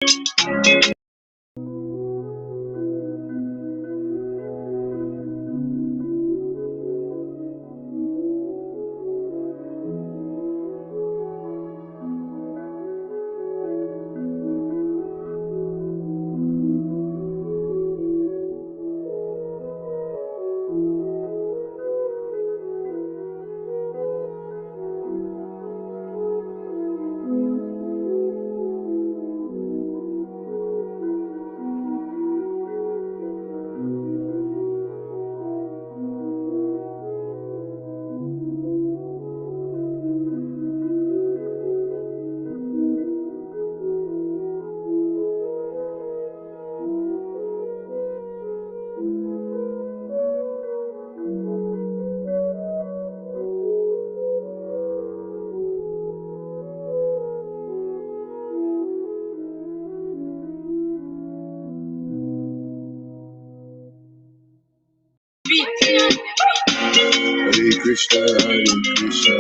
Hare Krishna, Hare Krishna,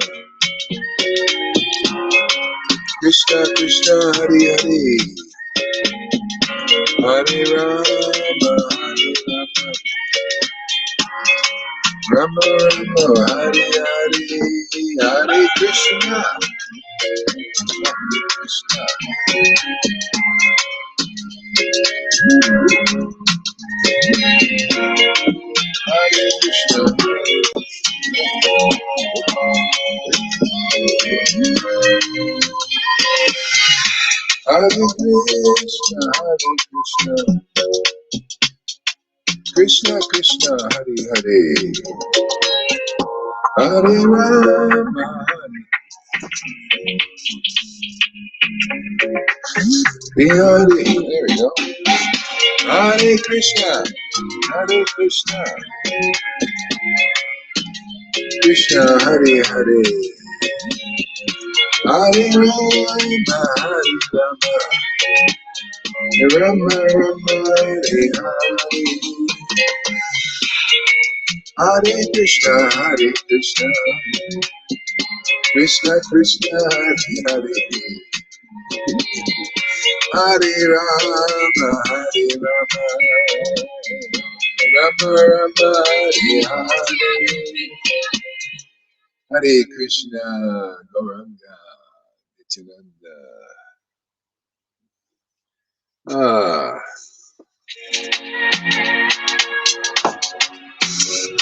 Krishna Krishna, Hare Hare, Hare Rama, Rama Rama, Hare Hare, Hare Krishna, Hare Krishna, Hare Krishna, Hare Krishna, Hare Krishna, Krishna Krishna, Hare Hare, Hare Rama, Hare Hare. There we go. Hare Krishna, Hare Krishna, Krishna Hare Hare, Hare Rama, Hare Rama, Rama Rama, Hare Hare, Hare Krishna, Krishna Krishna, Hare Hare, Hare Rama, Rama Rama, Hare Hare, Hare Krishna, Gauranga, Nityananda.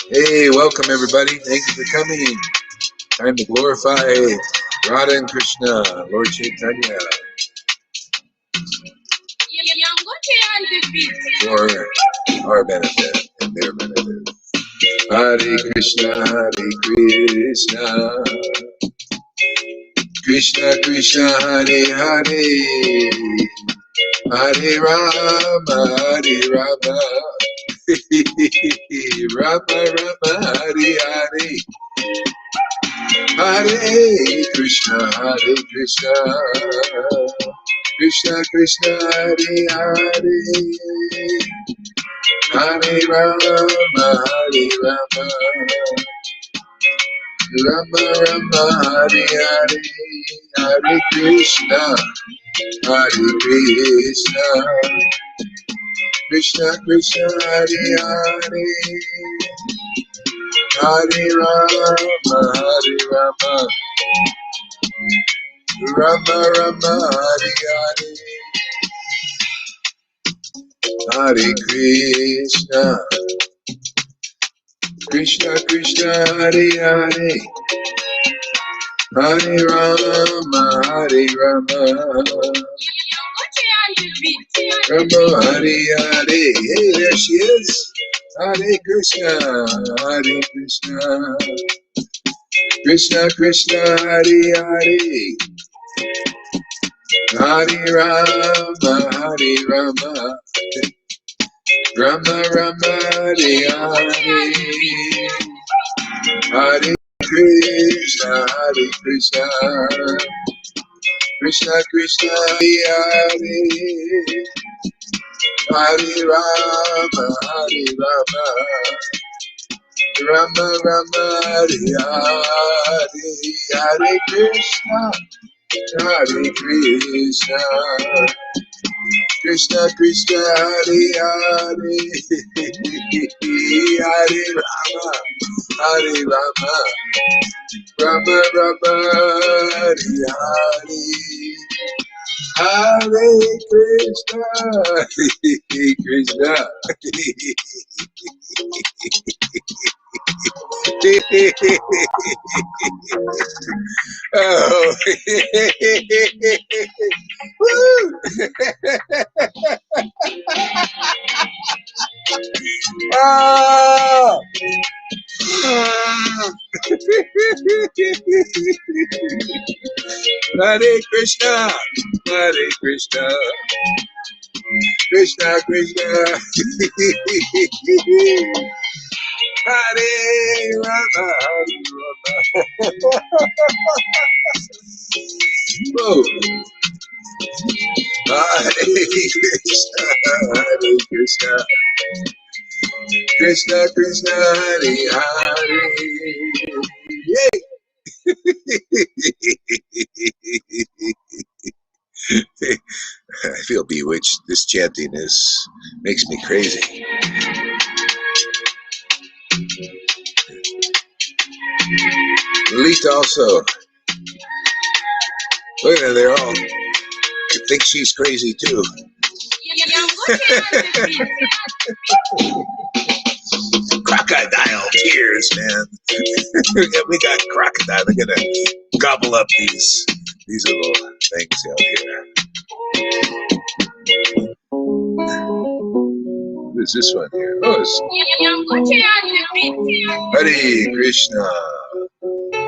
Hey, welcome everybody. Thank you for coming. Time to glorify Radha and Krishna, Lord Chaitanya, for our benefit and their benefit. Hare Krishna, Krishna Krishna, Hare Hare, Hare Rama, Rama Rama, Hare Hare, Hare Krishna, Krishna Krishna, Hare Hare, Hare Rama, Rama Rama, Hare Hare, Hare Krishna, Krishna Krishna, Hare Hare, Hare Rama, Rama Rama, Hare Hare, Hare Krishna, Krishna Krishna, Hare Hare, Hare Rama, Rama Hare Hare. Hey, there she is. Hare Krishna, Krishna Krishna, Hare Hare, Hare Rama, Rama Rama, Hare Hare, Hare Krishna, Krishna Krishna, Hare Hare, Hare Rama, Rama Rama, Hare Hare, Hare Krishna, Hare Krishna, Krishna Krishna, Hare Hare, Hare Rama, Hare Rama, Rama Rama, Hare Hare, Hare Krishna, Krishna. Oh. Woo. Oh. Hare Krishna, Hare Krishna, Krishna Krishna, Hare Rama, Hare Rama. Whoa. Hare Krishna, Hare Krishna, Krishna Krishna, Hare Hare. Yay! I feel bewitched. This chanting makes me crazy. Lita also. Look at her, they're all think she's crazy too. Crocodile tears, man. We got crocodile. They're gonna gobble up these little things out here. What is this one here? Oh, it's Hare Krishna,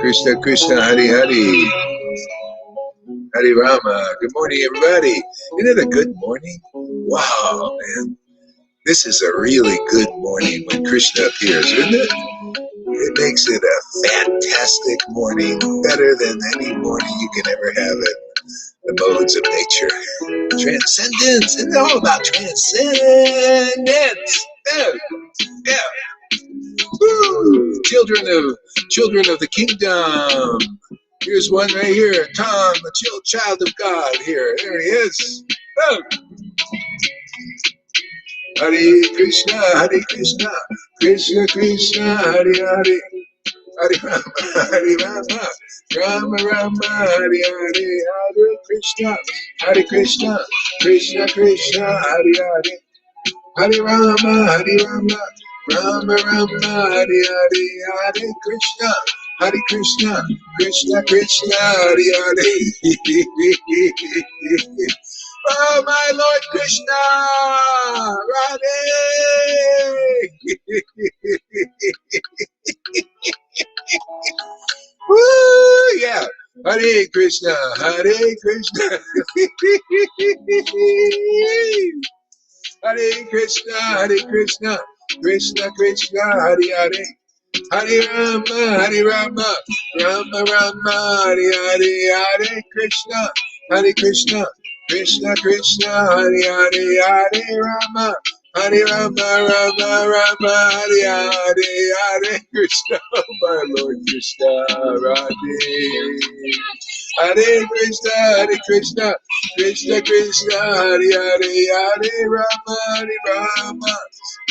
Krishna Krishna, Hare Hare, Hare Rama. Good morning, everybody. Isn't it a good morning? Wow, man. This is a really good morning when Krishna appears, isn't it? It makes it a fantastic morning, better than any morning you can ever have in the modes of nature. Transcendence, it's all about transcendence. Yeah, yeah. Woo! Children of the kingdom. Here's one right here, Tom, the child of God. Here, there he is. Oh. Hare Krishna, Hare Krishna, Krishna Krishna, Hare Hare, Hare Rama, Hare Rama, Rama Rama, Hare Hare, Hare Krishna, Hare Krishna, Krishna Krishna, Hare Hare, Hare Rama, Hare Rama, Rama Rama, Hare Hare, Hare Krishna, Hare Krishna, Krishna Krishna, Hare Hare. Oh, my Lord Krishna, Radhe. Woo, yeah. Hare Krishna, Hare Krishna. Hare Krishna, Hare Krishna, Krishna Krishna, Hare Hare. Hare Rama, Hare Rama, Rama Rama, Hare Hare, Hare Krishna, Hare Krishna, Krishna Krishna, Hare Hare, Hare Rama, Hare Rama, Rama Rama, Hare Hare, Hare Krishna, my Lord Krishna, Radhe. Hare Krishna, Krishna Krishna, Hare Hare, Hare Rama,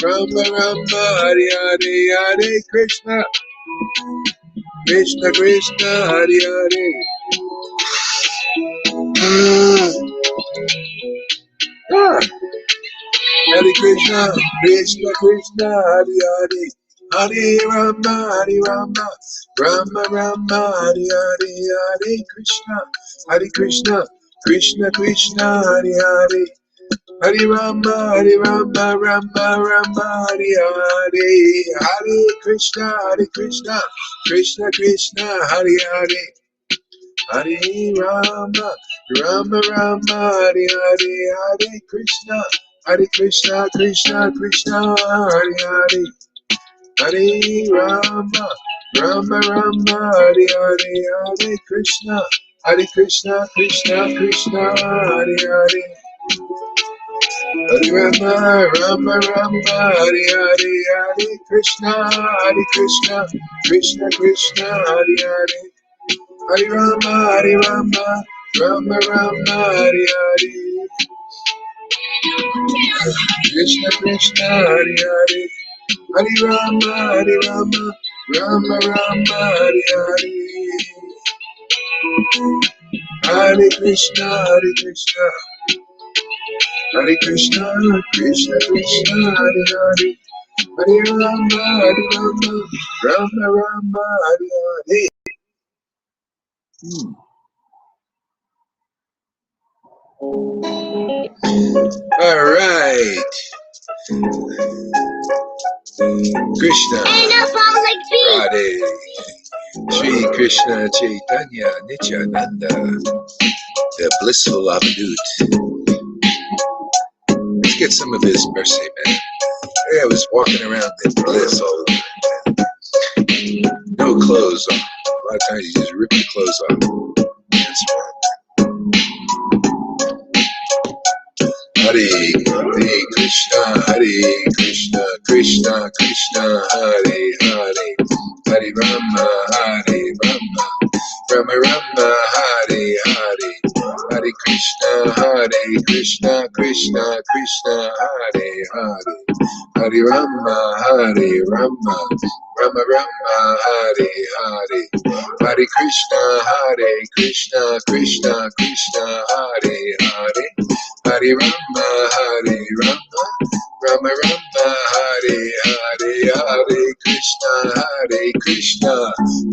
Rama Rama, Hare Hare, Hare Krishna, Krishna Krishna, Hare Hare. Hare Krishna, Krishna Krishna, Hare Hare, Hare Rama, Rama Rama, Hare Hare, Hare Krishna, Krishna Krishna, Hare Hare, Hare Rama, Rama Rama, Hare Hare, Hare Krishna, Krishna Krishna, Hare Hare, Hare Rama, Rama Rama, Hare Hare, Hare Krishna, Krishna Krishna, Hare Hare, Hare Rama, Rama Rama, Hare Hare, Hare Krishna, Krishna Krishna, Hare Hare, Hare Rama, Rama Rama, Hare Hare, Hare Krishna, Krishna Krishna, Hare Hare, Hare Rama, Rama Rama Hari Hari. Krishna Krishna Hari Hari. Hari Rama Hari Rama. Rama Rama Hari Hari. Hare Krishna Hare Krishna. Hare Krishna, Krishna Krishna, Hare Hare, Hare Rama, Hare Rama, Rama Rama, Hare Hare. All right, Krishna, Radhe, Sri Krishna Chaitanya Nityananda, the blissful Avadut. Let's get some of his mercy, man. I was walking around in bliss all the time. No clothes on. A lot of times you just rip your clothes off. That's wrong. Hare Hare Krishna, Hare Krishna, Krishna Krishna, Hare Hare, Hare Rama, Hare Rama, Rama Rama, Hare Hare, Hare Krishna, Krishna Krishna, Hare Hare, Hare Rama, Rama Rama, Hare Hare, Hare Krishna, Krishna Krishna, Hare Hare, Hare Rama, Rama Rama, Hare Hare, Hare Krishna,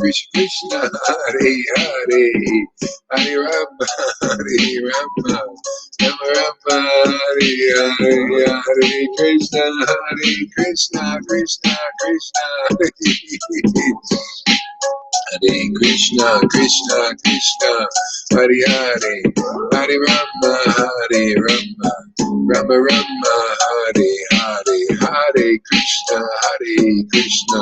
Krishna Krishna, Hare Hare, Hare Rama, Rama Rama, Hare Hare, Hare Krishna, Krishna Krishna, Hare Hare Krishna, Krishna Krishna, Hare Hare, Hare Rama, Rama Rama, Hare Hare, Hare Krishna, Krishna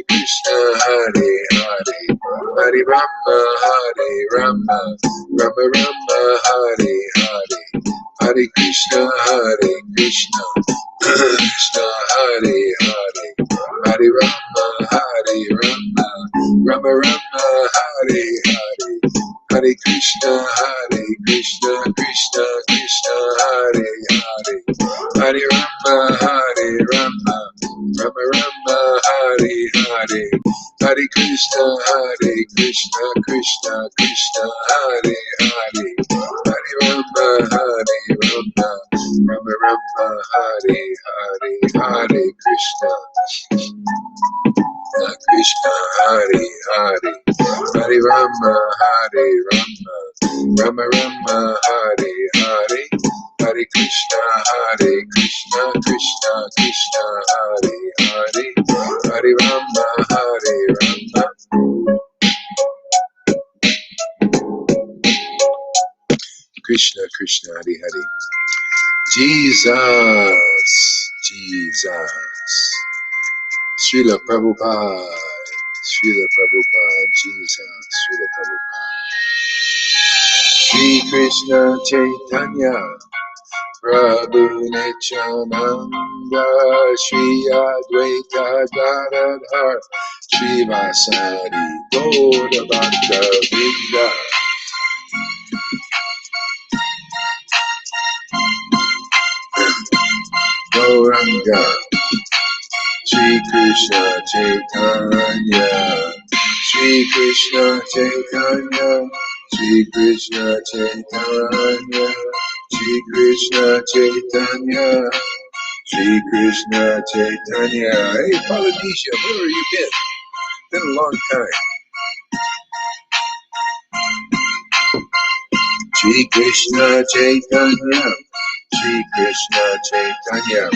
Krishna, Hare Hare, Hare Rama, Rama Rama, Hare Hare, Hare Krishna, Krishna Krishna, Hare Hare, Hare Rama, Rama Rama Rama, Hare Hare, Hare Krishna, Krishna Krishna, Hare Hare, Hare Rama, Rama Rama Rama, Hare Hare, Hare Krishna, Krishna Krishna, Hare Hare, Hare Rama, Rama Rama, Hare Hare, Hare Krishna, Krishna Hare Hare, Hare Rama, Rama Rama, Hare Hare, Hare Krishna, Krishna Krishna, Hare Hare, Hare Rama, Rama. Krishna Krishna, Hare Hare. Jesus, Jesus. Srila Prabhupada, Srila Prabhupada, Jesus, Srila Prabhupada. Shri Krishna Chaitanya, Prabhu Nityananda, Shri Advaita Gadadhar, Shri Vasari Gaura Bhakta Vrinda. Gauranga, Shri Krishna Chaitanya, Shri Krishna Chaitanya, Shri Krishna Chaitanya, Shri Krishna Chaitanya, Shri Krishna Chaitanya. Hey Polynesia, where have you been? Been a long time. Shri Krishna Chaitanya, Shri Krishna Chaitanya,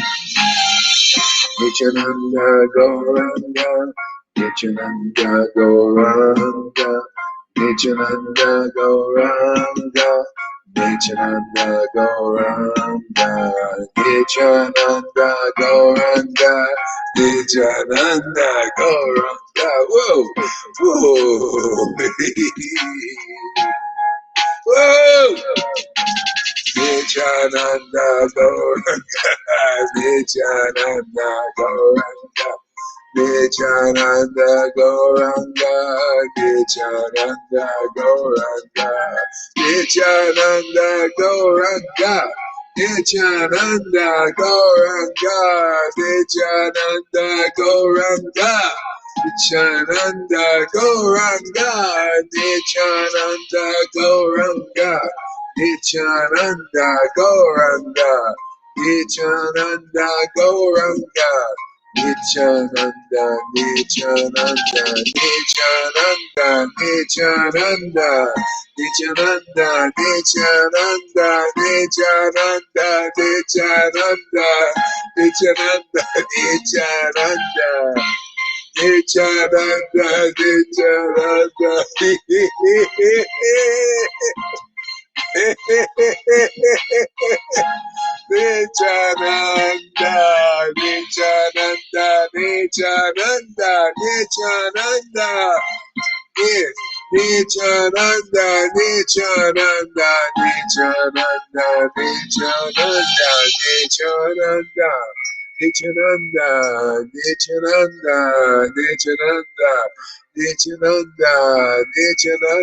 Nityananda Gauranga, Nityananda Gauranga, Nityananda Gauranga, Nityananda Gauranga, Nityananda Gauranga, Nityananda Gauranga. Whoa, whoa, whoa. Nityananda Gauranga, Nityananda Gauranga, Nityananda Gauranga, Nityananda Gauranga, Nityananda Gauranga, Nityananda Gauranga, Nityananda Gauranga, Nityananda Gauranga, Nityananda Gauranga, Nityananda Gauranga, Nityananda Gauranga, Nityananda, Nityananda, Nityananda, Nityananda, Nityananda, Nityananda, Nityananda, Nityananda, Nityananda, Nityananda, Nityananda, Nityananda. Nityananda, Nityananda, Nityananda, Nityananda, yes, Nityananda, Nityananda, Nityananda, Nityananda, Nityananda, Nityananda, Nityananda, Nityananda, Nityananda, Nityananda,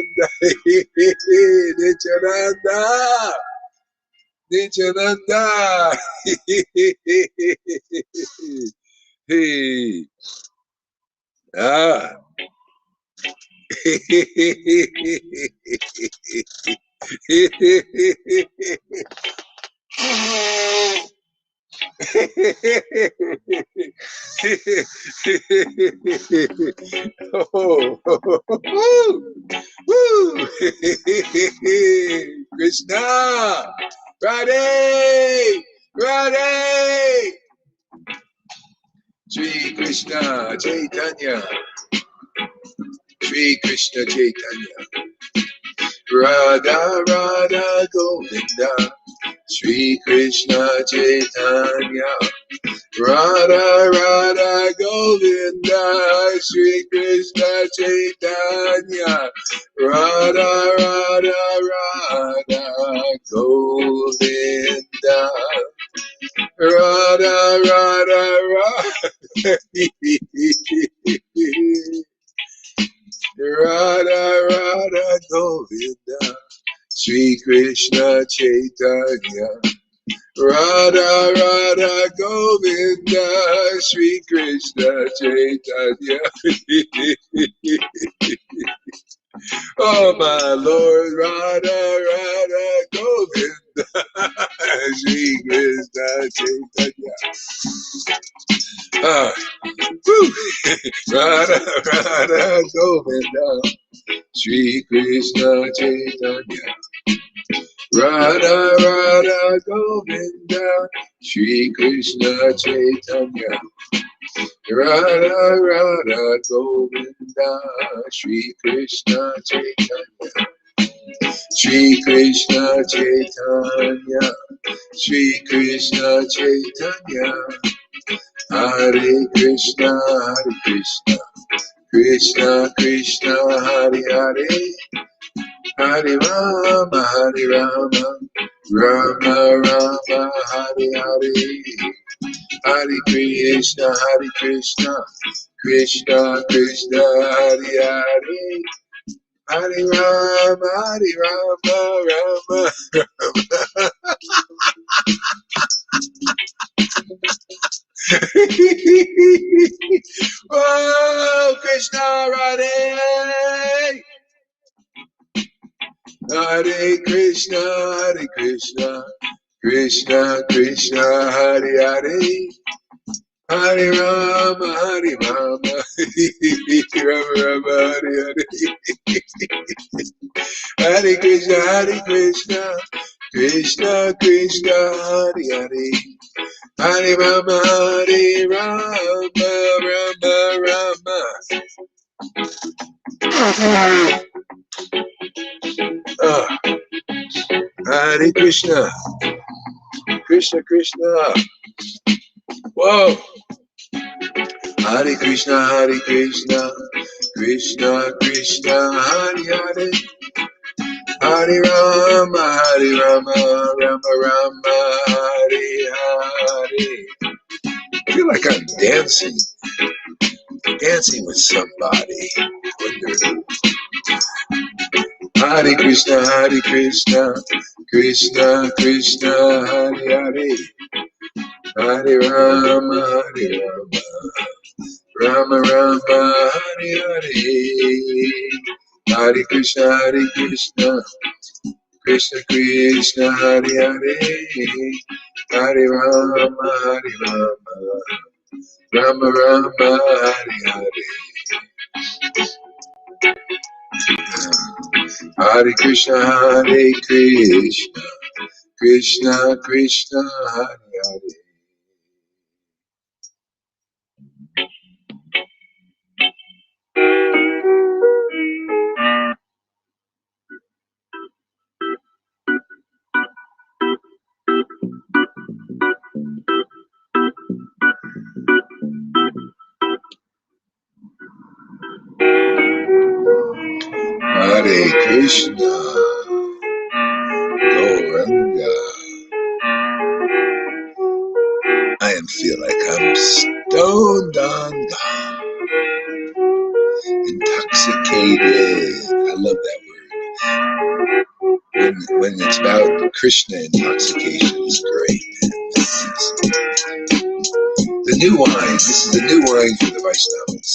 Nityananda. Nityananda. Hey. Ah. Woo! Krishna! Radhe! Radhe! Shri Krishna Chaitanya. Shri Krishna Chaitanya. Radha Radha Govinda. Shri Krishna Chaitanya. Radha Radha Govinda, Shri Krishna Chaitanya, Radha Radha Radha Govinda, Radha Radha Radha, Radha Radha Govinda, Shri Krishna Chaitanya. Radha Radha Govinda, Shri Krishna Chaitanya. Oh my Lord, Radha Radha Govinda, Shri Krishna Chaitanya. Woo. Radha Radha Govinda, Shri Krishna Chaitanya. Radha Radha Govinda, Shri Krishna Chaitanya. Radha Radha Govinda, Shri Krishna Chaitanya. Shri Krishna Chaitanya, Shri Krishna Chaitanya. Hare Krishna, Hare Krishna, Krishna Krishna, Hare Hare. Hare Rama, Hare Rama, Rama Rama, Hare Hare. Hare Krishna, Krishna Krishna, Hare Hare. Hare Rama, Rama. Oh, Krishna Radhe. Hare Krishna, Krishna Krishna, Hare Hare. Hare Rama, Rama Rama, Hare Hare. Hare Krishna, Krishna Krishna, Hare Hare. Hare Rama, Rama. Hare Krishna, Krishna. Whoa. Hare Krishna, Krishna Krishna, Hare Hare. Hare Rama, Rama, Hare Hare. I feel like I'm dancing. dancing with somebody. Hare Krishna, Krishna Krishna, Hare Hare, Hare Rama, Rama Rama, Hare Hare, Hare Krishna, Krishna Krishna, Hare Hare, Hare Rama, Rama Rama, Hare Hare. Hare Krishna, Krishna Krishna, Hare Hare. Hare Krishna, Gauranga. I feel like I'm stoned on God, intoxicated. I love that word. When it's about Krishna intoxication, it's great. The new wine. This is the new wine for the Vaishnavas.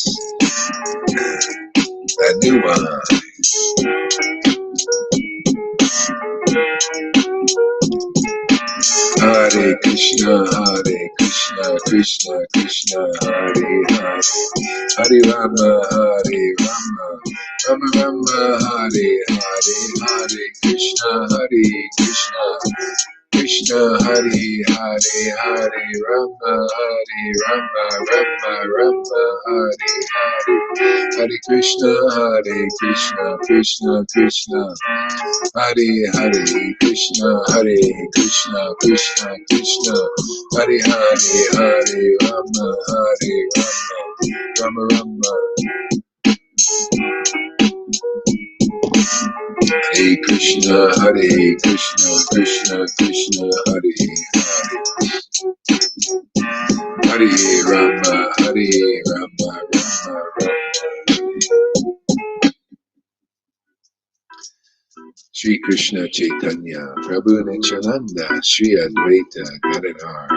That new wine. Hare Krishna, Krishna Krishna, Hare Hare, Hare Rama, Rama Rama, Hare Hare, Hare Krishna, Krishna Hare Hare, Hare Rama, Rama Rama, Hare Hare, Hare Krishna, Krishna Krishna, Hare Hare, Krishna, Krishna Krishna, Hare Hare, Hare Rama, Rama Rama. Hare Krishna, Krishna Krishna, Hare Hare, Hare Rama, Rama Rama. Shri Krishna Chaitanya, Prabhu Nityananda, Shri Advaita Gadadhar,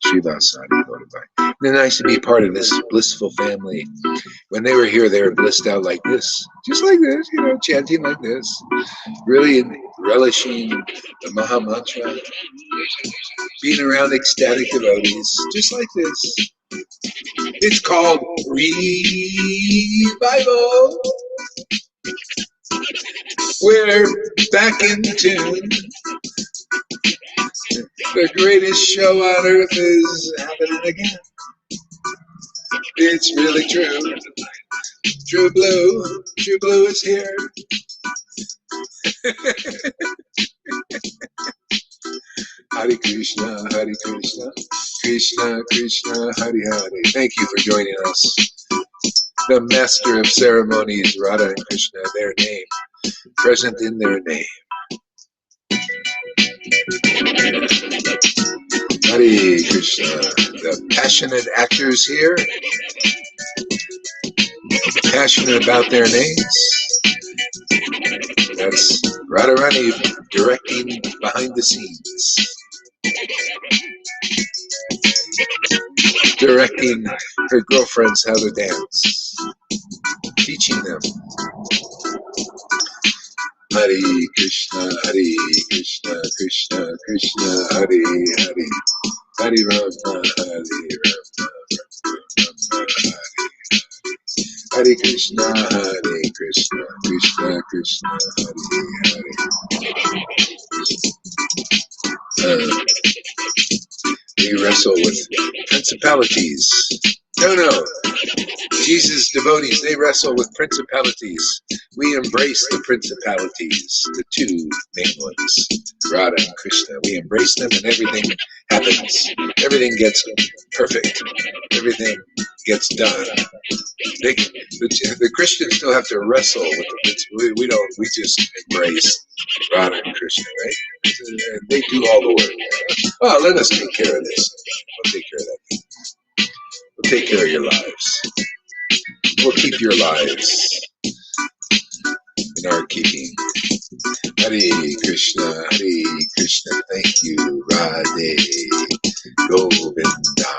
Srivasadi Gaurabai. It's nice to be part of this blissful family. When they were here, they were blissed out like this, just like this, chanting like this, really relishing the Maha Mantra, being around ecstatic devotees, just like this. It's called revival. We're back in tune. The greatest show on earth is happening again. It's really true. True Blue is here. Hare Krishna, Krishna Krishna, Hare Hare. Thank you for joining us. The master of ceremonies, Radha and Krishna, their name, present in their name. Hare Krishna. The passionate actors here, passionate about their names. That's Radharani directing behind the scenes, directing her girlfriends how to dance, teaching them. Hare Krishna, Krishna Krishna, Hare Hare, Hare Rama, Rama Hare. Hare Krishna, Krishna Krishna, Hare Hare. We wrestle with principalities. No. Jesus' devotees, they wrestle with principalities. We embrace the principalities, the two main ones, Radha and Krishna. We embrace them and everything happens. Everything gets perfect. Everything gets done. The Christians still have to wrestle with the we don't. We just embrace Radha and Krishna, right? They do all the work. Oh, let us take care of this. We'll take care of that. We'll take care of your lives. We'll keep your lives in our keeping. Hare Krishna, Hare Krishna. Thank you, Radhe Govinda.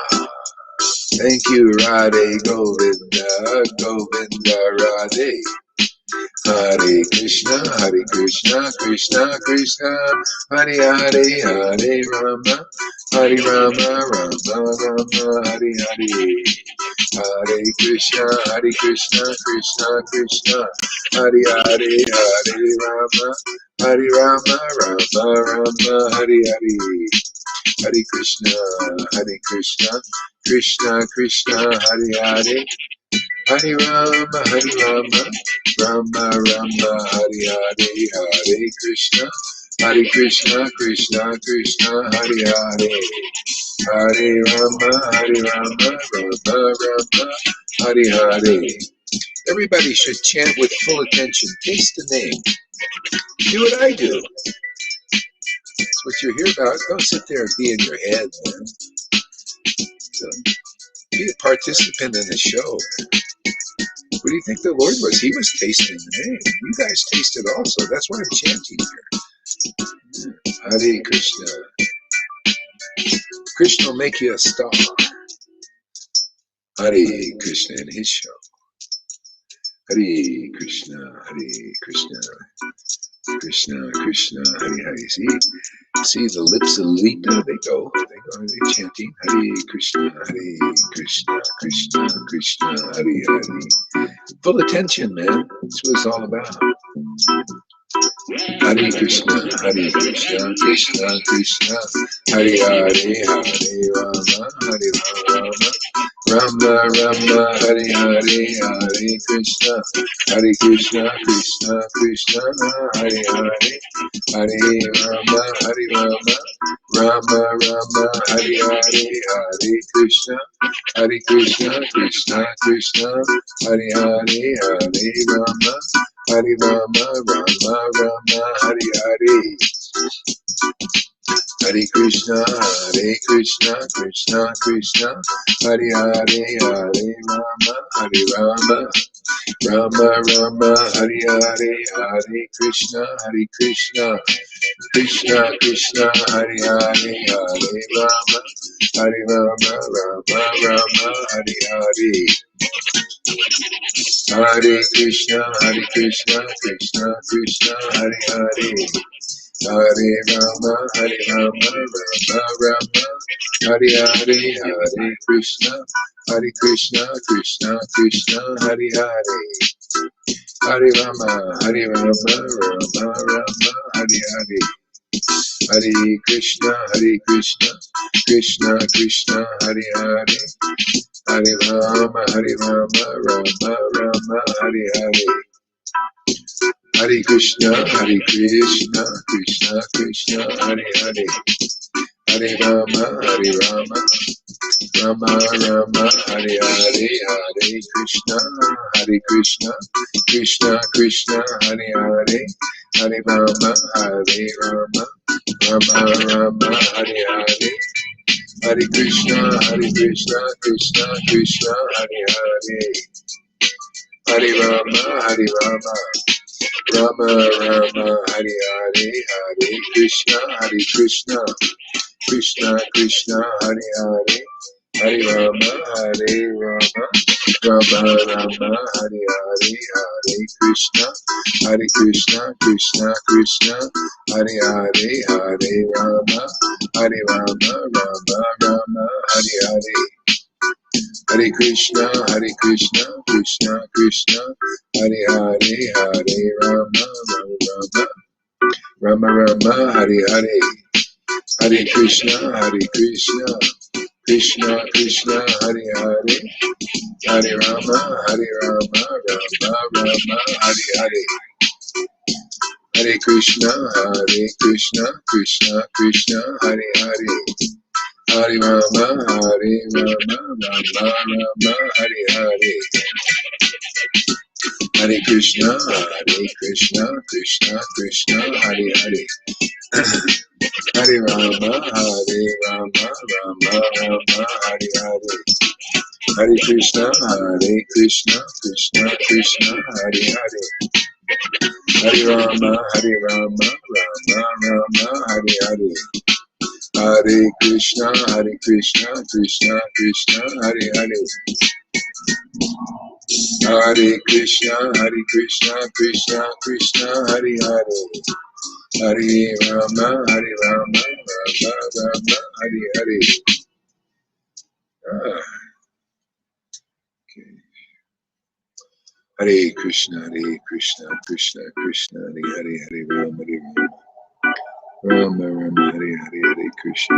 Thank you, Radhe Govinda, Govinda Radhe. Hare Krishna, Krishna Krishna, Hare Hare, Hare Rama, Rama Rama, Hare Hare. Hare Krishna, Krishna Krishna, Hare Hare, Hare Rama, Rama, Hare Hare. Hare Krishna, Krishna Krishna, Hare Hare, Hare Rama, Rama Rama, Hare Hare, Hare Krishna, Krishna Krishna, Hare Hare, Hare Rama, Rama Rama, Hare Hare. Everybody should chant with full attention. Taste the name. Do what I do. That's what you're here about. Don't sit there and be in your head, man. So, be a participant in the show. What do you think the Lord was? He was tasting the name. You guys tasted also. That's why I'm chanting here. Hare Krishna. Krishna will make you a star. Hare Krishna in his show. Hare Krishna, Krishna Krishna, Hare Hare. See the lips of Lita, they're chanting Hare Krishna, Krishna, Hare Hare. Full attention, man. That's what it's all about. Hare Krishna, Krishna, Hare Hare, Hare Rama, Rama Rama, Hare Hare, Hare Krishna, Krishna Hare Hare, Hare Rama, Rama Rama, Hare Hare, Hare Krishna, Krishna, Hare Hare, Hare Rama, Rama, Hare Hare. Hare Krishna, Krishna, Hare Hare, Hare Rama, Rama, Hare Hare, Hare Krishna, Krishna, Hare Hare, Hare Rama, Rama, Hare Hare. Hare Krishna, Krishna, Hare Hare. Hare Rama, Rama, Hare Hare, Hare Krishna, Krishna, Hare Hare. Hare Rama, Rama, Hare Hare. Hare Krishna, Krishna, Hare Hare. Hare Rama, Rama, Hare Hare. Hare Krishna, Krishna, Hare Hare. Hare Rama, Rama, Hare Hare. Hare Krishna, Krishna, Hare Hare. Hare Rama, Rama, Hare Hare. Hare Krishna, Krishna, Hare Hare. Hare Rama, Rama, Hare Hare, Hare Krishna, Krishna, Hare Hare, Hare Rama, Rama, Hare Hare, Hare Krishna, Krishna, Hare Hare, Hare Rama, Rama, Hare Hare. Hare Krishna, Krishna, Hare Hare, Hare Rama, Rama, Hare Hare. Hare Krishna, Krishna, Hare Hare, Hare Rama, Rama, Hare Hare. Hare Krishna, Krishna, Hare Hare. Hare Rama, Rama, Hare Hare. Hare Krishna, Krishna, Hare Hare. Hare Rama, Rama, Hare Hare. Hare Krishna, Krishna Krishna, Hare Hare. Hare Rama, Rama Rama, Hare Hare. Hare Krishna, Krishna Krishna, Hare Hare. Hare Krishna, Krishna Krishna, Hare Hare. Hare Rama, Rama Rama, Hare Hare. Ah, okay. Hare Krishna, Krishna Krishna, Hare Hare, Hare Rama, Rama Rama, Hare Hare, Hare Krishna,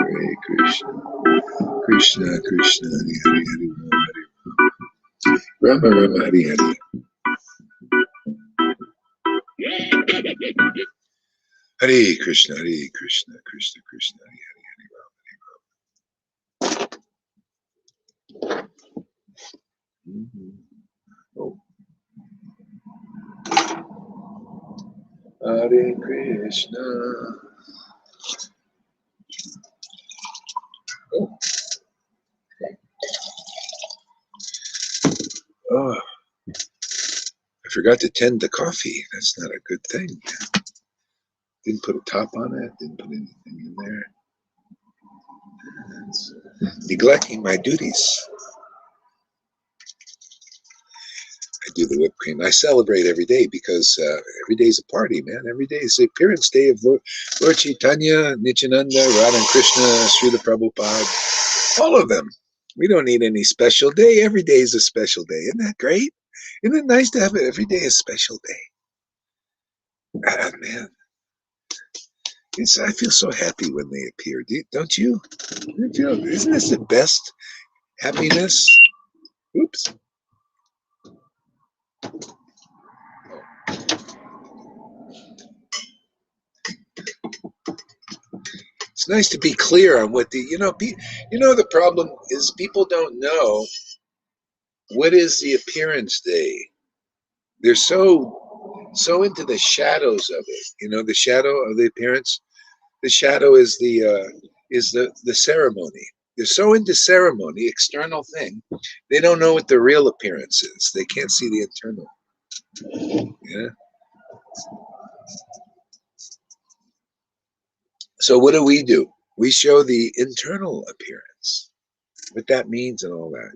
Krishna Krishna, Hare Hare, Hare Rama, Rama Hare Hare. Hare Krishna, Krishna Krishna, Hare Hare, Hare Rama. Oh. Hare Krishna. Oh. Oh. I forgot to tend the coffee. That's not a good thing. Didn't put a top on it. Didn't put anything in there. It's neglecting my duties. I do the whipped cream. I celebrate every day because every day is a party, man. Every day is the appearance day of Lord Chaitanya, Nityananda, Radha and Krishna, Srila Prabhupada, all of them. We don't need any special day. Every day is a special day. Isn't that great? Isn't it nice to have it? Every day a special day? Ah, man. I feel so happy when they appear. Don't you? Isn't this the best happiness? Oops. It's nice to be clear on what the problem is people don't know what is the appearance day. They're so into the shadows of it. The shadow of the appearance. The shadow is the ceremony. They're so into ceremony, external thing, they don't know what the real appearance is. They can't see the internal. Yeah. So what do? We show the internal appearance, what that means and all that,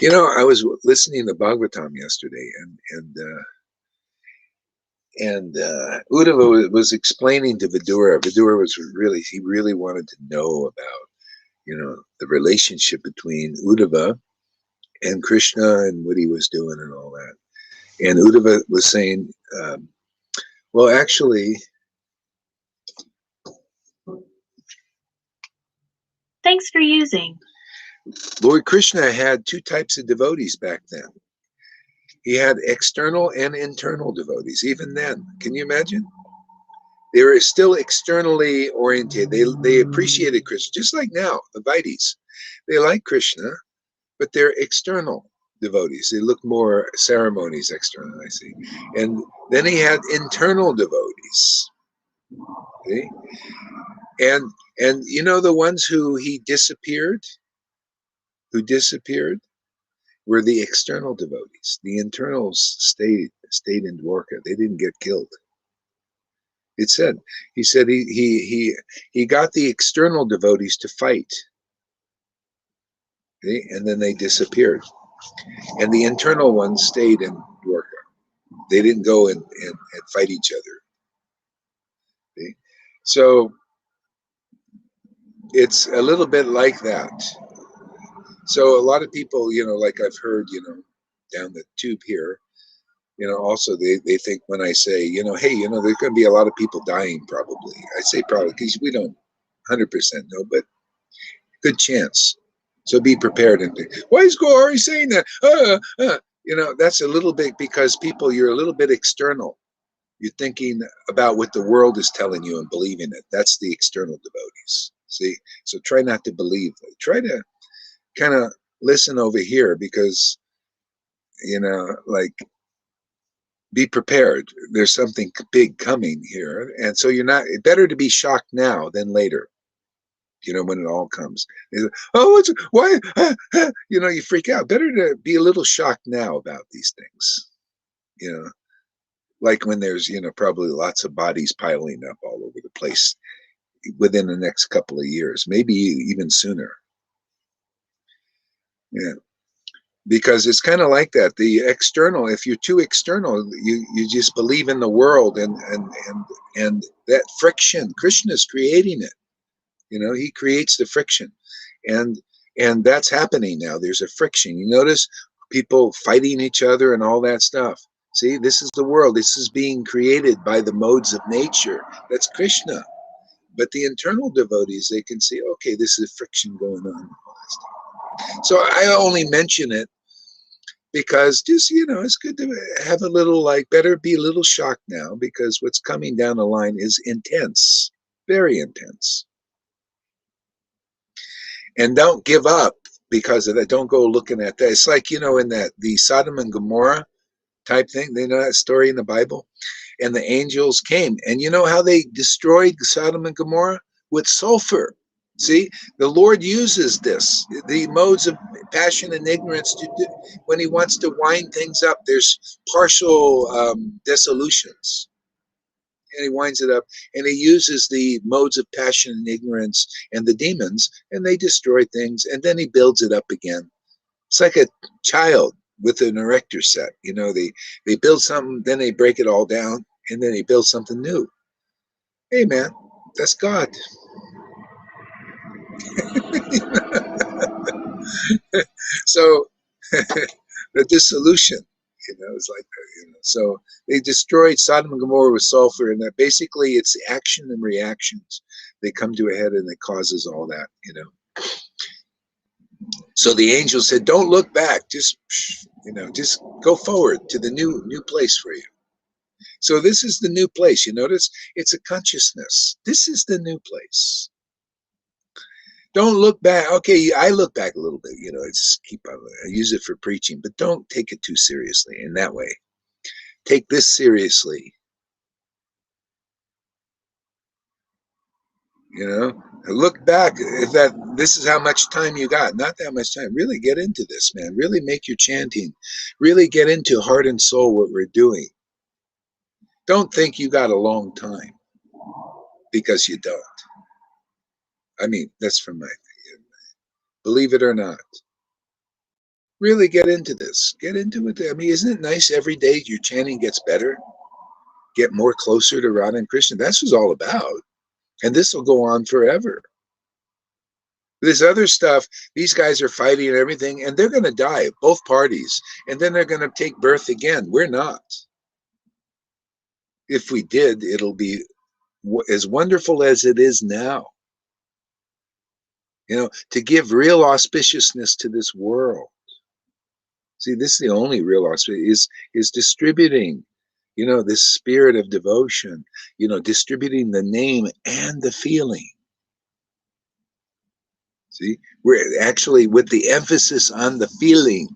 I was listening to Bhagavatam yesterday, and Uddhava was explaining to Vidura. Vidura he really wanted to know about, the relationship between Uddhava and Krishna and what he was doing and all that. And Uddhava was saying, well, actually, thanks for using. Lord Krishna had two types of devotees back then. He had external and internal devotees. Even then, can you imagine? They were still externally oriented. They appreciated Krishna, just like now, the Vaidis. They like Krishna, but they're external devotees. They look more ceremonies external, I see. And then he had internal devotees. See? And the ones who disappeared were the external devotees. The internals stayed in Dwarka. They didn't get killed. He said he got the external devotees to fight, okay? And then they disappeared. And the internal ones stayed in Dwarka. They didn't go and fight each other. Okay? So it's a little bit like that. So a lot of people, like I've heard, down the tube here, also they think when I say, hey, there's going to be a lot of people dying probably. I say probably because we don't 100% know, but good chance. So be prepared. And why is Gauri saying that? That's a little bit because you're a little bit external. You're thinking about what the world is telling you and believing it. That's the external devotees. See? So try not to believe. Try to kind of listen over here because, like, be prepared. There's something big coming here. And so better to be shocked now than later. You know, when it all comes. They say, oh, why? You know, you freak out. Better to be a little shocked now about these things. You know, like when there's, you know, probably lots of bodies piling up all over the place within the next couple of years, maybe even sooner. Yeah. Because it's kind of like that. The external, if you're too external, you just believe in the world and that friction. Krishna is creating it. You know, he creates the friction, and that's happening now. There's a friction. You notice people fighting each other and all that stuff. See, this is the world. This is being created by the modes of nature. That's Krishna. But the internal devotees, they can see, okay, this is friction going on. So I only mention it because just, you know, it's good to have a little, like, better be a little shocked now, because what's coming down the line is intense, very intense. And don't give up because of that. Don't go looking at that. It's like, you know, in that the Sodom and Gomorrah type thing. They know that story in the Bible. And the angels came, and you know how they destroyed Sodom and Gomorrah? With sulfur. See, the Lord uses this, the modes of passion and ignorance, to do, when he wants to wind things up. There's partial dissolutions, and he winds it up, and he uses the modes of passion and ignorance and the demons, and they destroy things, and then he builds it up again. It's like a child with an erector set. You know, they build something, then they break it all down, and then they build something new. Hey, man, that's God. So the dissolution, you know, is like that, you know. So they destroyed Sodom and Gomorrah with sulfur, and that basically it's action and reactions. They come to a head, and it causes all that, you know. So the angel said, don't look back, just, you know, just go forward to the new place for you. So this is the new place. You notice it's a consciousness. This is the new place. Don't look back. Okay, I look back a little bit, you know, I just I use it for preaching, but don't take it too seriously in that way. Take this seriously. You know, look back if that this is how much time you got. Not that much time. Really get into this, man. Really make your chanting. Really get into heart and soul what we're doing. Don't think you got a long time, because you don't. I mean, that's from my opinion. Believe it or not. Really get into this. Get into it. I mean, isn't it nice every day your chanting gets better? Get more closer to Radha and Krishna. That's what it's all about. And this will go on forever. This other stuff, these guys are fighting and everything, and they're going to die, both parties. And then they're going to take birth again. We're not. If we did, it'll be as wonderful as it is now. You know, to give real auspiciousness to this world. See, this is the only real auspicious, is distributing, you know, this spirit of devotion, you know, distributing the name and the feeling. See, we're actually with the emphasis on the feeling.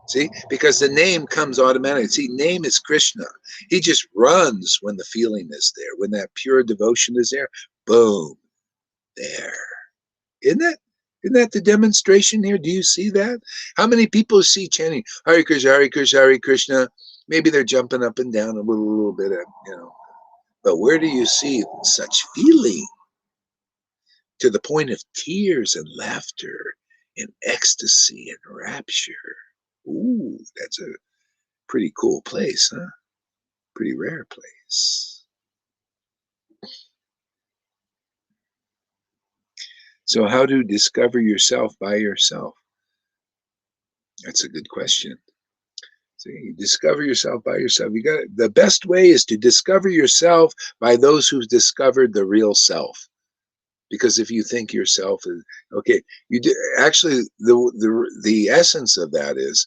See, because the name comes automatically. See, name is Krishna. He just runs when the feeling is there, when that pure devotion is there. Boom, there. Isn't that? Isn't that the demonstration here? Do you see that? How many people see chanting Hare Krishna, Hare Krishna, Hare Krishna? Maybe they're jumping up and down a little bit, you know. But where do you see such feeling to the point of tears and laughter and ecstasy and rapture? Ooh, that's a pretty cool place, huh? Pretty rare place. So how to discover yourself by yourself? That's a good question. So you discover yourself by yourself. You got the best way is to discover yourself by those who've discovered the real self. Because if you think yourself is okay, you do, actually the essence of that is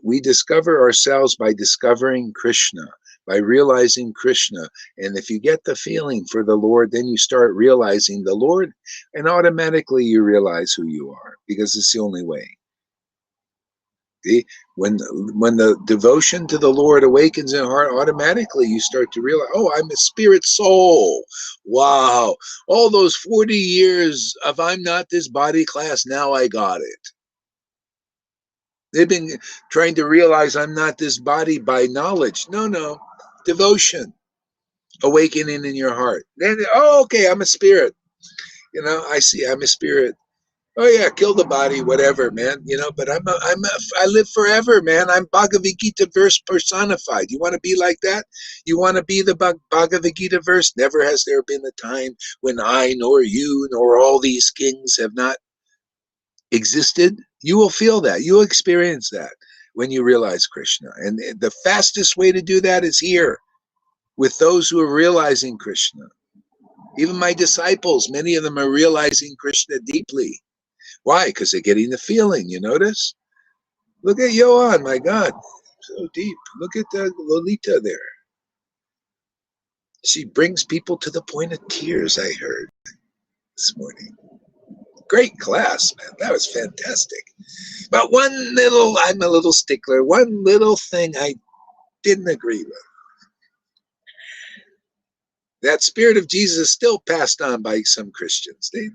we discover ourselves by discovering Krishna, by realizing Krishna. And if you get the feeling for the Lord, then you start realizing the Lord, and automatically you realize who you are, because it's the only way. See, when the devotion to the Lord awakens in heart, automatically you start to realize, oh, I'm a spirit soul. Wow. All those 40 years of I'm not this body class, now I got it. They've been trying to realize I'm not this body by knowledge. No. Devotion. Awakening in your heart. Then, oh, okay, I'm a spirit. I see I'm a spirit. Oh yeah, kill the body, whatever, man. But I live forever, man. I'm Bhagavad Gita verse personified. You want to be like that? You want to be the Bhagavad Gita verse? Never has there been a time when I, nor you, nor all these kings have not existed. You will feel that. You will experience that when you realize Krishna. And the fastest way to do that is here with those who are realizing Krishna. Even my disciples, many of them are realizing Krishna deeply. Why? Because they're getting the feeling, you notice? Look at Johan, my God. So deep. Look at Lolita there. She brings people to the point of tears, I heard this morning. Great class, man. That was fantastic. But I'm a little stickler. One little thing I didn't agree with. That spirit of Jesus is still passed on by some Christians. They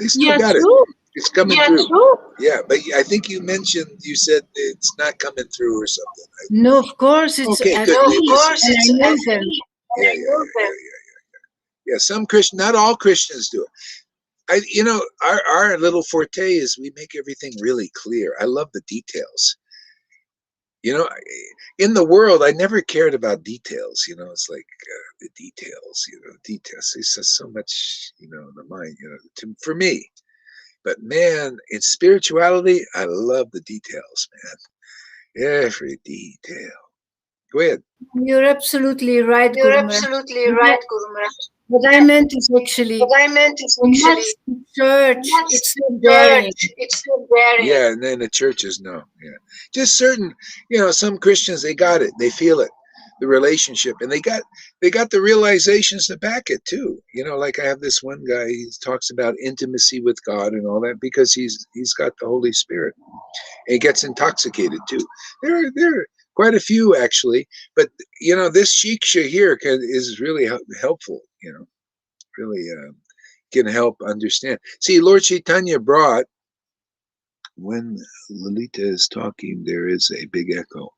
still got true. it. It's coming through. True. Yeah, but I think you said it's not coming through or something. No, of course it's. Okay, good. Of course it's. I know them. Yeah. Some Christians, not all Christians do it. Our little forte is we make everything really clear. I love the details. In the world, I never cared about details. It's like the details. Details. It's just so much. In the mind. For me. But man, in spirituality, I love the details, man. Every detail. Go ahead. You're absolutely right, You're Guru absolutely right, Guru Maharaj. What I meant is actually church. It's still daring. It's still daring. Yeah, and then the churches know. Yeah, just certain. Some Christians, they got it. They feel it, the relationship, and they got the realizations to back it too. Like I have this one guy. He talks about intimacy with God and all that because he's got the Holy Spirit. And he gets intoxicated too. There are quite a few actually, but this shiksha here is really helpful. Really can help understand. See, Lord Chaitanya brought, when Lalita is talking, there is a big echo.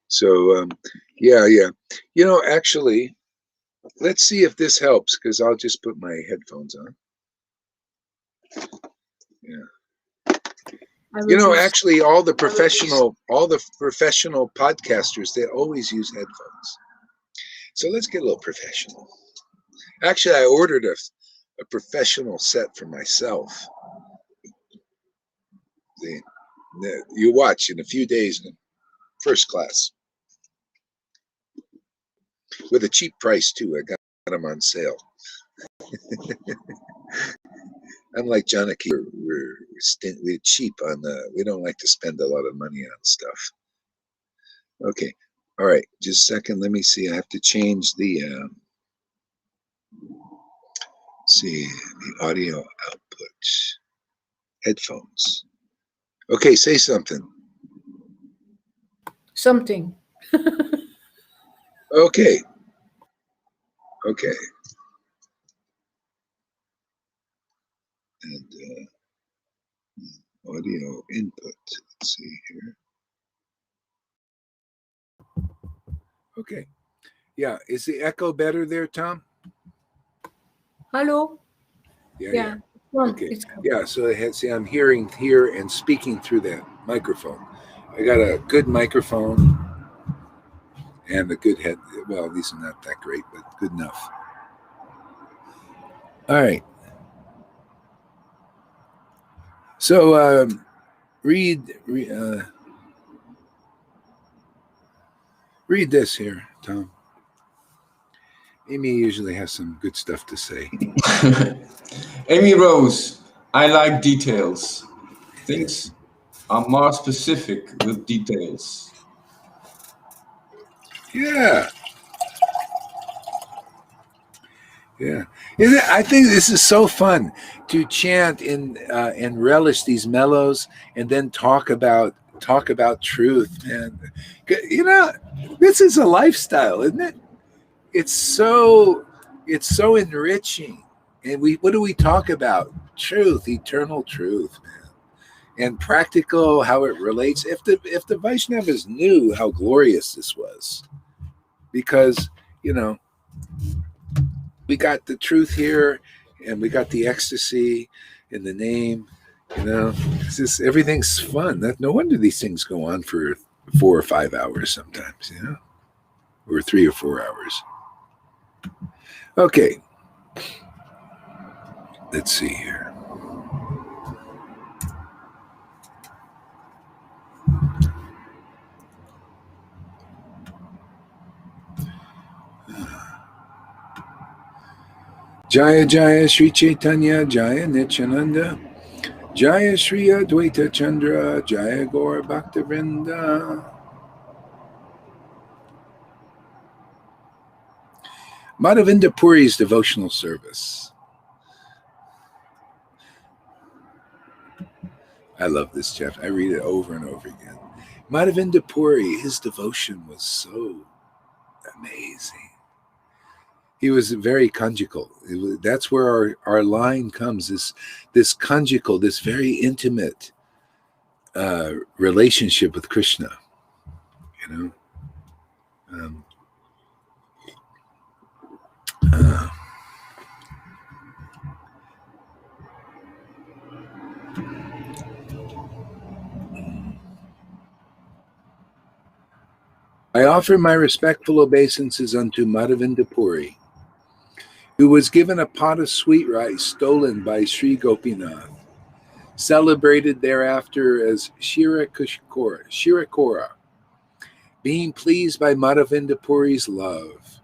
So yeah. Actually, let's see if this helps because I'll just put my headphones on. Yeah. Actually, all the professional podcasters, they always use headphones. So let's get a little professional. Actually, I ordered a professional set for myself. You watch in a few days, first class, with a cheap price too. I got them on sale. Unlike Janaki, we're cheap on we don't like to spend a lot of money on stuff. Okay, all right, just a second. Let me see. I have to change the audio output. Headphones. Okay, say something. Something. Okay. And audio input. Let's see here. Okay. Yeah. Is the echo better there, Tom? Hello? Yeah. Okay. Yeah. So I'm hearing here and speaking through that microphone. I got a good microphone and a good head. Well, these are not that great, but good enough. All right. So read this here, Tom. Amy usually has some good stuff to say. Amy Rose, I like details. Things are more specific with details. Yeah. Yeah. I think this is so fun to chant and relish these mellows and then talk about truth, man. This is a lifestyle, isn't it? It's so enriching. And what do we talk about? Truth, eternal truth, man. And practical, how it relates. If the Vaishnavas knew how glorious this was, because we got the truth here, and we got the ecstasy in the name. It's just, everything's fun. No wonder these things go on for 4 or 5 hours sometimes, or 3 or 4 hours. Okay, let's see here. Jaya Jaya Sri Chaitanya Jaya Nityananda Jaya Sri Advaita Chandra Jaya Gaur Bhaktivinoda. Madhavinda Puri's devotional service. I love this chapter. I read it over and over again. Madhavinda Puri, his devotion was so amazing. He was very conjugal. That's where our line comes, this conjugal, this very intimate relationship with Krishna. I offer my respectful obeisances unto Madhavinda Puri, who was given a pot of sweet rice stolen by Sri Gopinath, celebrated thereafter as Shirakora, being pleased by Madhavinda Puri's love.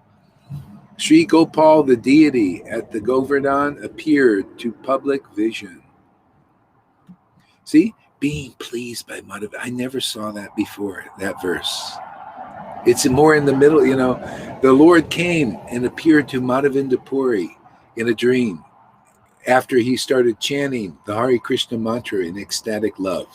Sri Gopal, the deity at the Govardhan, appeared to public vision. See, being pleased by Madhavinda. I never saw that before, that verse. It's more in the middle, The Lord came and appeared to Madhavinda Puri in a dream after he started chanting the Hare Krishna mantra in ecstatic love.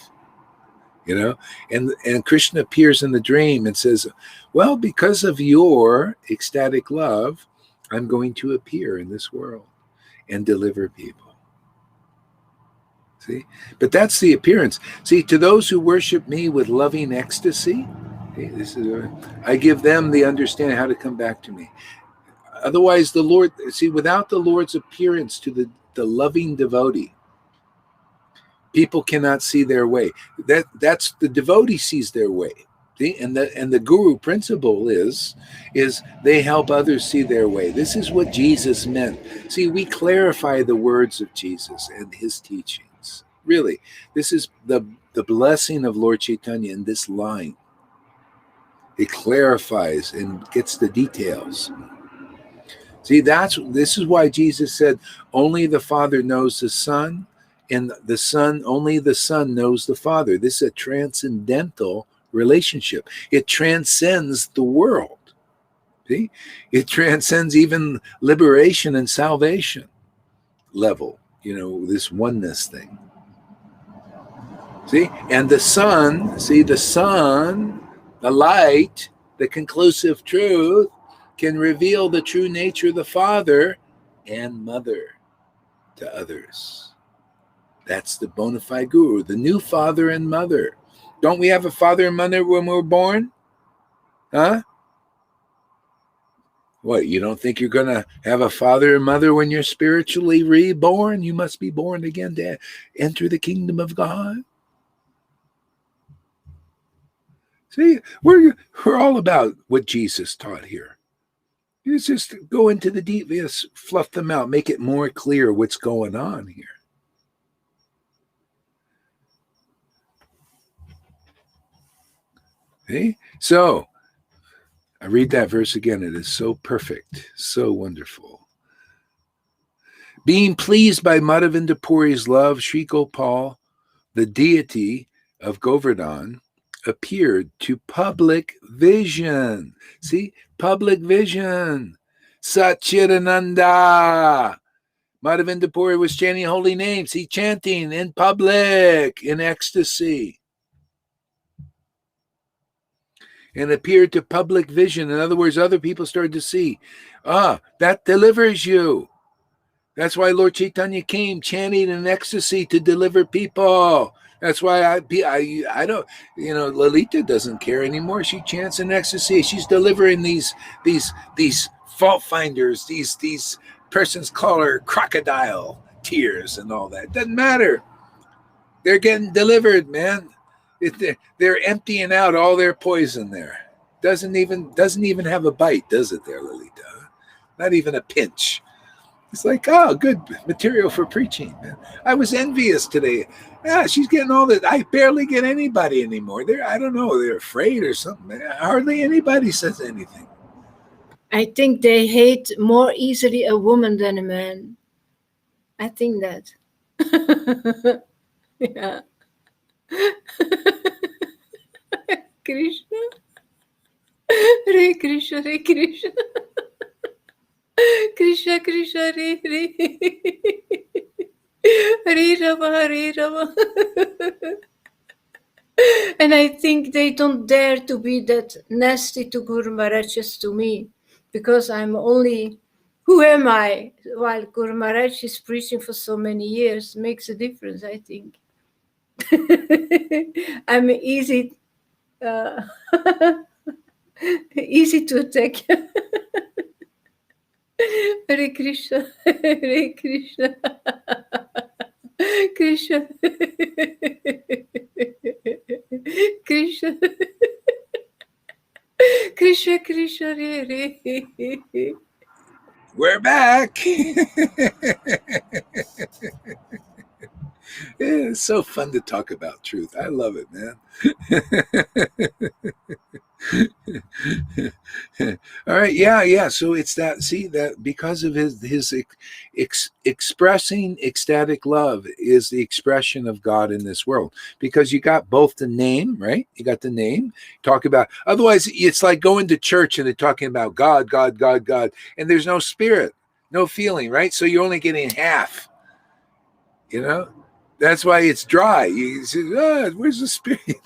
And Krishna appears in the dream and says, well, because of your ecstatic love, I'm going to appear in this world and deliver people. See? But that's the appearance. See, to those who worship me with loving ecstasy, I give them the understanding how to come back to me. Otherwise, the Lord, without the Lord's appearance to the loving devotee, people cannot see their way. That's the devotee sees their way. See? And the guru principle is they help others see their way. This is what Jesus meant. See, we clarify the words of Jesus and his teachings. Really, this is the blessing of Lord Chaitanya in this line. It clarifies and gets the details. See, this is why Jesus said, only the Father knows the Son, and only the Son knows the Father. This is a transcendental relationship. It transcends the world. See? It transcends even liberation and salvation level, this oneness thing. See? And the Son, the light, the conclusive truth, can reveal the true nature of the Father and Mother to others. That's the bona fide guru, the new father and mother. Don't we have a father and mother when we're born? Huh? What, you don't think you're going to have a father and mother when you're spiritually reborn? You must be born again to enter the kingdom of God. See, we're all about what Jesus taught here. You just go into the deep, fluff them out, make it more clear what's going on here. Okay? So, I read that verse again. It is so perfect, so wonderful. Being pleased by Madhavinda Puri's love, Sri Gopal, the deity of Govardhan, appeared to public vision. See, public vision. Satchidananda. Madhavendra Puri was chanting holy names. He chanting in public, in ecstasy. And appeared to public vision. In other words, other people started to see, that delivers you. That's why Lord Chaitanya came chanting in ecstasy to deliver people. That's why I don't, Lalita doesn't care anymore. She chants in ecstasy. She's delivering these fault finders. These persons call her crocodile tears and all that. Doesn't matter. They're getting delivered, man. They're emptying out all their poison there. Doesn't even have a bite, does it there, Lalita? Not even a pinch. It's like, good material for preaching, man. I was envious today. Yeah, she's getting all that. I barely get anybody anymore. I don't know, they're afraid or something. Hardly anybody says anything. I think they hate more easily a woman than a man. I think that. Yeah. Krishna. Hare Krishna, Hare Krishna. Krishna, Krishna, Hare Hare. Hare Rama, Hare Rama. And I think they don't dare to be that nasty to Guru Maharaj as to me, because I'm only, who am I? While Guru Maharaj is preaching for so many years, makes a difference, I think. I'm easy to attack. Hare Krishna, Hare Krishna, Krishna, Krishna, Krishna, Krishna, Hare. We're back. It's so fun to talk about truth. I love it, man. All right, yeah. So it's that. See that because of his expressing ecstatic love is the expression of God in this world. Because you got both the name, right? You got the name. Talk about. Otherwise, it's like going to church and they're talking about God, God, God, God, and there's no spirit, no feeling, right? So you're only getting half. That's why it's dry. You say, where's the spirit?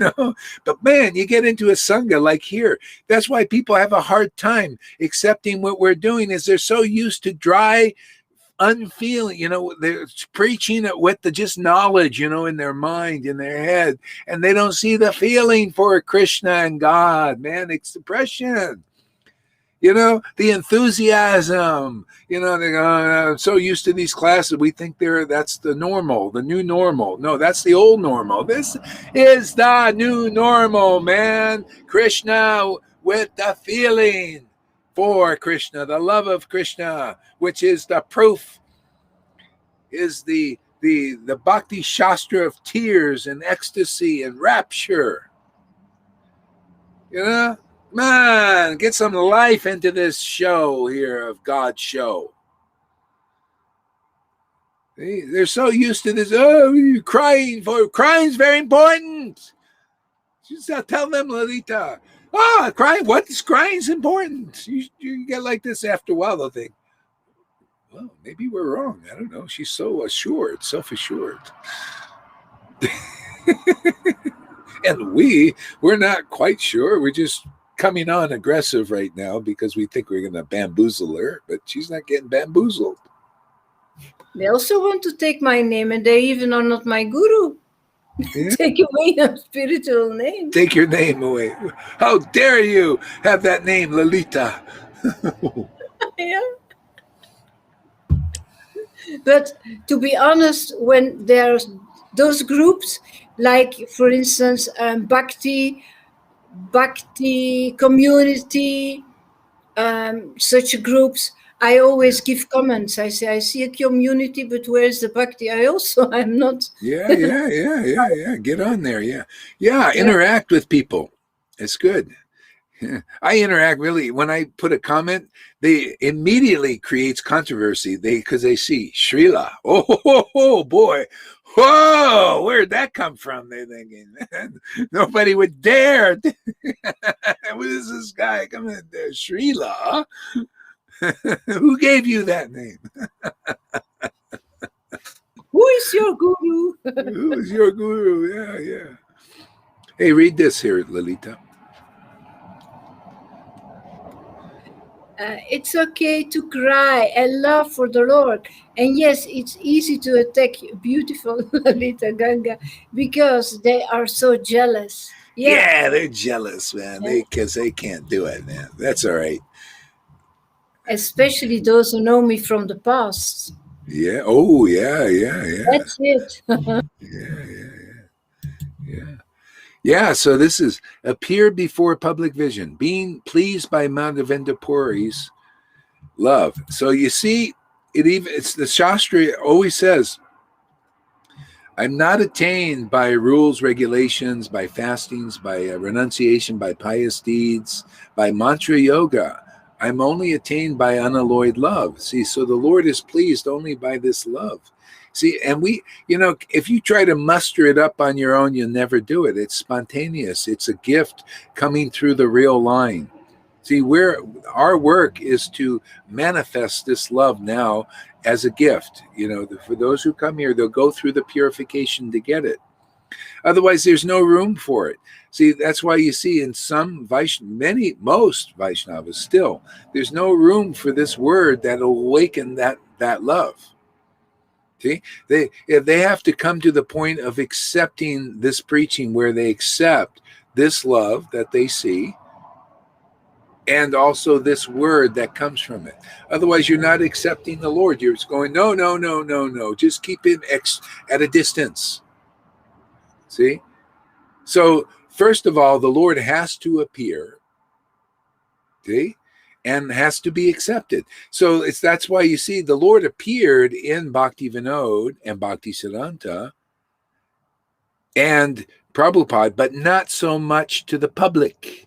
But man, you get into a sangha like here. That's why people have a hard time accepting what we're doing. Is they're so used to dry, unfeeling. They're preaching it with the just knowledge, in their mind, in their head, and they don't see the feeling for Krishna and God. Man, expression. The enthusiasm, they go, I'm so used to these classes. We think that's the normal, the new normal. No, that's the old normal. This is the new normal, man. Krishna with the feeling for Krishna, the love of Krishna, which is the proof, is the Bhakti Shastra of tears and ecstasy and rapture. Man, get some life into this show here of God's show. They're so used to this. Crying's very important. Just tell them, Lalita. Crying. What is crying's important? You get like this after a while. They'll think, well, maybe we're wrong. I don't know. She's so assured, self-assured. And we're not quite sure. We're just coming on aggressive right now because we think we're going to bamboozle her, but she's not getting bamboozled. They also want to take my name, and they even are not my guru. Yeah. Take away your spiritual name. Take your name away. How dare you have that name, Lalita? Yeah. But to be honest, when there's those groups, like for instance, Bhakti community, such groups, I always give comments. I say, I see a community, but where's the Bhakti? I'm not. Yeah. Get on there. Yeah. Interact with people. It's good. Yeah. I interact really when I put a comment, they immediately creates controversy. Because they see Srila. Oh boy. Whoa, where'd that come from? They're thinking, nobody would dare. What is this guy coming in there? Srila? Who gave you that name? Who is your guru? Who is your guru? Yeah, yeah. Hey, read this here, Lalita. It's okay to cry and love for the Lord. And yes, it's easy to attack beautiful Lalita Ganga because they are so jealous. Yeah, they're jealous, man. Yeah. Because they can't do it, man. That's all right. Especially those who know me from the past. Yeah. Oh, yeah, yeah, yeah. That's it. Yeah. Yeah, so this is appear before public vision, being pleased by Madhavendra Puri's love. So you see, it's the Shastra always says, I'm not attained by rules, regulations, by fastings, by renunciation, by pious deeds, by mantra yoga. I'm only attained by unalloyed love. See, so the Lord is pleased only by this love. See, and if you try to muster it up on your own, you'll never do it. It's spontaneous. It's a gift coming through the real line. See, our work is to manifest this love now as a gift. For those who come here, they'll go through the purification to get it. Otherwise, there's no room for it. See, that's why you see in most Vaishnavas still, there's no room for this word that'll awaken that love. See, they have to come to the point of accepting this preaching where they accept this love that they see and also this word that comes from it. Otherwise, you're not accepting the Lord. You're just going, no, no, no, no, no. Just keep him at a distance. See? So, first of all, the Lord has to appear. See? And has to be accepted. So that's why you see the Lord appeared in Bhakti Vinod and Bhakti Siddhanta and Prabhupada, but not so much to the public.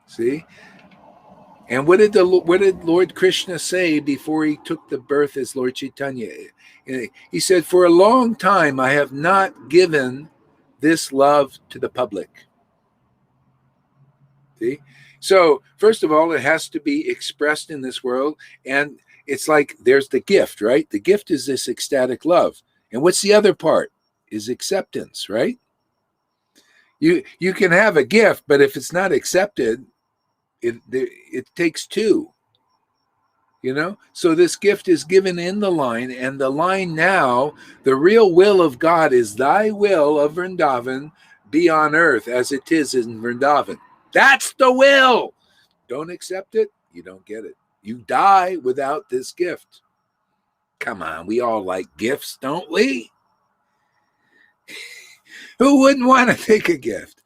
See? And what did Lord Krishna say before he took the birth as Lord Chaitanya? He said, for a long time, I have not given this love to the public. See? So, first of all, it has to be expressed in this world. And it's like there's the gift, right? The gift is this ecstatic love. And what's the other part? Is acceptance, right? You can have a gift, but if it's not accepted, it takes two. So this gift is given in the line, and the line now, the real will of God is thy will of Vrindavan be on earth as it is in Vrindavan. That's the will. Don't accept it, you don't get it. You die without this gift. Come on, we all like gifts, don't we? Who wouldn't want to take a gift?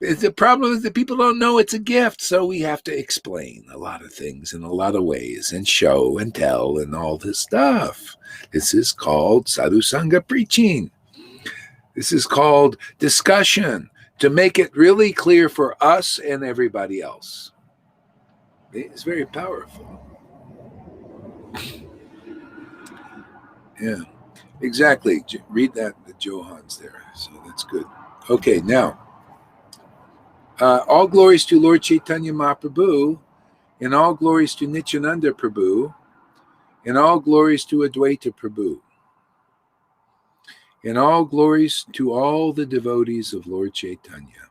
The problem is that people don't know it's a gift, so we have to explain a lot of things in a lot of ways and show and tell and all this stuff. This is called Sadhu Sangha preaching. This is called discussion to make it really clear for us and everybody else. It's very powerful. Yeah, exactly. Read that, the Johan's there. So that's good. Okay, now. All glories to Lord Chaitanya Mahaprabhu, and all glories to Nityananda Prabhu, and all glories to Advaita Prabhu, and all glories to all the devotees of Lord Chaitanya.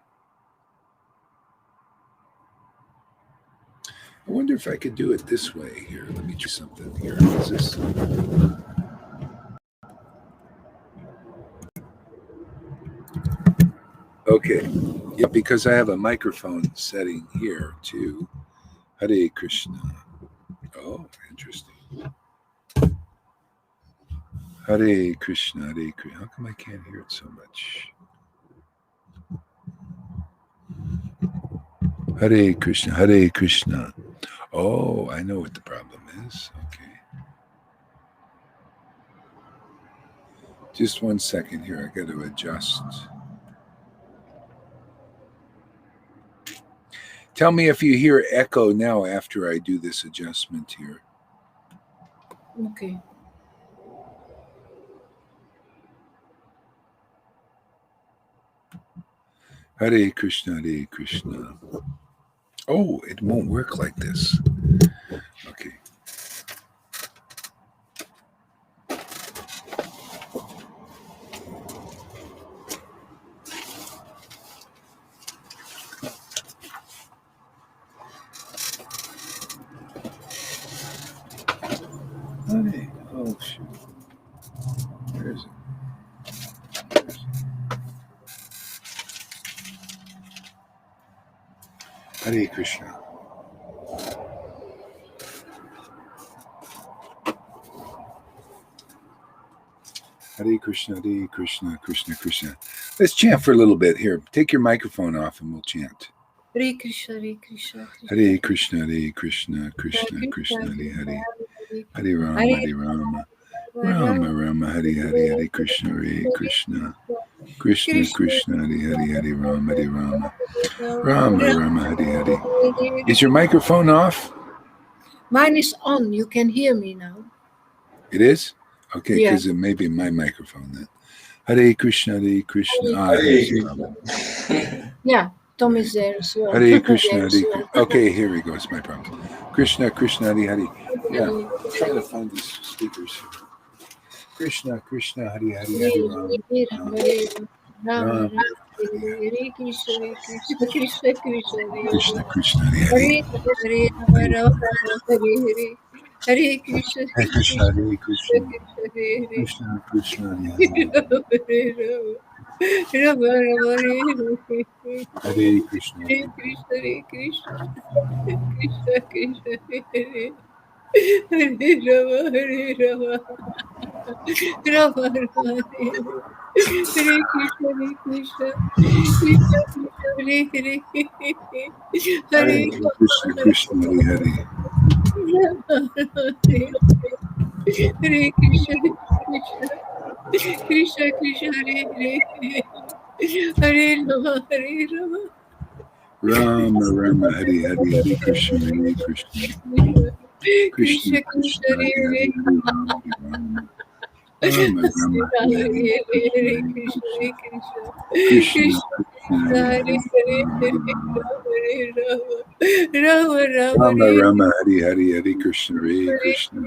I wonder if I could do it this way here. Let me try something here. Is this? Okay. Yeah, because I have a microphone setting here too. Hare Krishna. Oh, interesting. Hare Krishna, Hare Krishna. How come I can't hear it so much? Hare Krishna, Hare Krishna. Oh, I know what the problem is. Okay. Just 1 second here. I got to adjust. Tell me if you hear echo now after I do this adjustment here. Okay. Hare Krishna, Hare Krishna. Oh, it won't work like this. Okay. Honey. Oh, shoot. Where is it? Hare Krishna. Hare Krishna, Hare Krishna, Krishna Krishna. Let's chant for a little bit. Here, take your microphone off and we'll chant. Hare Krishna, Hare Krishna, Hare Krishna, Hare Krishna, Krishna Krishna, Hare Hare. Hare Rama, Hare Rama. Rama Rama, Hare Hare, Hare Krishna, Hare Krishna. Krishna Krishna, Hare Hare, Hare Rama, Hare Rama. Rama Rama, Hare Hare. Is your microphone off? Mine is on. You can hear me now. It is? Okay, Yeah. because it may be my microphone then. Hare Krishna, Hare Krishna. There's the problem. Yeah, Tom is there as well. Hare Krishna, There as Hare well. Krishna. Okay, here we go. It's my problem. Krishna, Krishna, Hare Hare. Yeah, I'm trying to find these speakers. Krishna, Krishna, Hare Hare, Hare Rama. Rama, Hare Krishna, Hare Krishna, Krishna Krishna, Krishna, Krishna, Hare Hare Hare. Hare, Hare Rama, Hare Hare, Hare Krishna, Hare Krishna, Hare Krishna. Hare Krishna, Krishna, Hare Hare. Rama, Rama, Hare Hare Krishna. Hare Krishna, Hare Krishna, Krishna Krishna, Hare Hare Rama, Hare Rama, Rama Rama, Hare Krishna, Hare Krishna, Krishna Krishna, Hare Hare, Hare Hare Krishna, Krishna, Hare Hare. Hare Krishna, Krishna Krishna Krishna, Hare Hare, Hare Rama, Hare Rama, Rama Rama, Hare Hare, Hare Krishna, Hare Krishna. Krishna, Krishna, Hare Hare, Hare Rama, Hare Rama. Rama Rama, Hare Hare, Hare Krishna, Krishna, Krishna, Krishna, Hare Hare Hare, Hare, Rama Rama, Rama Hare Rama, Hare Hare, Hare Krishna, Hare Krishna.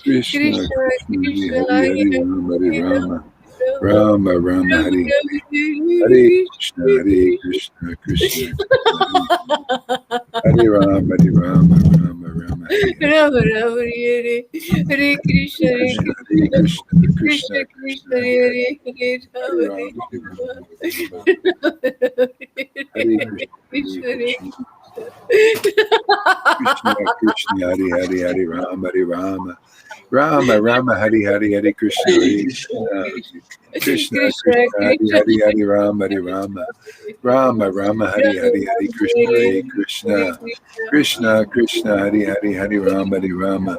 Krishna, Krishna, Hare Hare, Hare Rama, Hare Rama. Rama Rama, Hare Hare. Hare Krishna, Hare Krishna, Krishna, Hare Rama, Hare Rama, Rama Rama, Hare Hare. Rama Rama, Hare Hare Krishna, Hare Krishna, Krishna, Krishna, Krishna, Hare Hare, Rama Hare Krishna, Krishna, Hare Hare, Hare Rama, Hare Rama. Rama Rama, Hare Hare, Hare Krishna, Hare Krishna, Krishna, Hare Hare, Hare Rama, Hare Rama. Rama Rama, Hare Hare, Hare Krishna, Hare Krishna. Krishna, Krishna, Hare Hare, Hare Rama, Hare Rama.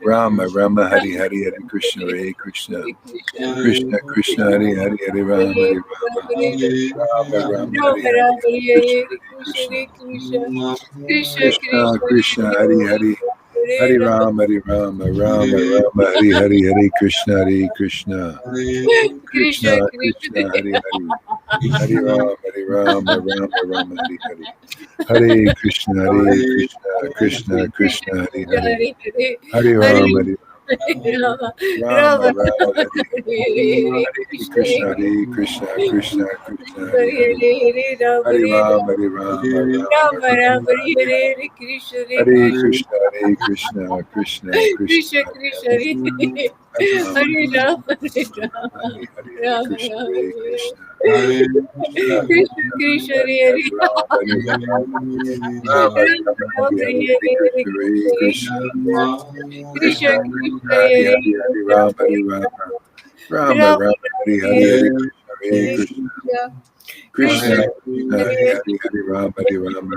Rama Rama, Hare Hare, Hare Krishna, Hare Krishna. Krishna, Krishna, Hare Hare, Hare Rama, Hare Rama. Rama Rama, Hare Hare, Krishna, Krishna, Hare Hare. Hare Rama, Hare Rama, Rama Rama, Hare Hare, Hare Krishna, Hare Krishna. Krishna, Krishna, Hare Hare. Hare Rama, Hare Rama, Rama Rama, Hare Hare. Hare Krishna, Hare Krishna, Krishna, Krishna, Hare Hare. Hare Rama, Hare Rama, Rama, Hare Krishna, Hare Krishna, Krishna, Krishna, Hare Hare. Hare Rama, Hare Rama, Rama, Rama, Hare Krishna, Hare Krishna, Krishna, Krishna, Krishna, Hare Rama, Hare Rama, Krishna, Hare Rama Rama, Hare Hare, Krishna, Krishna, Krishna, Hare Hare, Rama, Hare Rama.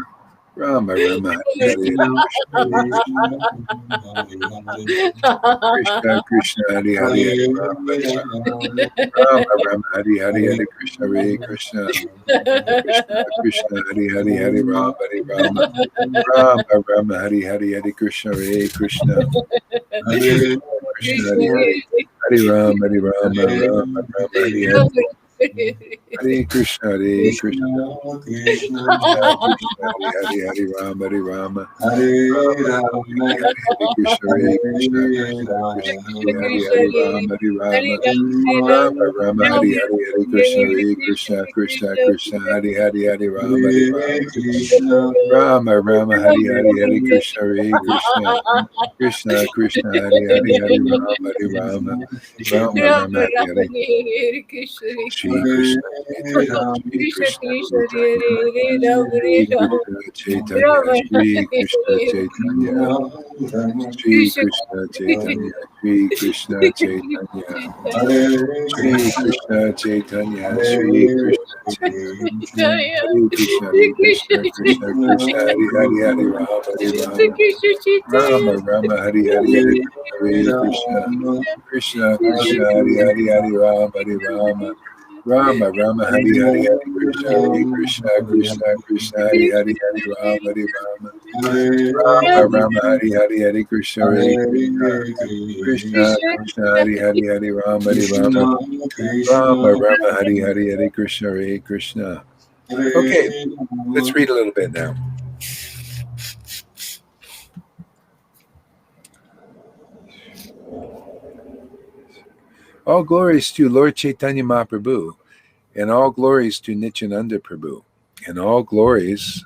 Rama Rama, Hare Hare, Krishna, Krishna, Hare Hare, Rama, Hare Rama. Rama Rama, Hare Hare, Hare Krishna, Hare Krishna. Krishna, Krishna, Hare Hare, Hare Rama, Hare Rama. Rama Rama, Hare Hare, Hare Krishna, Hare Krishna. Krishna, Hare Hare, Hare Rama, Hare Rama, Rama Rama, Hare Hare. Hare Hare Krishna, Hare Krishna, Krishna, Krishna, Hare Hare Rama, Hare Rama, Hare Hare Rama, Krishna, Hare Krishna, Krishna Krishna, Hare Hare Rama, Hare Rama, Rama Rama, Hare Hare, Hare Krishna, Hare Krishna, Krishna Krishna, Hare Hare, Hare Rama, Hare Rama, Krishna, Rama Rama, Hare Hare, Hare Krishna, Hare Krishna, Krishna Krishna, Hare Hare, Hare Rama, Hare Rama, Rama Rama, Hare Hare, Shri Krishna Chaitanya, Shri Krishna Chaitanya, Shri Krishna Chaitanya, Shri Krishna Chaitanya, Shri Krishna Chaitanya, Shri Krishna Chaitanya, Shri Krishna Chaitanya, Hare Krishna, Hare Krishna, Krishna Krishna, Hare Hare, Hare Rama, Hare Rama, Rama Rama, Hare Hare, Hare Krishna, Krishna Krishna, Hare Hare, Hare Rama, Hare Rama, Rama Rama, Hare Hare, Hare Krishna, Krishna Krishna, Hare Hare, Hare Rama, Hare Rama, Rama Rama, Hare Hare, Hare Krishna, Krishna Krishna, Hare Hare, Hare Rama, Hare Rama, Rama Rama, Hare Hare, Hare Krishna, Krishna. Okay, let's read a little bit now. All glories to Lord Chaitanya Mahaprabhu, and all glories to Nityananda Prabhu, and all glories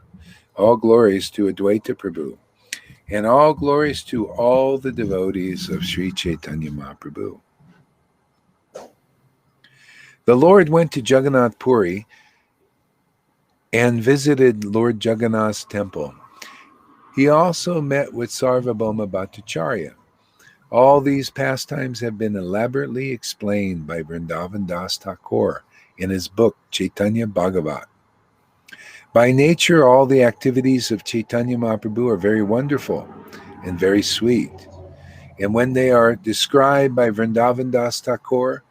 to Advaita Prabhu, and all glories to all the devotees of Sri Chaitanya Mahaprabhu. The Lord went to Jagannath Puri and visited Lord Jagannath's temple. He also met with Sarvabhauma Bhattacharya. All these pastimes have been elaborately explained by Vrindavan Das Thakur in his book Chaitanya Bhagavat. By nature, all the activities of Chaitanya Mahaprabhu are very wonderful and very sweet. And when they are described by Vrindavan Das Thakur,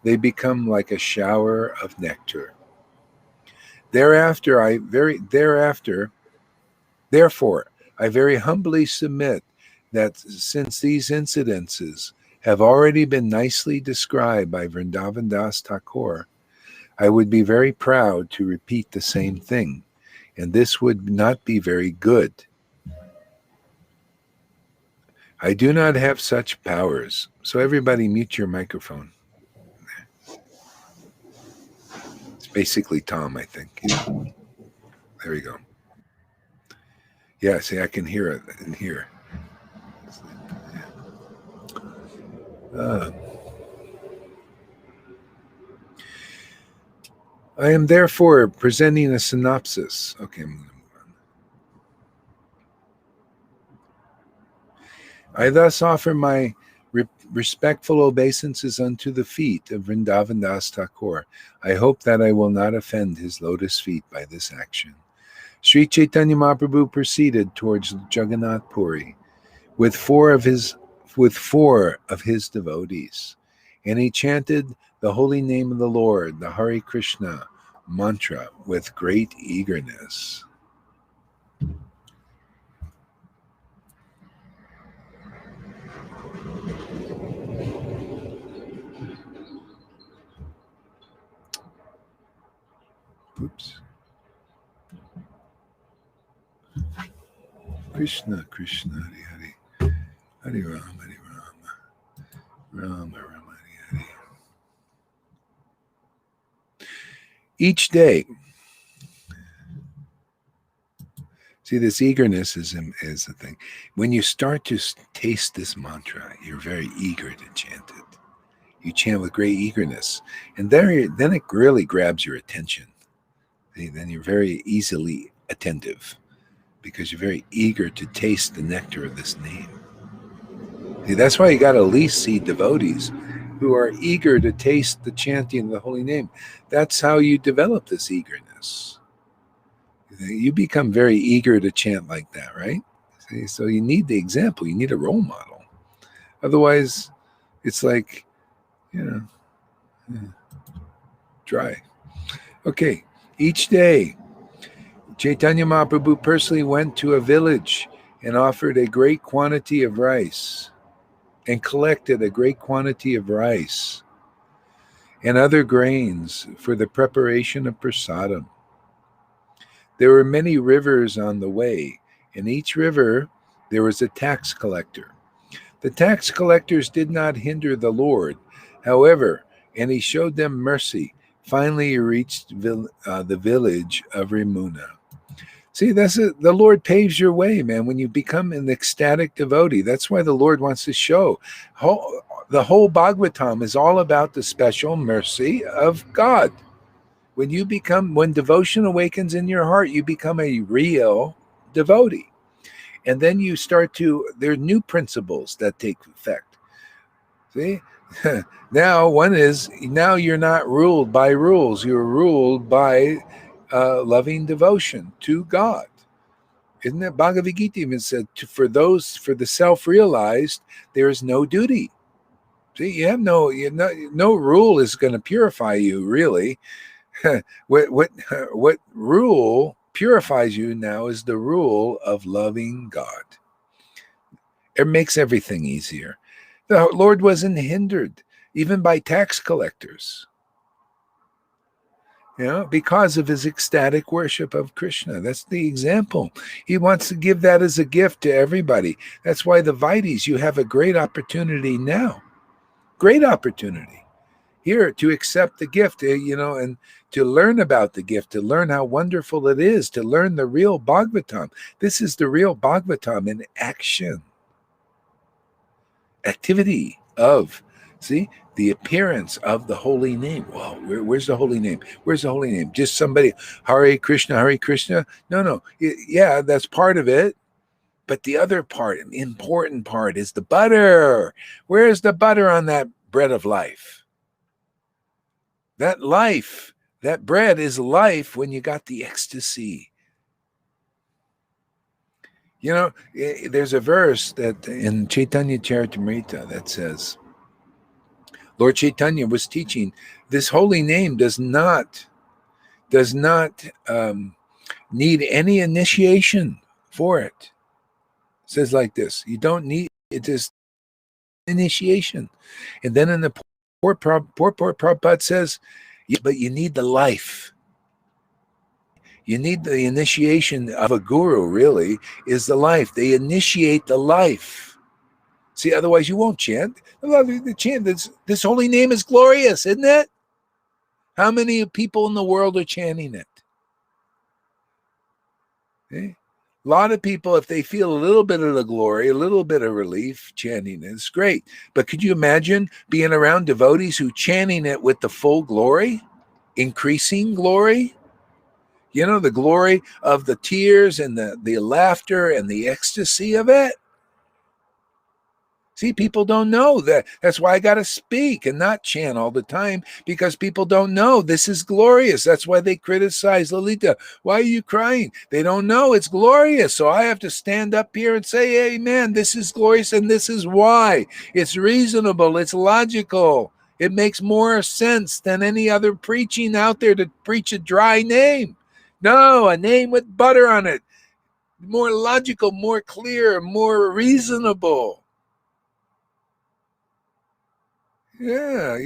they become like a shower of nectar. Therefore, I very humbly submit that since these incidences have already been nicely described by Vrindavan Das Thakur, I would be very proud to repeat the same thing, and this would not be very good. I do not have such powers. So everybody mute your microphone. It's basically Tom, I think. There we go. Yeah, see, I can hear it in here. I am therefore presenting a synopsis. Okay, I'm going to move on. I thus offer my respectful obeisances unto the feet of Vrindavan Das Thakur. I hope that I will not offend his lotus feet by this action. Sri Chaitanya Mahaprabhu proceeded towards Jagannath Puri with four of his devotees, and he chanted the holy name of the Lord, the Hare Krishna mantra, with great eagerness. Oops. Krishna, Krishna, Hare Hare, Hare Rama, Hare Rama, Rama Rama, Hare Hare. Each day, see, this eagerness is the thing. When you start to taste this mantra, you're very eager to chant it. You chant with great eagerness, and then it really grabs your attention. Then you're very easily attentive, because you're very eager to taste the nectar of this name. See, that's why you got to at least see devotees who are eager to taste the chanting of the holy name. That's how you develop this eagerness. You become very eager to chant like that, right? See, so you need the example. You need a role model. Otherwise, it's like, dry. Okay, each day, Chaitanya Mahaprabhu personally went to a village and offered a great quantity of rice and collected a great quantity of rice and other grains for the preparation of prasadam. There were many rivers on the way. In each river, there was a tax collector. The tax collectors did not hinder the Lord, however, and he showed them mercy. Finally, he reached the village of Rimuna. See, the Lord paves your way, man. When you become an ecstatic devotee, that's why the Lord wants to show. The whole Bhagavatam is all about the special mercy of God. When devotion awakens in your heart, you become a real devotee. And then there are new principles that take effect. See? Now you're not ruled by rules. You're ruled by loving devotion to God. Isn't it? Bhagavad Gita even said, for the self-realized, there is no duty. See, you have no rule is going to purify you, really. What rule purifies you now is the rule of loving God. It makes everything easier. The Lord wasn't hindered even by tax collectors, because of his ecstatic worship of Krishna. That's the example. He wants to give that as a gift to everybody. That's why the Vaidis, you have a great opportunity now. Great opportunity here to accept the gift, and to learn about the gift, to learn how wonderful it is, to learn the real Bhagavatam. This is the real Bhagavatam in action. Activity of, the appearance of the holy name. Well, where's the holy name? Where's the holy name? Just somebody, Hare Krishna, Hare Krishna? No. Yeah, that's part of it. But the other part, an important part, is the butter. Where's the butter on that bread of life? That life, that bread is life when you got the ecstasy. There's a verse that in Chaitanya Charitamrita that says, Lord Chaitanya was teaching, this holy name does not need any initiation for it. It says like this, you don't need it is initiation. And then in the poor Prabhupada says, but you need the life. You need the initiation of a guru, really, is the life. They initiate the life. See, otherwise you won't chant. The chant, this holy name is glorious, isn't it? How many people in the world are chanting it? Okay? A lot of people, if they feel a little bit of the glory, a little bit of relief, chanting it, it's great. But could you imagine being around devotees who chanting it with the full glory, increasing glory? The glory of the tears and the laughter and the ecstasy of it. See, people don't know that. That's why I got to speak and not chant all the time, because people don't know this is glorious. That's why they criticize Lalita. Why are you crying? They don't know it's glorious. So I have to stand up here and say, amen, this is glorious and this is why. It's reasonable. It's logical. It makes more sense than any other preaching out there to preach a dry name. No, a name with butter on it. More logical, more clear, more reasonable. Yeah,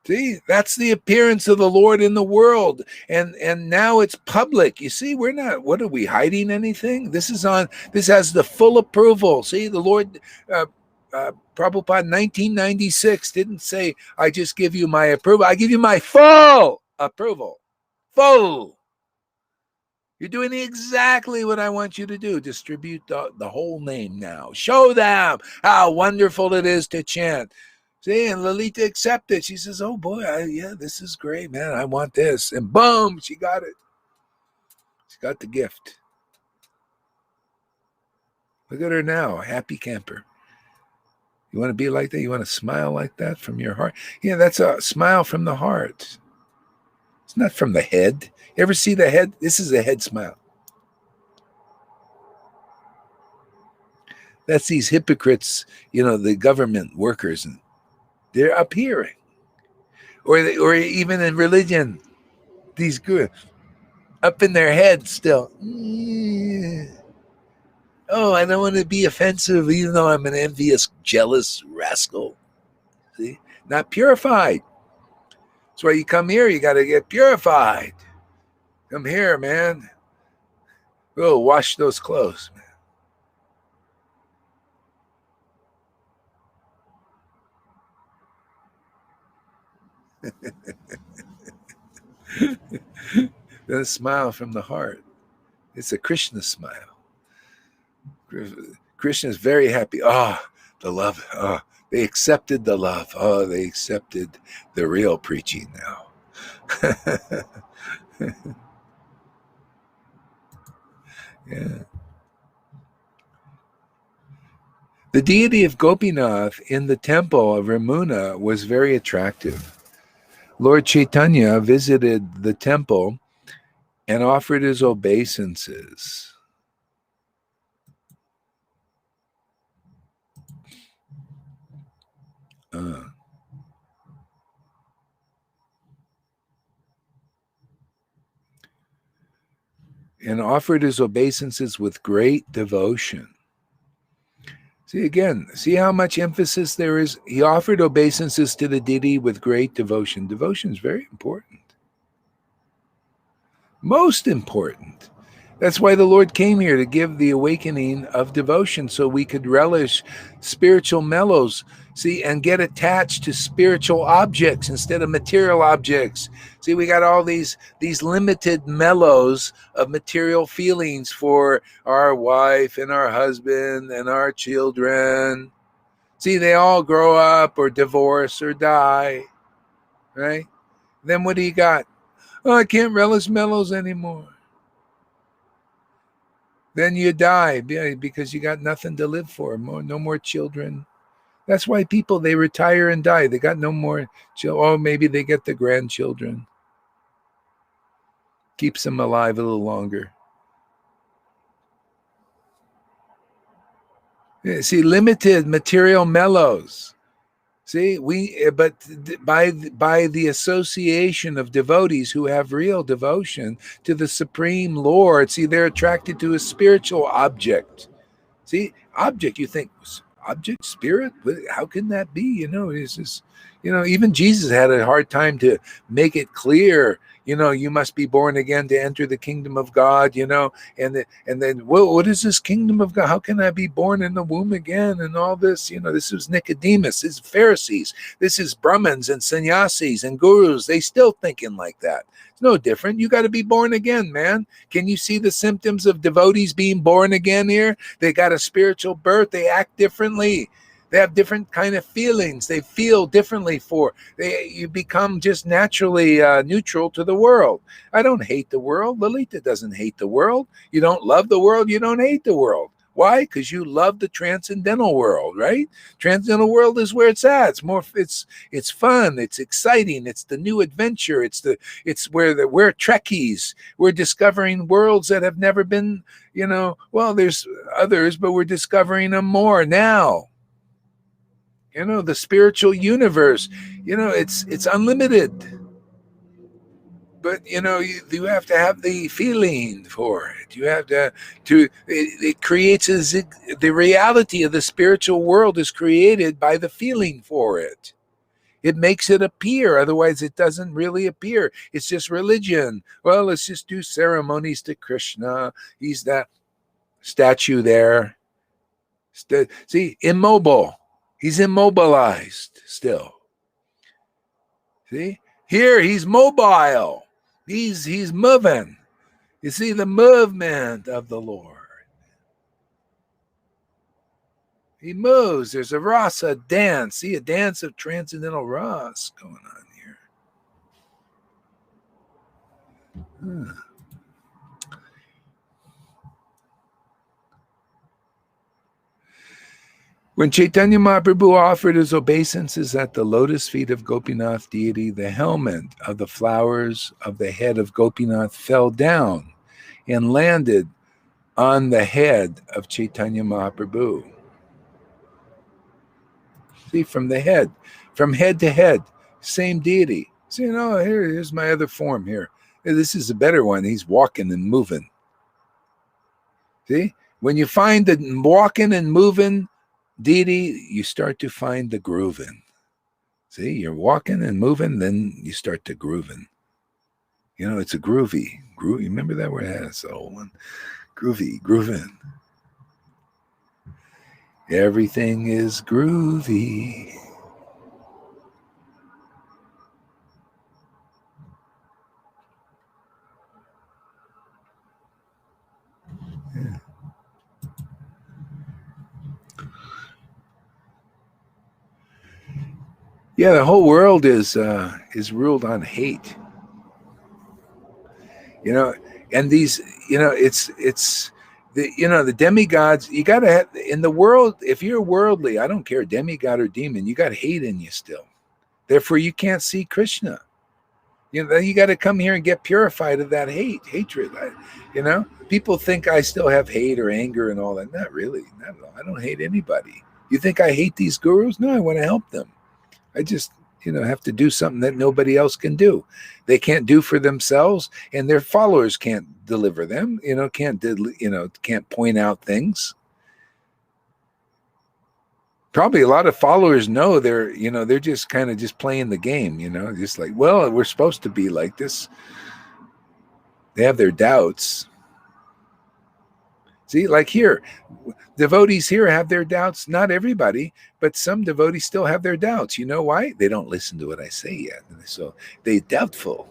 See, that's the appearance of the Lord in the world. And now it's public. You see, what are we hiding anything? This has the full approval. See, the Lord, Prabhupada 1996 didn't say, I just give you my approval. I give you my full approval. Full. You're doing exactly what I want you to do. Distribute the whole name now. Show them how wonderful it is to chant. See, and Lalita accepted. She says, oh boy, this is great, man. I want this. And boom, she got it. She got the gift. Look at her now, a happy camper. You want to be like that? You want to smile like that from your heart? Yeah, that's a smile from the heart. It's not from the head. You ever see the head? This is a head smile. That's these hypocrites, the government workers, and they're appearing. Or even in religion, these good up in their head still. Oh, I don't want to be offensive, even though I'm an envious, jealous rascal. See? not purified. That's why you come here, you got to get purified. Come here, man. Oh, wash those clothes, man. Then a smile from the heart. It's a Krishna smile. Krishna is very happy. The love. They accepted the love. They accepted the real preaching now. Yeah. The deity of Gopinath in the temple of Ramuna was very attractive. Lord Chaitanya visited the temple and offered his obeisances. And offered his obeisances with great devotion. See how much emphasis there is? He offered obeisances to the deity with great devotion. Devotion is very important. Most important. That's why the Lord came here, to give the awakening of devotion so we could relish spiritual mellows, and get attached to spiritual objects instead of material objects. See, we got all these limited mellows of material feelings for our wife and our husband and our children. See, they all grow up or divorce or die, right? Then what do you got? I can't relish mellows anymore. Then you die because you got nothing to live for. No more children. That's why people, they retire and die. They got no more children. Maybe they get the grandchildren. Keeps them alive a little longer. See, limited material mellows. See, but by the association of devotees who have real devotion to the Supreme Lord, see, they're attracted to a spiritual object. See, object, you think, object, spirit? How can that be? It's just, even Jesus had a hard time to make it clear. You must be born again to enter the kingdom of God. And then what is this kingdom of God? How can I be born in the womb again? And all this. This is Nicodemus. This is Pharisees. This is Brahmins and sannyasis and gurus. They still thinking like that. It's no different. You got to be born again, man. Can you see the symptoms of devotees being born again here? They got a spiritual birth. They act differently. They have different kind of feelings. They feel differently you become just naturally neutral to the world. I don't hate the world. Lalita doesn't hate the world. You don't love the world. You don't hate the world. Why? Because you love the transcendental world, right? Transcendental world is where it's at. It's fun. It's exciting. It's the new adventure. It's where we're Trekkies. We're discovering worlds that have never been, there's others, but we're discovering them more now. The spiritual universe, it's unlimited. But, you have to have the feeling for it. You have it creates the reality of the spiritual world is created by the feeling for it. It makes it appear. Otherwise, it doesn't really appear. It's just religion. Well, let's just do ceremonies to Krishna. He's that statue there. See, immobile. He's immobilized still. See? Here, he's mobile. He's moving. You see the movement of the Lord. He moves. There's a rasa dance. See, a dance of transcendental rasa going on here. When Chaitanya Mahaprabhu offered his obeisances at the lotus feet of Gopinath deity, the helmet of the flowers of the head of Gopinath fell down and landed on the head of Chaitanya Mahaprabhu. See, from head to head, same deity. See, here's my other form here. This is a better one. He's walking and moving. See, when you find the walking and moving deity, you start to find the grooving. See, you're walking and moving, then you start to grooving. You know, it's a groovy. Remember that word? That's the old one. Groovy, grooving. Everything is groovy. Yeah. Yeah, the whole world is ruled on hate. You know, and these, you know, it's the, you know, the demigods. You got to have in the world. If you're worldly, I don't care, demigod or demon, you got hate in you still. Therefore, you can't see Krishna. You know, you got to come here and get purified of that hatred. You know, people think I still have hate or anger and all that. Not really, not at all. I don't hate anybody. You think I hate these gurus? No, I want to help them. I just, you know, have to do something that nobody else can do. They can't do for themselves, and their followers can't deliver them. You know, can't point out things. Probably a lot of followers know they're just kind of just playing the game, you know, just like, well, we're supposed to be like this. They have their doubts. See, like here, devotees here have their doubts. Not everybody, but some devotees still have their doubts. You know why? They don't listen to what I say yet. So they're doubtful.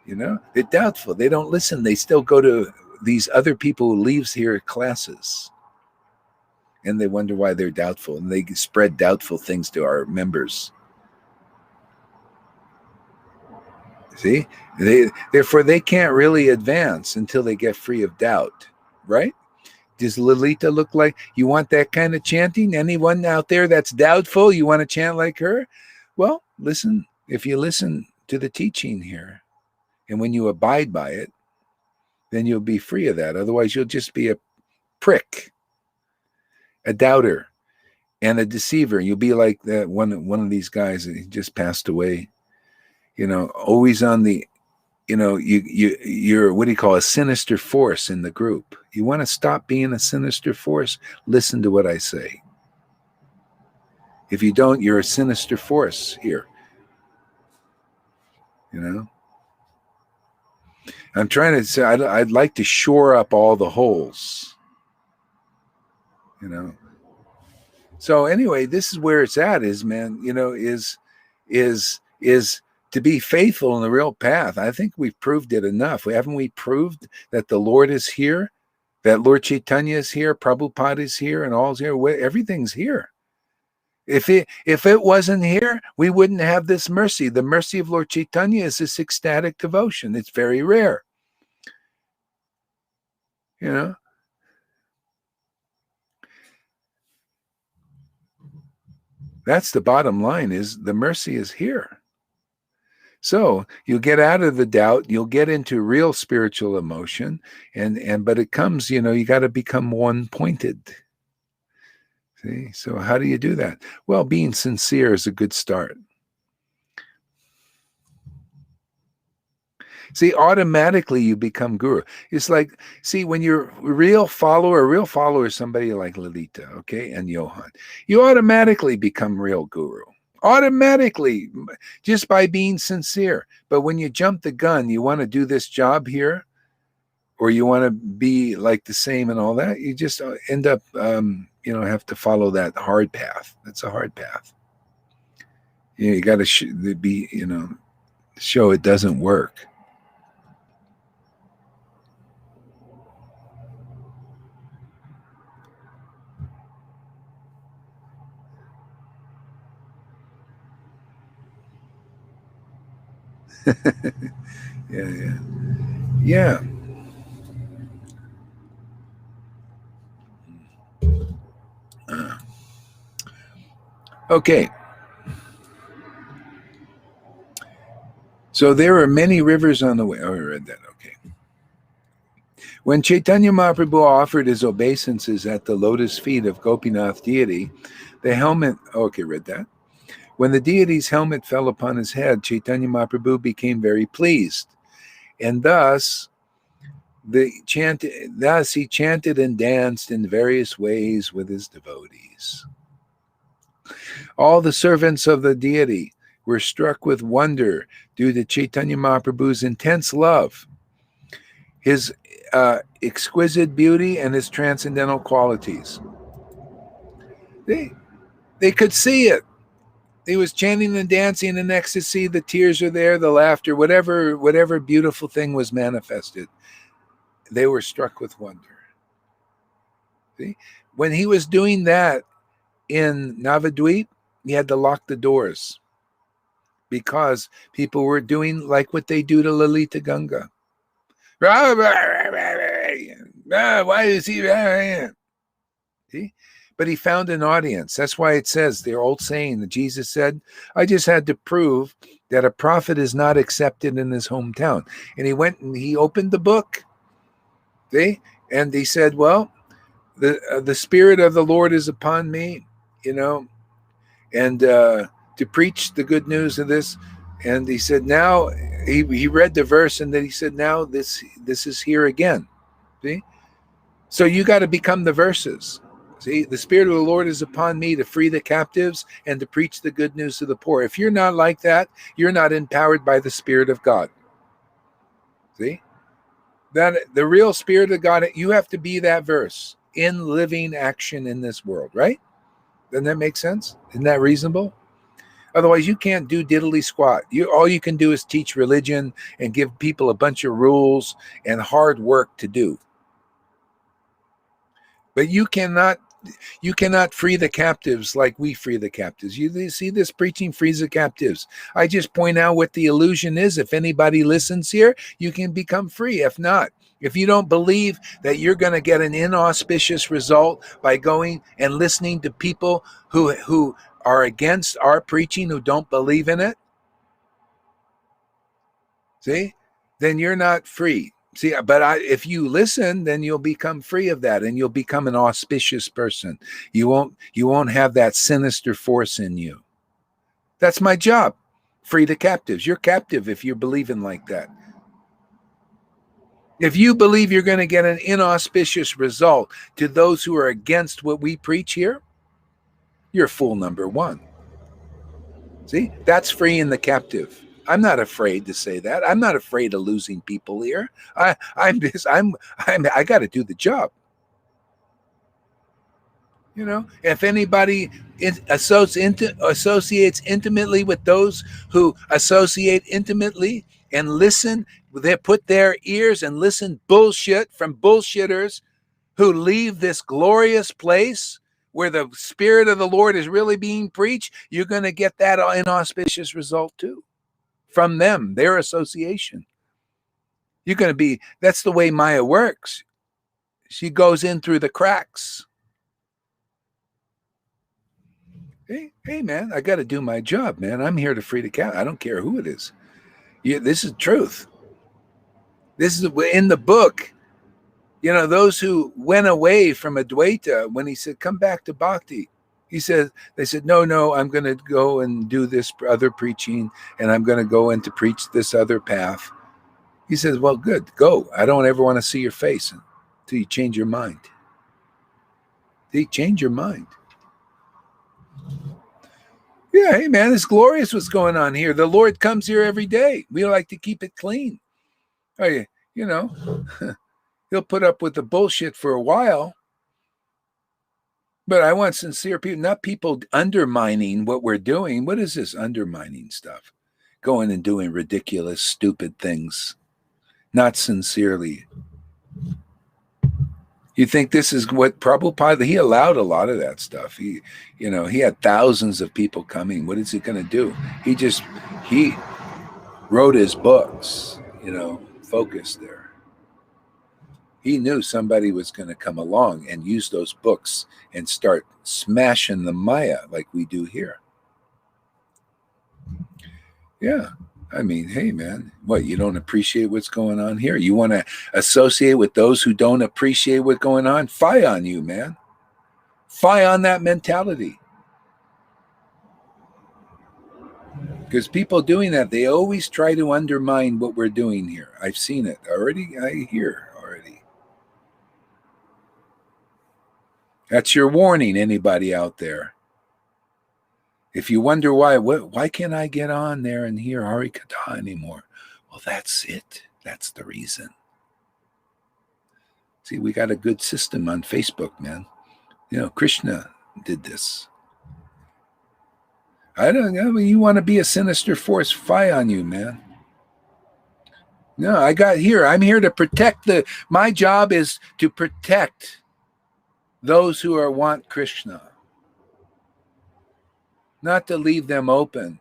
You know, they're doubtful. They don't listen. They still go to these other people who leaves here classes. And they wonder why they're doubtful. And they spread doubtful things to our members. See? Therefore, they can't really advance until they get free of doubt. Right? Does Lalita look like, you want that kind of chanting? Anyone out there that's doubtful, you want to chant like her? Well, listen. If you listen to the teaching here, and when you abide by it, then you'll be free of that. Otherwise, you'll just be a prick, a doubter, and a deceiver. You'll be like that one of these guys that just passed away. You know, always on the, you know, you're what do you call a sinister force in the group. You want to stop being a sinister force? Listen to what I say. If you don't, you're a sinister force here. You know, I'm trying to say I'd like to shore up all the holes. You know. So anyway, this is where it's at. Is man, you know, is to be faithful in the real path. I think we've proved it enough. Haven't we proved that the Lord is here, that Lord Chaitanya is here, Prabhupada is here, and all's here. Everything's here. If it wasn't here, we wouldn't have this mercy. The mercy of Lord Chaitanya is this ecstatic devotion. It's very rare. You know? That's the bottom line, is the mercy is here. So you'll get out of the doubt, you'll get into real spiritual emotion, but it comes, you know, you got to become one-pointed. See? So how do you do that? Well, being sincere is a good start. See, automatically you become guru. It's like, see, when you're a real follower is somebody like Lalita, okay, and Johan, you automatically become real guru. Automatically, just by being sincere. But when you jump the gun, you want to do this job here, or you want to be like the same and all that, you just end up, have to follow that hard path. That's a hard path. You got to show it doesn't work. Yeah. Okay. So there are many rivers on the way. Oh, I read that. Okay. When Chaitanya Mahaprabhu offered his obeisances at the lotus feet of Gopinath deity, the helmet. Okay, read that. When the deity's helmet fell upon his head, Chaitanya Mahaprabhu became very pleased, and thus he chanted and danced in various ways with his devotees. All the servants of the deity were struck with wonder due to Chaitanya Mahaprabhu's intense love, his exquisite beauty, and his transcendental qualities. They could see it. He was chanting and dancing in ecstasy. The tears are there, the laughter, whatever beautiful thing was manifested. They were struck with wonder. See? When he was doing that in Navadvip, he had to lock the doors because people were doing like what they do to Lalita Ganga. Why is he? See? But he found an audience. That's why it says, the old saying that Jesus said, I just had to prove that a prophet is not accepted in his hometown. And he went and he opened the book. See? And he said, well, the Spirit of the Lord is upon me, and to preach the good news of this. And he said, now he read the verse, and then he said, now this is here again. See? So you got to become the verses. See, the Spirit of the Lord is upon me to free the captives and to preach the good news to the poor. If you're not like that, you're not empowered by the Spirit of God. See? That the real Spirit of God, you have to be that verse in living action in this world, right? Doesn't that make sense? Isn't that reasonable? Otherwise, you can't do diddly squat. All you can do is teach religion and give people a bunch of rules and hard work to do. But you cannot free the captives like we free the captives. You see, this preaching frees the captives. I just point out what the illusion is. If anybody listens here, you can become free. If not, if you don't believe that you're going to get an inauspicious result by going and listening to people who are against our preaching, who don't believe in it, see, then you're not free. See, but if you listen, then you'll become free of that, and you'll become an auspicious person. You won't have that sinister force in you. That's my job. Free the captives. You're captive if you're believing like that. If you believe you're going to get an inauspicious result to those who are against what we preach here, you're fool number one. See, that's freeing the captive. I'm not afraid to say that. I'm not afraid of losing people here. I got to do the job. If anybody associates intimately with those who associate intimately and listen, they put their ears and listen bullshit from bullshitters who leave this glorious place where the Spirit of the Lord is really being preached, you're going to get that inauspicious result too. From them, their association. You're going to be, that's the way Maya works. She goes in through the cracks. Hey man, I got to do my job, man. I'm here to free the cat. I don't care who it is. This is truth. This is in the book. Those who went away from Advaita, when he said, come back to Bhakti, they said, no, I'm going to go and do this other preaching, and I'm going to go in to preach this other path. He says, well, good, go. I don't ever want to see your face until you change your mind. Change your mind. Yeah, hey, man, it's glorious what's going on here. The Lord comes here every day. We like to keep it clean. He'll put up with the bullshit for a while. But I want sincere people, not people undermining what we're doing. What is this undermining stuff? Going and doing ridiculous, stupid things. Not sincerely. You think this is what Prabhupada, he allowed a lot of that stuff. He had thousands of people coming. What is he going to do? He wrote his books, focused there. He knew somebody was going to come along and use those books and start smashing the Maya like we do here. Yeah. I mean, hey, man, what, you don't appreciate what's going on here? You want to associate with those who don't appreciate what's going on? Fie on you, man. Fie on that mentality. Because people doing that, they always try to undermine what we're doing here. I've seen it already. I hear already. That's your warning, anybody out there. If you wonder why can't I get on there and hear Hari Katha anymore? Well, that's it. That's the reason. See, we got a good system on Facebook, man. Krishna did this. I don't know. You want to be a sinister force? Fie on you, man. No, I'm here to protect my job is to protect those who want Krishna. Not to leave them open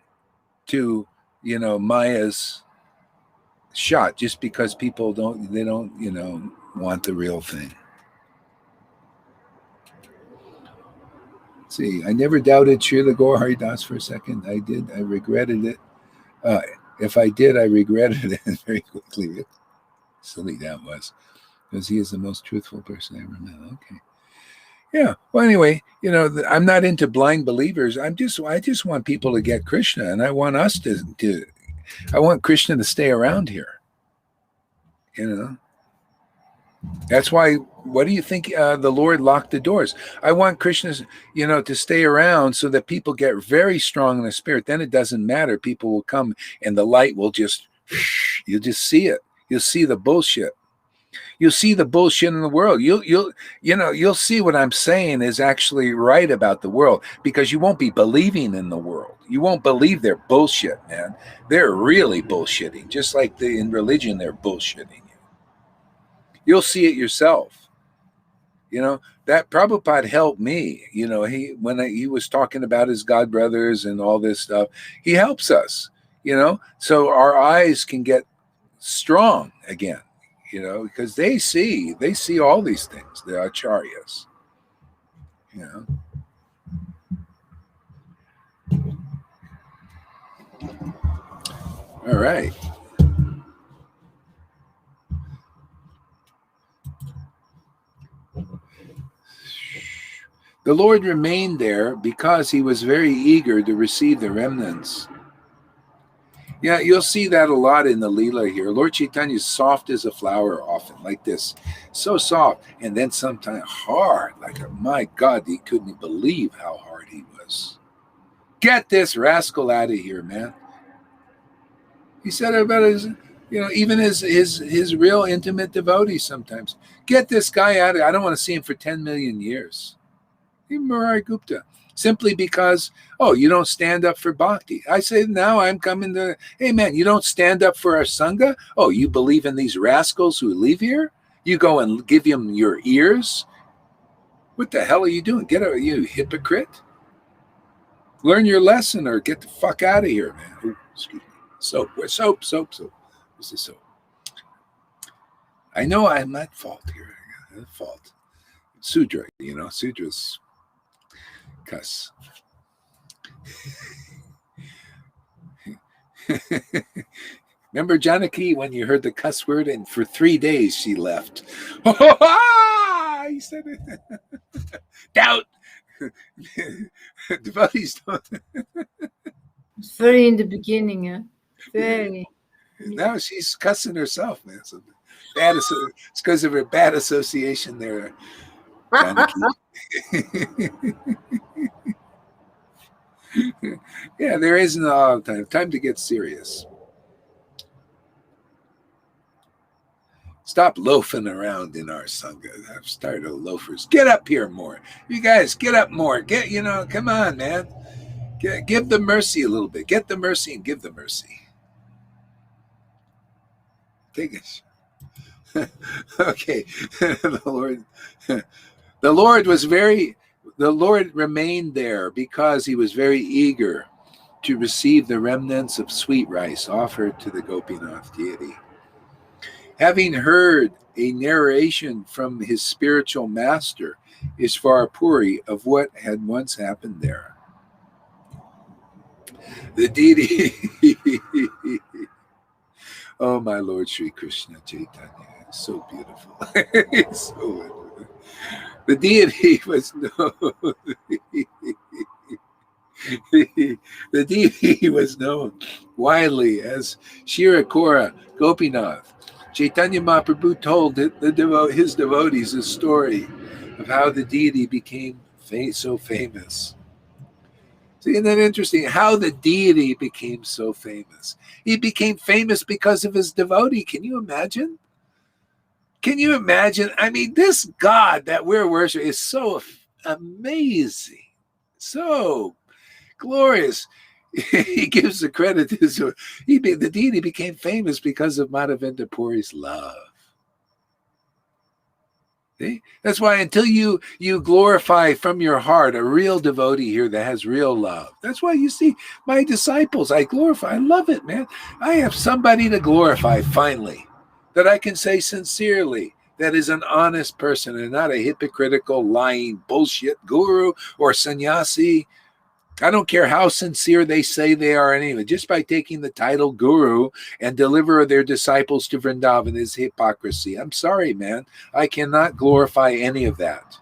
to, Maya's shot just because people don't want the real thing. See, I never doubted Srila Gaur Hari Das for a second. I did. I regretted it. If I did, I regretted it very quickly. Silly that was, because he is the most truthful person I ever met. Okay. Yeah. Well, anyway, I'm not into blind believers. I just want people to get Krishna, and I want us I want Krishna to stay around here. That's why. What do you think? The Lord locked the doors. I want Krishna, to stay around so that people get very strong in the spirit. Then it doesn't matter. People will come, and the light will you'll just see it. You'll see the bullshit. You'll see the bullshit in the world. You'll see what I'm saying is actually right about the world, because you won't be believing in the world. You won't believe their bullshit, man. They're really bullshitting, just like in religion they're bullshitting you. You'll see it yourself. That Prabhupada helped me. When he was talking about his god brothers and all this stuff, he helps us. So our eyes can get strong again. Because they see all these things, the acharyas. All right. The Lord remained there because he was very eager to receive the remnants. Yeah, you'll see that a lot in the Leela here. Lord Chaitanya is soft as a flower often, like this. So soft. And then sometimes hard. My God, he couldn't believe how hard he was. Get this rascal out of here, man. He said about his, even his real intimate devotees sometimes. Get this guy out of here. I don't want to see him for 10 million years. Even Murari Gupta. Simply because, you don't stand up for bhakti. I say, now I'm coming to, hey man, you don't stand up for our Sangha? Oh, you believe in these rascals who live here? You go and give them your ears? What the hell are you doing? You hypocrite? Learn your lesson or get the fuck out of here, man. Ooh, excuse me. Soap. Where's soap? What's the soap? I know I'm at fault here. I'm at fault. Sudra, Sudra's cuss. Remember Janaki when you heard the cuss word, and for 3 days she left. He said it. Doubt. Devotees don't. It's very in the beginning, huh? Very. Now she's cussing herself, man. So it's because of her bad association there, Janaki. Yeah, there isn't a lot of time. Time to get serious. Stop loafing around in our Sangha. I've started loafers. Get up here more. You guys, get up more. Come on, man. Give the mercy a little bit. Get the mercy and give the mercy. Take it. Okay. The Lord remained there because he was very eager to receive the remnants of sweet rice offered to the Gopinath deity. Having heard a narration from his spiritual master, Ishvara Puri, of what had once happened there. The deity, oh my Lord Sri Krishna Chaitanya, so beautiful. It's so wonderful. The deity was known. The deity was known widely as Shirakura Gopinath. Chaitanya Mahaprabhu told his devotees a story of how the deity became so famous. See, isn't that interesting? How the deity became so famous. He became famous because of his devotee. Can you imagine? Can you imagine? I mean, this God that we're worshiping is so amazing, so glorious. He gives the credit to the deity became famous because of Madhavendra Puri's love. See? That's why until you glorify from your heart a real devotee here that has real love. That's why you see my disciples, I glorify. I love it, man. I have somebody to glorify finally that I can say sincerely that is an honest person and not a hypocritical, lying, bullshit guru or sannyasi. I don't care how sincere they say they are anyway. Just by taking the title guru and deliver their disciples to Vrindavan is hypocrisy. I'm sorry, man. I cannot glorify any of that.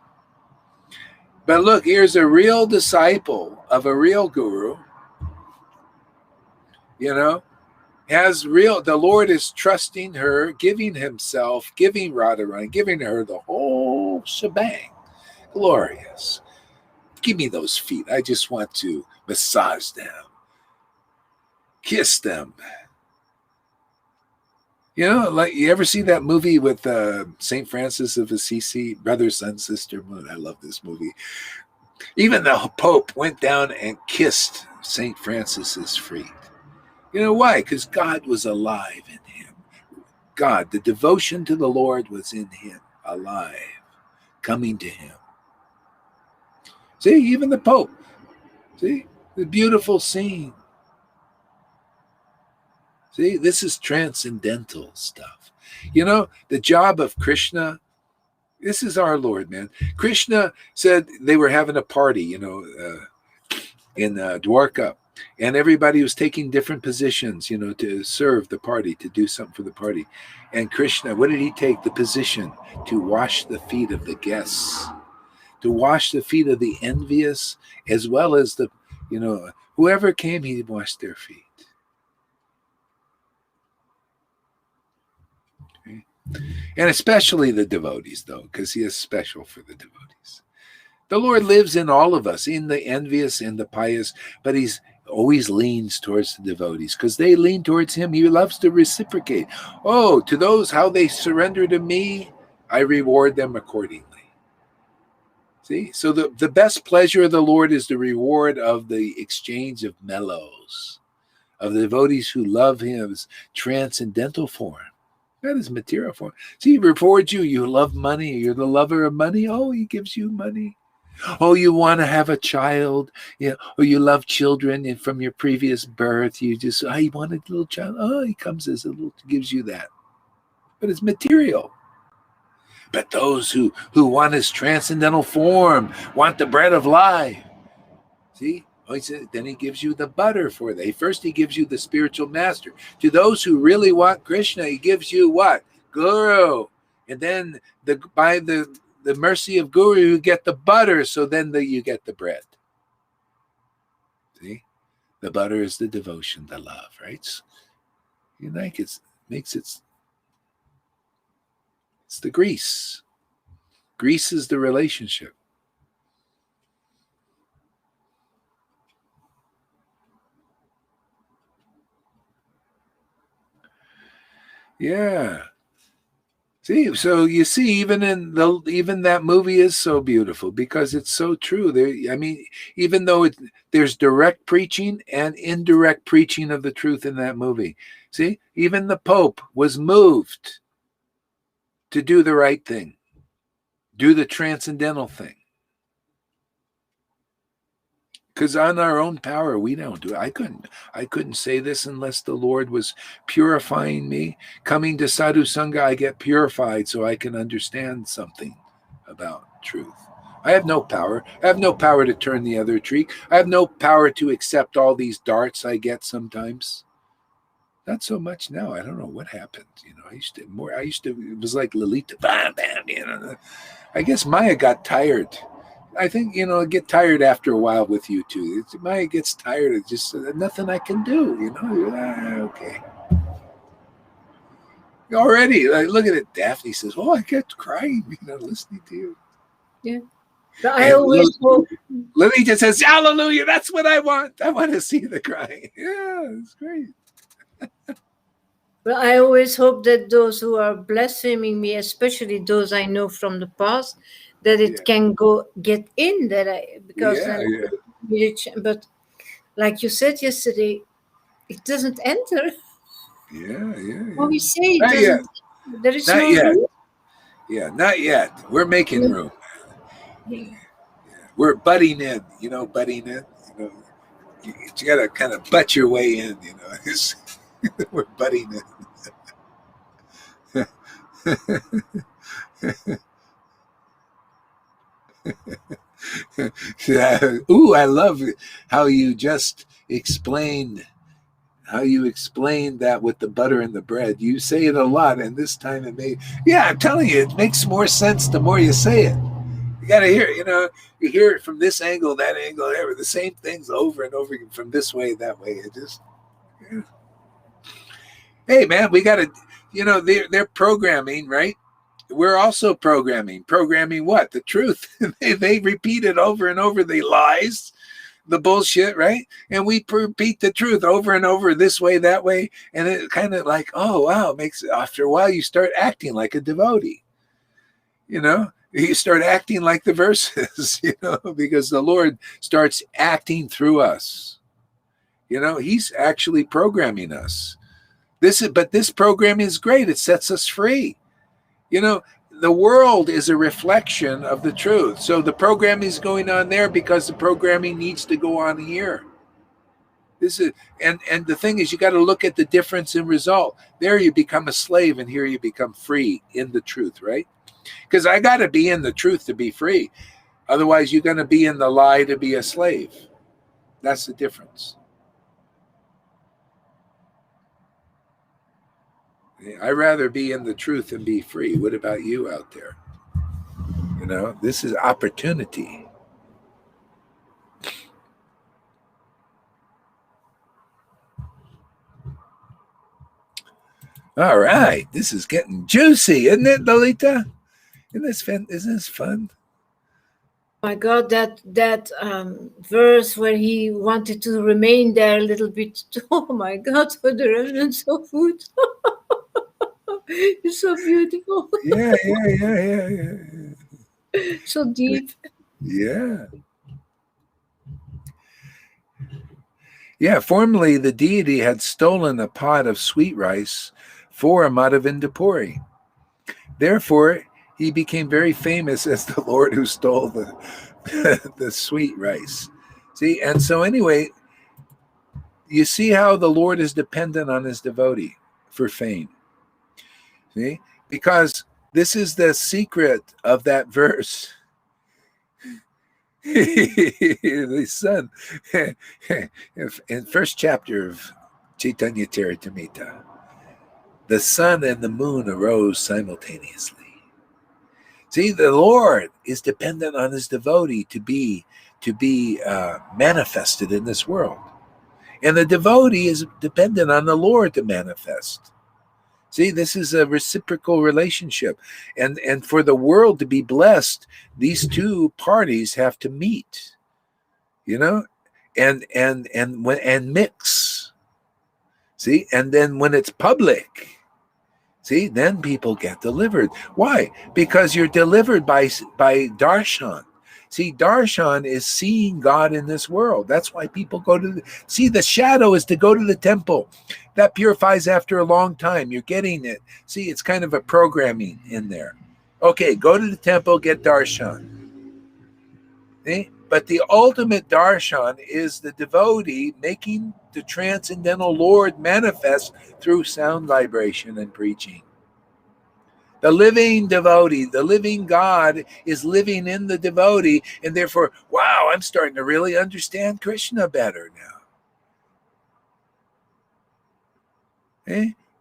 But look, here's a real disciple of a real guru. You know, the Lord is trusting her, giving himself, giving Radharani, giving her the whole shebang. Glorious. Give me those feet. I just want to massage them, kiss them. You know, like you ever see that movie with St. Francis of Assisi, Brother, Sun, Sister, Moon? I love this movie. Even the Pope went down and kissed St. Francis's feet. You know why? Because God was alive in him. God, the devotion to the Lord was in him, alive, coming to him. See, even the Pope. See, the beautiful scene. See, this is transcendental stuff. You know, the job of Krishna, this is our Lord, man. Krishna said they were having a party, you know, in Dwarka, and everybody was taking different positions, you know, to serve the party, to do something for the party. And Krishna, what did he take? The position to wash the feet of the guests, to wash the feet of the envious, as well as the, you know, whoever came, he washed their feet. Okay. And especially the devotees, though, because he is special for the devotees. The Lord lives in all of us, in the envious and the pious, but he's always leans towards the devotees because they lean towards him. He loves to reciprocate. Oh, to those, how they surrender to me, I reward them accordingly. See, so the best pleasure of the Lord is the reward of the exchange of mellows, of the devotees who love him's transcendental form. That is material form. See, he rewards you. You love money. You're the lover of money. Oh, he gives you money. Oh, you want to have a child. Yeah. Or you love children and from your previous birth. You just, you want a little child. Oh, he comes as a little, gives you that. But it's material. But those who want his transcendental form, want the bread of life. See? Then he gives you the butter for that. First, he gives you the spiritual master. To those who really want Krishna, he gives you what? Guru. And then by the mercy of Guru, you get the butter, so then you get the bread. See? The butter is the devotion, the love, right? You like it, it's the grease. Grease is the relationship. Yeah. See, so you see, even that movie is so beautiful because it's so true. I mean, even though there's direct preaching and indirect preaching of the truth in that movie. See, even the Pope was moved to do the right thing, do the transcendental thing. Because on our own power, we don't do it. I couldn't say this unless the Lord was purifying me. Coming to Sadhu Sangha, I get purified so I can understand something about truth. I have no power. I have no power to turn the other cheek. I have no power to accept all these darts I get sometimes. Not so much now. I don't know what happened. You know, it was like Lalita. Bam, bam, you know. I guess Maya got tired. I think, you know, I get tired after a while with you too. Maya gets tired of just nothing I can do, you know. Okay. Already, look at it. Daphne says, "Oh, I get crying, you know, listening to you." Yeah. But I And always hope, Lolita says, hallelujah, that's what I want. I want to see the crying. Yeah, it's great. but I always hope that those who are blaspheming me, especially those I know from the past, that it Yeah. can get in, because Yeah, then. yeah. But like you said yesterday, it doesn't enter. Yeah, yeah, When we yeah. say it Not yet. doesn't, there is Not no yet. room. Yeah, not yet. We're making room. Yeah. We're butting in, butting in. You got to kind of butt your way in, We're butting in. Ooh, I love how you just explained that with the butter and the bread. You say it a lot, and this time I'm telling you, it makes more sense the more you say it. You got to hear it, you hear it from this angle, that angle, the same things over and over again, from this way, that way. It just, yeah. Hey, man, we got to, they're programming, right? We're also programming what? The truth. They repeat it over and over, the lies, the bullshit, right? And we repeat the truth over and over, this way, that way. And it kind of like, oh, wow, after a while, you start acting like a devotee, you start acting like the verses, because the Lord starts acting through us. He's actually programming us. But this program is great. It sets us free. The world is a reflection of the truth. So the programming is going on there because the programming needs to go on here. This is and the thing is, you got to look at the difference in result. There you become a slave, and here you become free in the truth, right? Because I got to be in the truth to be free. Otherwise, you're going to be in the lie to be a slave. That's the difference. I'd rather be in the truth and be free. What about you out there? This is opportunity. All right. This is getting juicy, isn't it, Lolita? Isn't this fun? My God, that verse where he wanted to remain there a little bit. Oh my God, for the remnants of food. It's so beautiful. Yeah. So deep. Yeah. Yeah, formerly the deity had stolen a pot of sweet rice for a Madhavindapuri. Therefore, he became very famous as the Lord who stole the sweet rice. See, and so anyway, you see how the Lord is dependent on his devotee for fame. See, because this is the secret of that verse. The sun, in first chapter of Chaitanya Charitamrita, the sun and the moon arose simultaneously. See, the Lord is dependent on his devotee to be manifested in this world, and the devotee is dependent on the Lord to manifest. See, this is a reciprocal relationship, and for the world to be blessed, these two parties have to meet, and mix. See, and then when it's public, see, then people get delivered. Why? Because you're delivered by darshan. See, darshan is seeing God in this world. That's why people go to the shadow is to go to the temple. That purifies after a long time. You're getting it. See, it's kind of a programming in there. Okay, go to the temple, get darshan. See? But the ultimate darshan is the devotee making the transcendental Lord manifest through sound vibration and preaching. The living devotee, the living God is living in the devotee, and therefore, wow, I'm starting to really understand Krishna better now.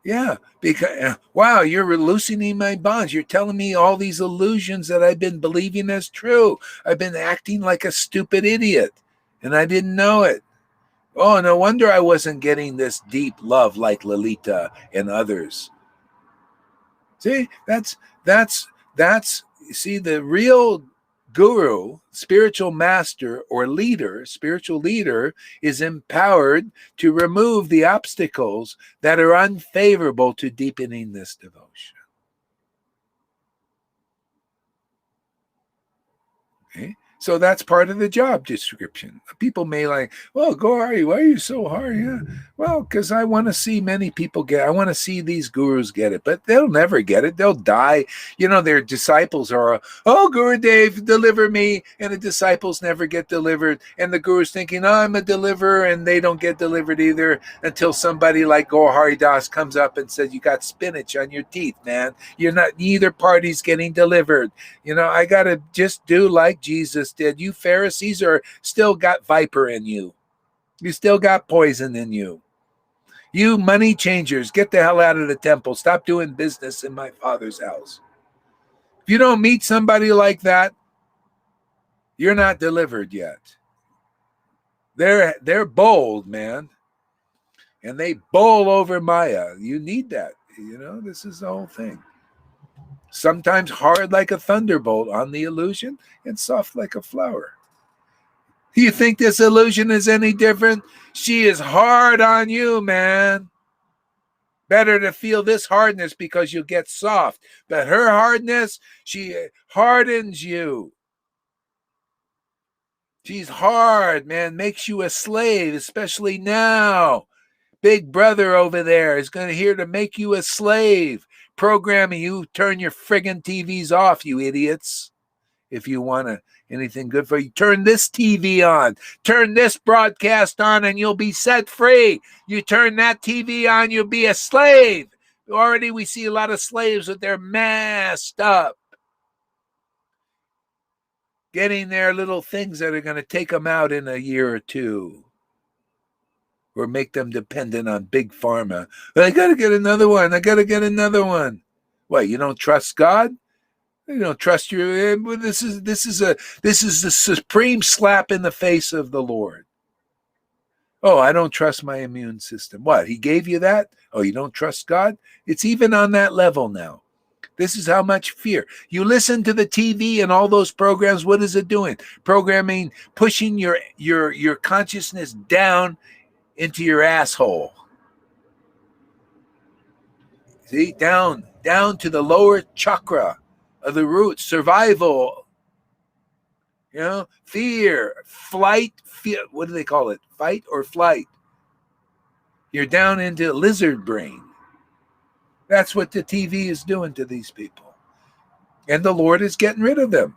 Yeah, because wow, you're loosening my bonds. You're telling me all these illusions that I've been believing as true. I've been acting like a stupid idiot, and I didn't know it. Oh, no wonder I wasn't getting this deep love like Lalita and others. See, that's see, the real guru, spiritual master or leader, spiritual leader is empowered to remove the obstacles that are unfavorable to deepening this devotion. Okay? So that's part of the job description. People may like, well, Gauri, why are you so hard? Yeah. Well, because I want to see many people I want to see these gurus get it, but they'll never get it. They'll die. Their disciples are, oh, Guru Dev, deliver me. And the disciples never get delivered. And the guru's thinking, oh, I'm a deliverer. And they don't get delivered either until somebody like Gaur Hari Das comes up and says, you got spinach on your teeth, man. Neither party's getting delivered. I got to just do like Jesus did. You Pharisees are still got viper in you. You still got poison in you. You money changers, get the hell out of the temple. Stop doing business in my Father's house. If you don't meet somebody like that, you're not delivered yet. They're bold, man. And they bowl over Maya. You need that. This is the whole thing. Sometimes hard like a thunderbolt on the illusion and soft like a flower. You think this illusion is any different? She is hard on you, man. Better to feel this hardness because you'll get soft. But her hardness, she hardens you. She's hard, man. Makes you a slave, especially now. Big brother over there is going to here to make you a slave. Programming you, turn your friggin' TVs off, you idiots. If you want anything good for you, turn this TV on, turn this broadcast on, and you'll be set free. You turn that TV on, you'll be a slave. Already we see a lot of slaves with their masked up, getting their little things that are going to take them out in a year or two. Or make them dependent on big pharma. I got to get another one. I got to get another one. What, you don't trust God? You don't trust your. This is the supreme slap in the face of the Lord. Oh, I don't trust my immune system. What? He gave you that? Oh, you don't trust God? It's even on that level now. This is how much fear. You listen to the TV and all those programs. What is it doing? Programming, pushing your consciousness down into your asshole. See, down to the lower chakra of the root, survival. Fear, flight, fear. What do they call it? Fight or flight? You're down into lizard brain. That's what the TV is doing to these people. And the Lord is getting rid of them.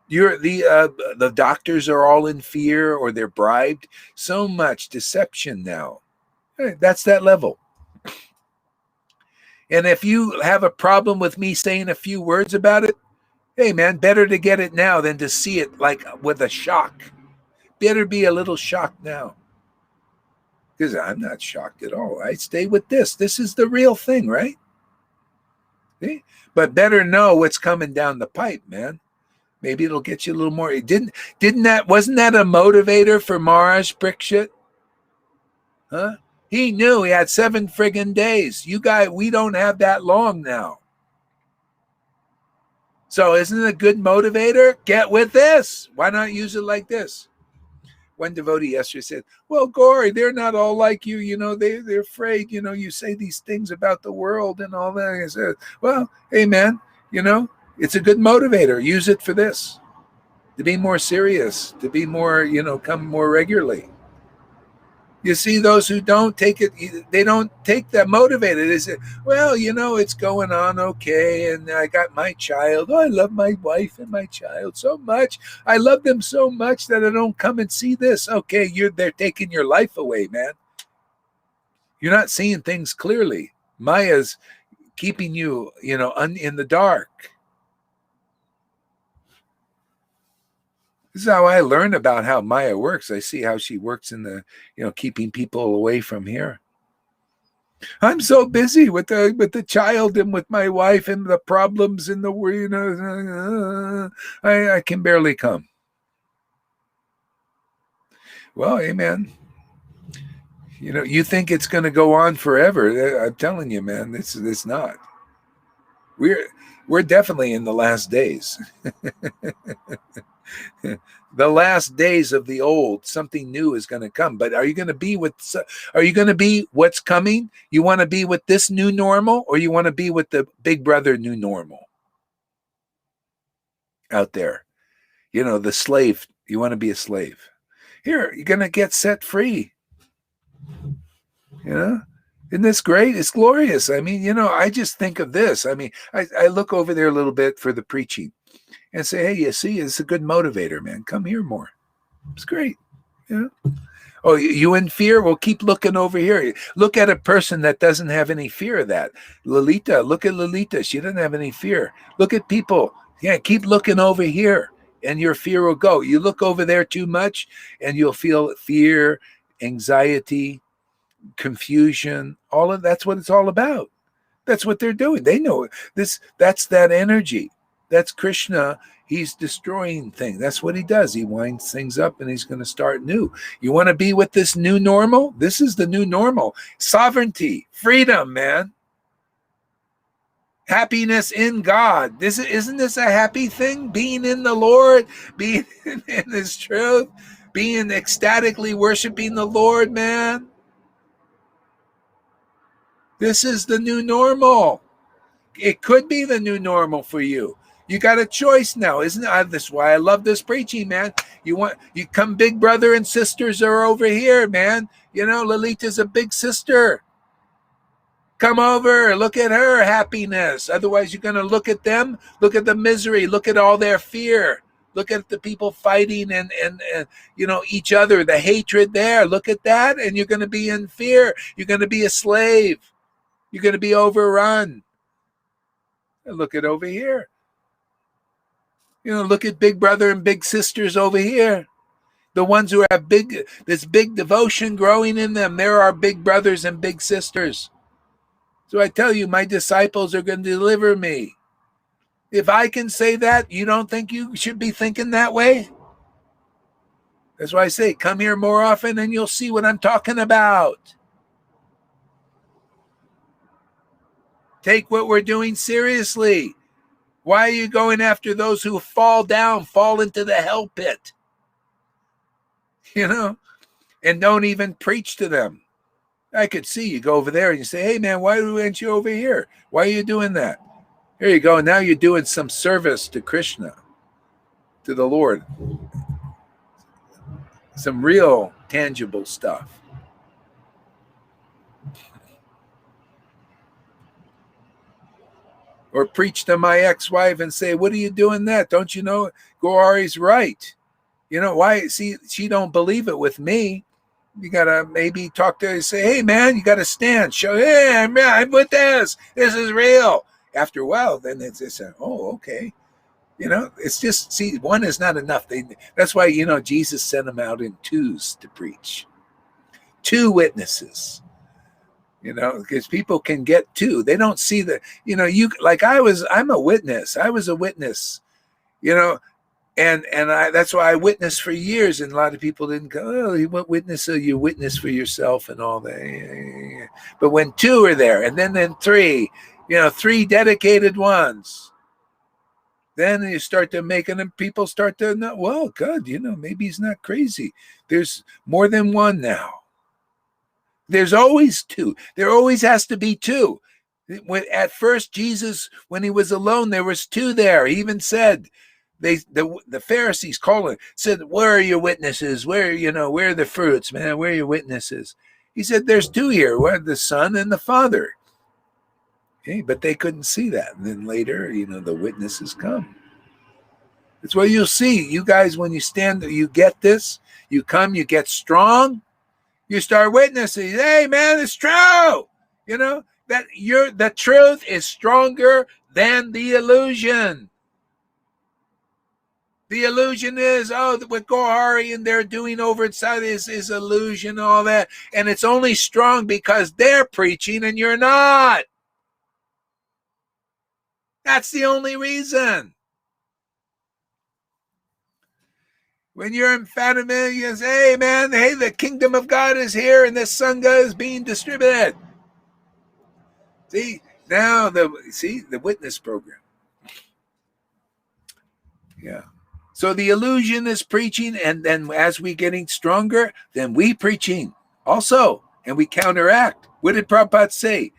The doctors are all in fear or they're bribed. So much deception now. That's that level. And if you have a problem with me saying a few words about it, hey man, better to get it now than to see it like with a shock. Better be a little shocked now. Because I'm not shocked at all. I stay with this. This is the real thing, right? See? But better know what's coming down the pipe, man. Maybe it'll get you a little more. Wasn't that a motivator for Maharaj Parikshit? Huh? He knew he had 7 friggin' days. You guys, we don't have that long now. So isn't it a good motivator? Get with this. Why not use it like this? One devotee yesterday said, well, Gauri, they're not all like you. They're afraid, you say these things about the world and all that. I said, well, hey, man, it's a good motivator. Use it for this. To be more serious, to be more, come more regularly. You see those who don't take it, they don't take that motivated. They say, well, it's going on okay. And I got my child. Oh, I love my wife and my child so much. I love them so much that I don't come and see this. Okay, they're taking your life away, man. You're not seeing things clearly. Maya's keeping you, in the dark. This is how I learn about how Maya works. I see how she works in the, keeping people away from here. I'm so busy with the child and with my wife and the problems in the world. I can barely come. Well, amen. You think it's going to go on forever. I'm telling you, man, it's not. We're definitely in the last days. The last days of the old. Something new is going to come. But are you going to be what's coming? You want to be with this new normal, or you want to be with the big brother new normal out there? The slave. You want to be a slave. Here, you're going to get set free. Isn't this great? It's glorious. I mean, I just think of this. I mean, I look over there a little bit for the preaching and say, hey, you see, it's a good motivator, man. Come here more. It's great. Oh, you in fear? Well, keep looking over here. Look at a person that doesn't have any fear of that. Lolita, look at Lolita. She doesn't have any fear. Look at people. Yeah, keep looking over here and your fear will go. You look over there too much and you'll feel fear, anxiety, confusion. All of that's what it's all about. That's what they're doing. They know this. That's that energy. That's Krishna. He's destroying things. That's what he does. He winds things up and he's going to start new. You want to be with this new normal? This is the new normal. Sovereignty, freedom, man. Happiness in God. Isn't this a happy thing? Being in the Lord, being in his truth, being ecstatically worshiping the Lord, man. This is the new normal. It could be the new normal for you. You got a choice now, isn't it? That's why I love this preaching, man. You come, big brother and sisters are over here, man. Lolita's a big sister. Come over, look at her happiness. Otherwise, you're going to look at them, look at the misery, look at all their fear. Look at the people fighting and each other, the hatred there. Look at that, and you're going to be in fear. You're going to be a slave. You're going to be overrun. Look at over here. Look at big brother and big sisters over here. The ones who have this big devotion growing in them. There are big brothers and big sisters. So I tell you, my disciples are going to deliver me. If I can say that, you don't think you should be thinking that way? That's why I say, come here more often and you'll see what I'm talking about. Take what we're doing seriously. Why are you going after those who fall into the hell pit? And don't even preach to them. I could see you go over there and you say, hey, man, why aren't you over here? Why are you doing that? Here you go. Now you're doing some service to Krishna, to the Lord. Some real tangible stuff. Or preach to my ex-wife and say, what are you doing that? Don't you know Gauri's right? Why? See, she don't believe it with me. You got to maybe talk to her and say, hey, man, you got to stand. Show, hey, I'm with this. This is real. After a while, then they say, oh, okay. It's just, see, one is not enough. That's why, Jesus sent them out in twos to preach. 2 witnesses. Because people can get 2. They don't see I'm a witness. I was a witness, and that's why I witnessed for years. And a lot of people didn't go, oh, you witness for yourself and all that. But when 2 are there, and then 3, 3 dedicated ones, then you start to make them, people start to know, well, God, maybe he's not crazy. There's more than one now. There's always 2. There always has to be 2. At first, Jesus, when he was alone, there was 2 there. He even said, the Pharisees said, where are your witnesses? Where are the fruits, man? Where are your witnesses? He said, there's 2 here. Where the Son and the Father. Okay, but they couldn't see that. And then later, the witnesses come. That's what you'll see. You guys, when you stand, you get this. You come, you get strong. You start witnessing. Hey, man, it's true. That the truth is stronger than the illusion. The illusion is, what Gauri and they're doing over inside is illusion, all that. And it's only strong because they're preaching and you're not. That's the only reason. When you're in Fatima, you say, hey, man, the kingdom of God is here and the Sangha is being distributed. See, Now the witness program. Yeah. So the illusion is preaching, and then as we getting stronger, then we preaching also, and we counteract. What did Prabhupada say?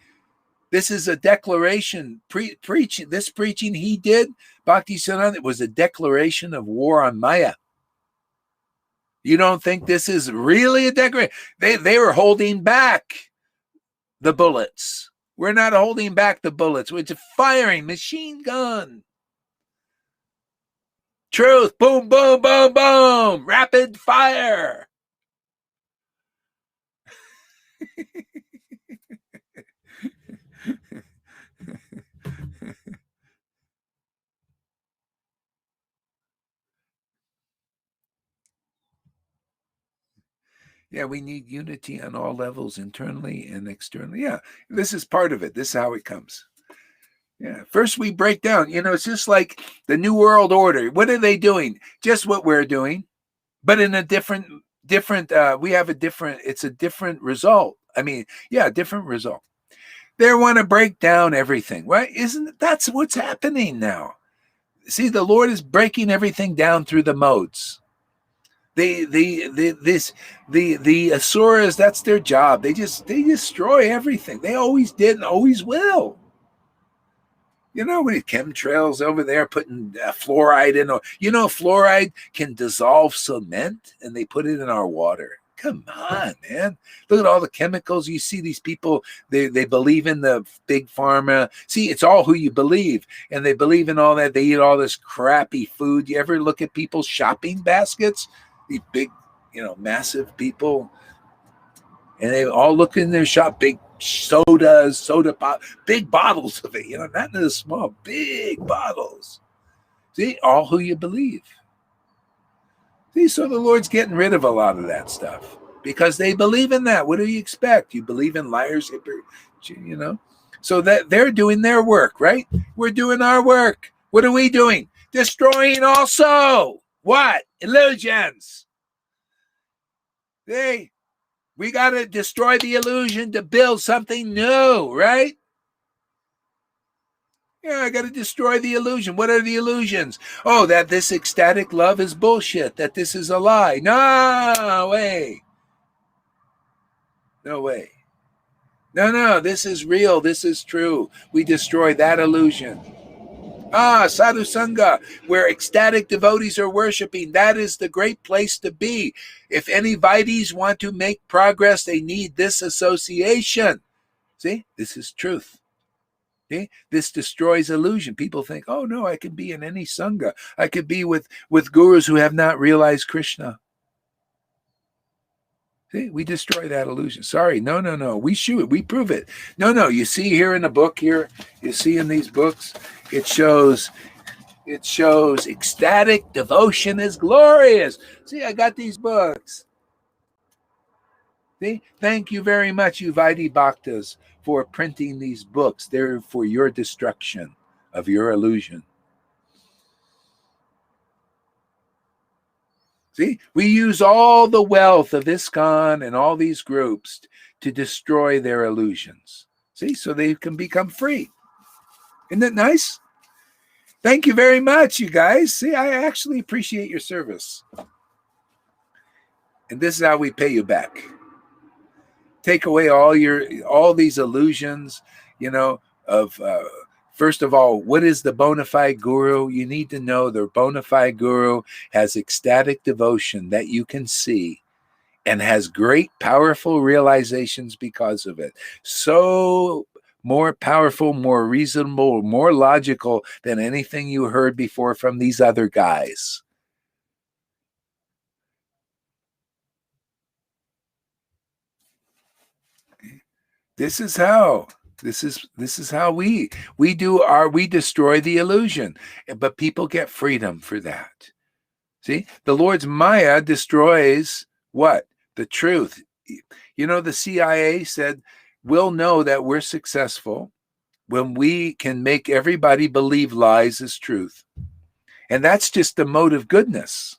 This is a declaration. Preaching this preaching he did, Bhakti Siddhanta, it was a declaration of war on Maya. You don't think this is really a declaration? They were holding back the bullets. We're not holding back the bullets. It's a firing machine gun. Truth, boom, boom, boom, boom, rapid fire. Yeah, we need unity on all levels, internally and externally. Yeah, this is part of it. This is how it comes. Yeah, first we break down. It's just like the New World Order. What are they doing? Just what we're doing, but in a different. We have a different. It's a different result. Different result. They want to break down everything, right? That's what's happening now? See, the Lord is breaking everything down through the modes. The asuras, that's their job. They destroy everything. They always did and always will. With chemtrails over there putting fluoride in. Fluoride can dissolve cement, and they put it in our water. Come on, man. Look at all the chemicals. You see these people, they believe in the big pharma. See, it's all who you believe. And they believe in all that. They eat all this crappy food. You ever look at people's shopping baskets? These big, massive people. And they all look in their shop, big soda pop, big bottles of it, not in the small, big bottles. See, all who you believe. See, so the Lord's getting rid of a lot of that stuff because they believe in that. What do you expect? You believe in liars, so that they're doing their work, right? We're doing our work. What are we doing? Destroying also. What? Illusions. We got to destroy the illusion to build something new, right? Yeah, I got to destroy the illusion. What are the illusions? Oh, that this ecstatic love is bullshit, that this is a lie. No way. No way. No, this is real. This is true. We destroy that illusion. Sadhu Sangha, where ecstatic devotees are worshiping. That is the great place to be. If any Vaidis want to make progress, they need this association. See, this is truth. See? This destroys illusion. People think, oh no, I can be in any Sangha. I could be with gurus who have not realized Krishna. See, we destroy that illusion. Sorry, no. We show it. We prove it. No. You see here in the book here, you see in these books, it shows ecstatic devotion is glorious. See, I got these books. See, thank you very much, you Vaidhi Bhaktas, for printing these books. They're for your destruction of your illusion. See, we use all the wealth of ISKCON and all these groups to destroy their illusions. See, so they can become free. Isn't that nice? Thank you very much, you guys. See, I actually appreciate your service. And this is how we pay you back. Take away all these illusions, of first of all, what is the bona fide guru? You need to know the bona fide guru has ecstatic devotion that you can see and has great, powerful realizations because of it. So more powerful, more reasonable, more logical than anything you heard before from these other guys. This is how we destroy the illusion, but people get freedom for that. See, the Lord's Maya destroys what? The truth. The CIA said, we'll know that we're successful when we can make everybody believe lies is truth. And that's just the mode of goodness.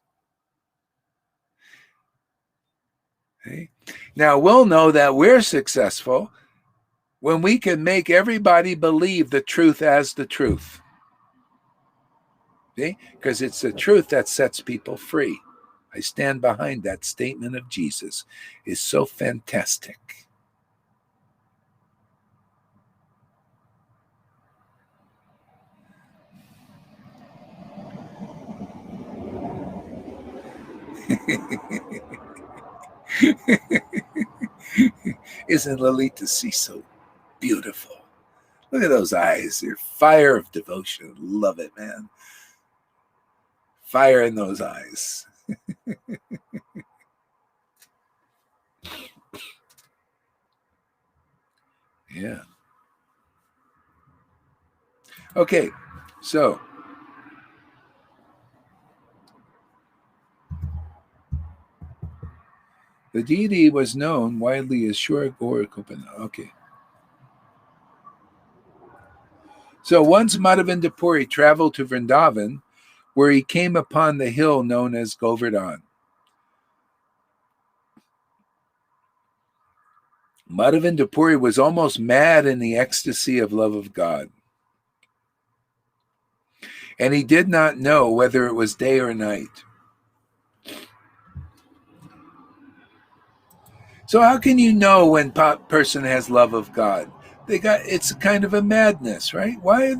Okay? Now we'll know that we're successful when we can make everybody believe the truth as the truth. Okay? Because it's the truth that sets people free. I stand behind that statement of Jesus. It's so fantastic. Isn't Lalita C so beautiful? Look at those eyes. They're fire of devotion. Love it, man. Fire in those eyes. Yeah. Okay, so the deity was known widely as Shura Gaur Kopana. Okay. So once Madhavendra Puri traveled to Vrindavan, where he came upon the hill known as Govardhan. Madhavendra Puri was almost mad in the ecstasy of love of God. And he did not know whether it was day or night. So how can you know when a person has love of God? It's kind of a madness, right? Why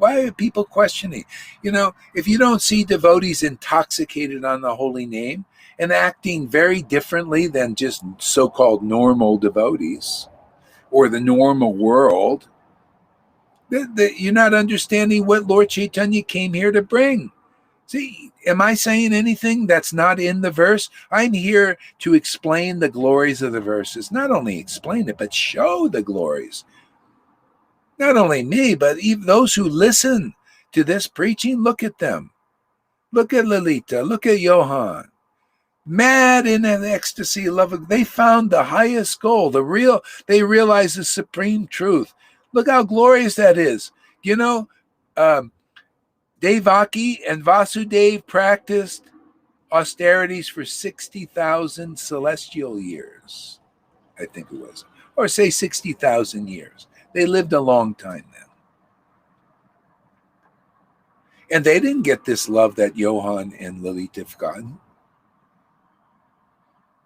are people questioning? If you don't see devotees intoxicated on the holy name and acting very differently than just so-called normal devotees or the normal world, you're not understanding what Lord Chaitanya came here to bring. See, am I saying anything that's not in the verse? I'm here to explain the glories of the verses. Not only explain it, but show the glories. Not only me, but even those who listen to this preaching, look at them. Look at Lalita. Look at Johan. Mad in an ecstasy of love. They found the highest goal, they realized the supreme truth. Look how glorious that is. Devaki and Vasudev practiced austerities for 60,000 celestial years, I think it was, or say 60,000 years. They lived a long time then. And they didn't get this love that Johan and Lalita have gotten.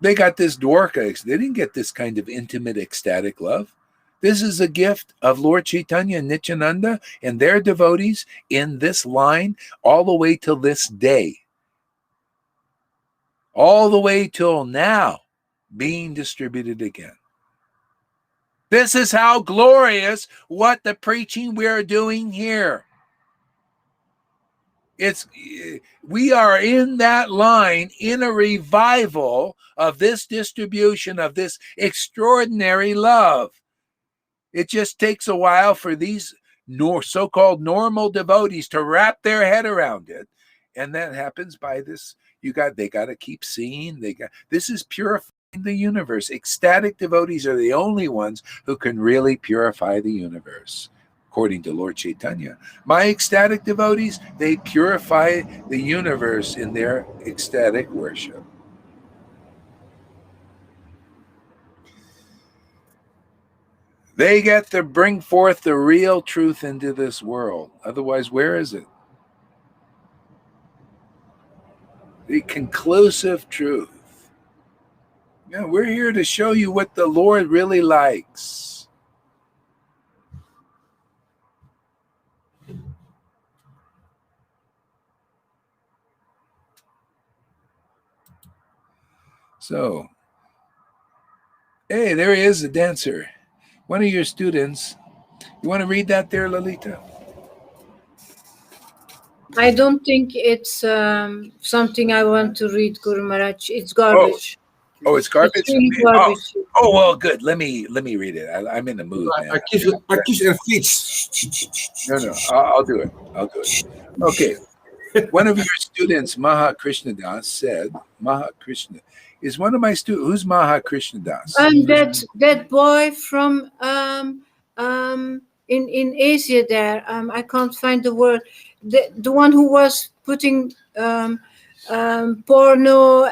They got this Dwarka. They didn't get this kind of intimate, ecstatic love. This is a gift of Lord Chaitanya and Nityananda and their devotees in this line all the way till this day. All the way till now, being distributed again. This is how glorious what the preaching we are doing here. We are in that line in a revival of this distribution of this extraordinary love. It just takes a while for these so-called normal devotees to wrap their head around it. And that happens by this. They got to keep seeing. This is purifying the universe. Ecstatic devotees are the only ones who can really purify the universe, according to Lord Chaitanya. My ecstatic devotees, they purify the universe in their ecstatic worship. They get to bring forth the real truth into this world. Otherwise, where is it? The conclusive truth. We're here to show you what the Lord really likes. So, hey, there he is, the dancer. One of your students. You want to read that there, Lalita? I don't think it's something I want to read, Guru Maharaj. It's garbage. Oh, it's garbage. It's really garbage. Oh, well, good. Let me read it. I'm in the mood, man. Accuse and feet. No, I'll do it. Okay. One of your students, Maha Krishna Das, said, Maha Krishna is one of my students. Who's Maha Krishna Das? That boy from in Asia there. I can't find the word. The one who was putting porno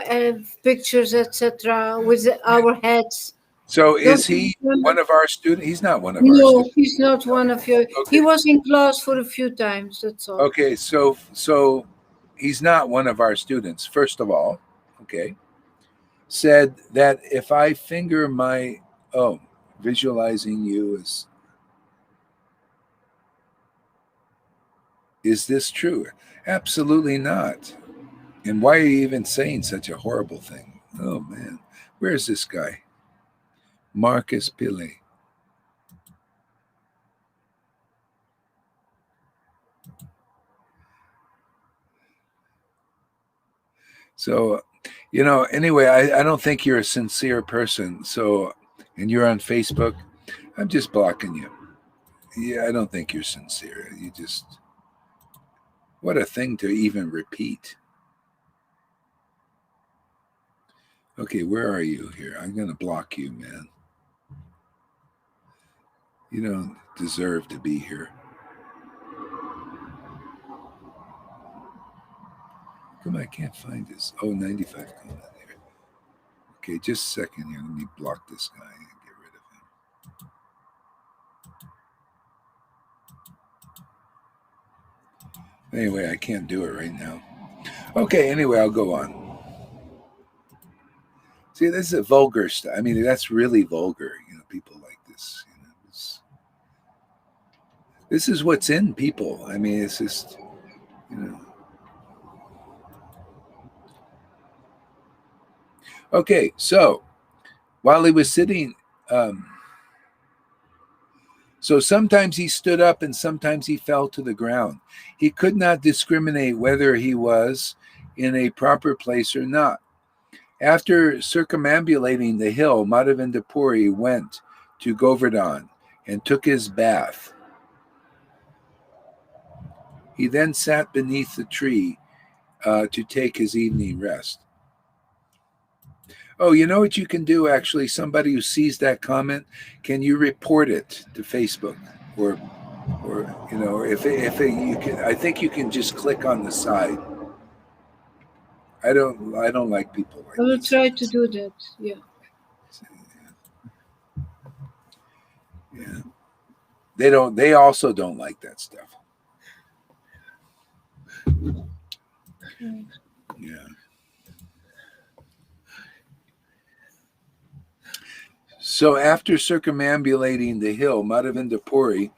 pictures, etc., with our heads. So is Don't he you remember? one of our students? He's not one of our No, students. he's not one of your. Okay. He was in class for a few times. That's all. Okay, so he's not one of our students. First of all, okay, said that if I finger my visualizing you is this true? Absolutely not. And why are you even saying such a horrible thing? Oh man, where's this guy? Marcus Pillay. So, anyway, I don't think you're a sincere person. So, and you're on Facebook, I'm just blocking you. Yeah, I don't think you're sincere. You just, what a thing to even repeat. Okay, where are you here? I'm going to block you, man. You don't deserve to be here. Come on, I can't find this. Oh, 95 comment there. Okay, just a second here. Let me block this guy and get rid of him. Anyway, I can't do it right now. Okay, anyway, I'll go on. See, this is a vulgar stuff. I mean, that's really vulgar, people like this. This is what's in people. I mean, it's just, Okay, so while he was sitting, so sometimes he stood up and sometimes he fell to the ground. He could not discriminate whether he was in a proper place or not. After circumambulating the hill, Madhavendra Puri went to Govardhan and took his bath. He then sat beneath the tree to take his evening rest. Oh, you know what you can do, actually? Somebody who sees that comment, can you report it to Facebook? Or if you can, I think you can just click on the side. I don't like people like I will this. try to do that. Yeah. Yeah. They also don't like that stuff. Yeah. So after circumambulating the hill, Madhavendra Puri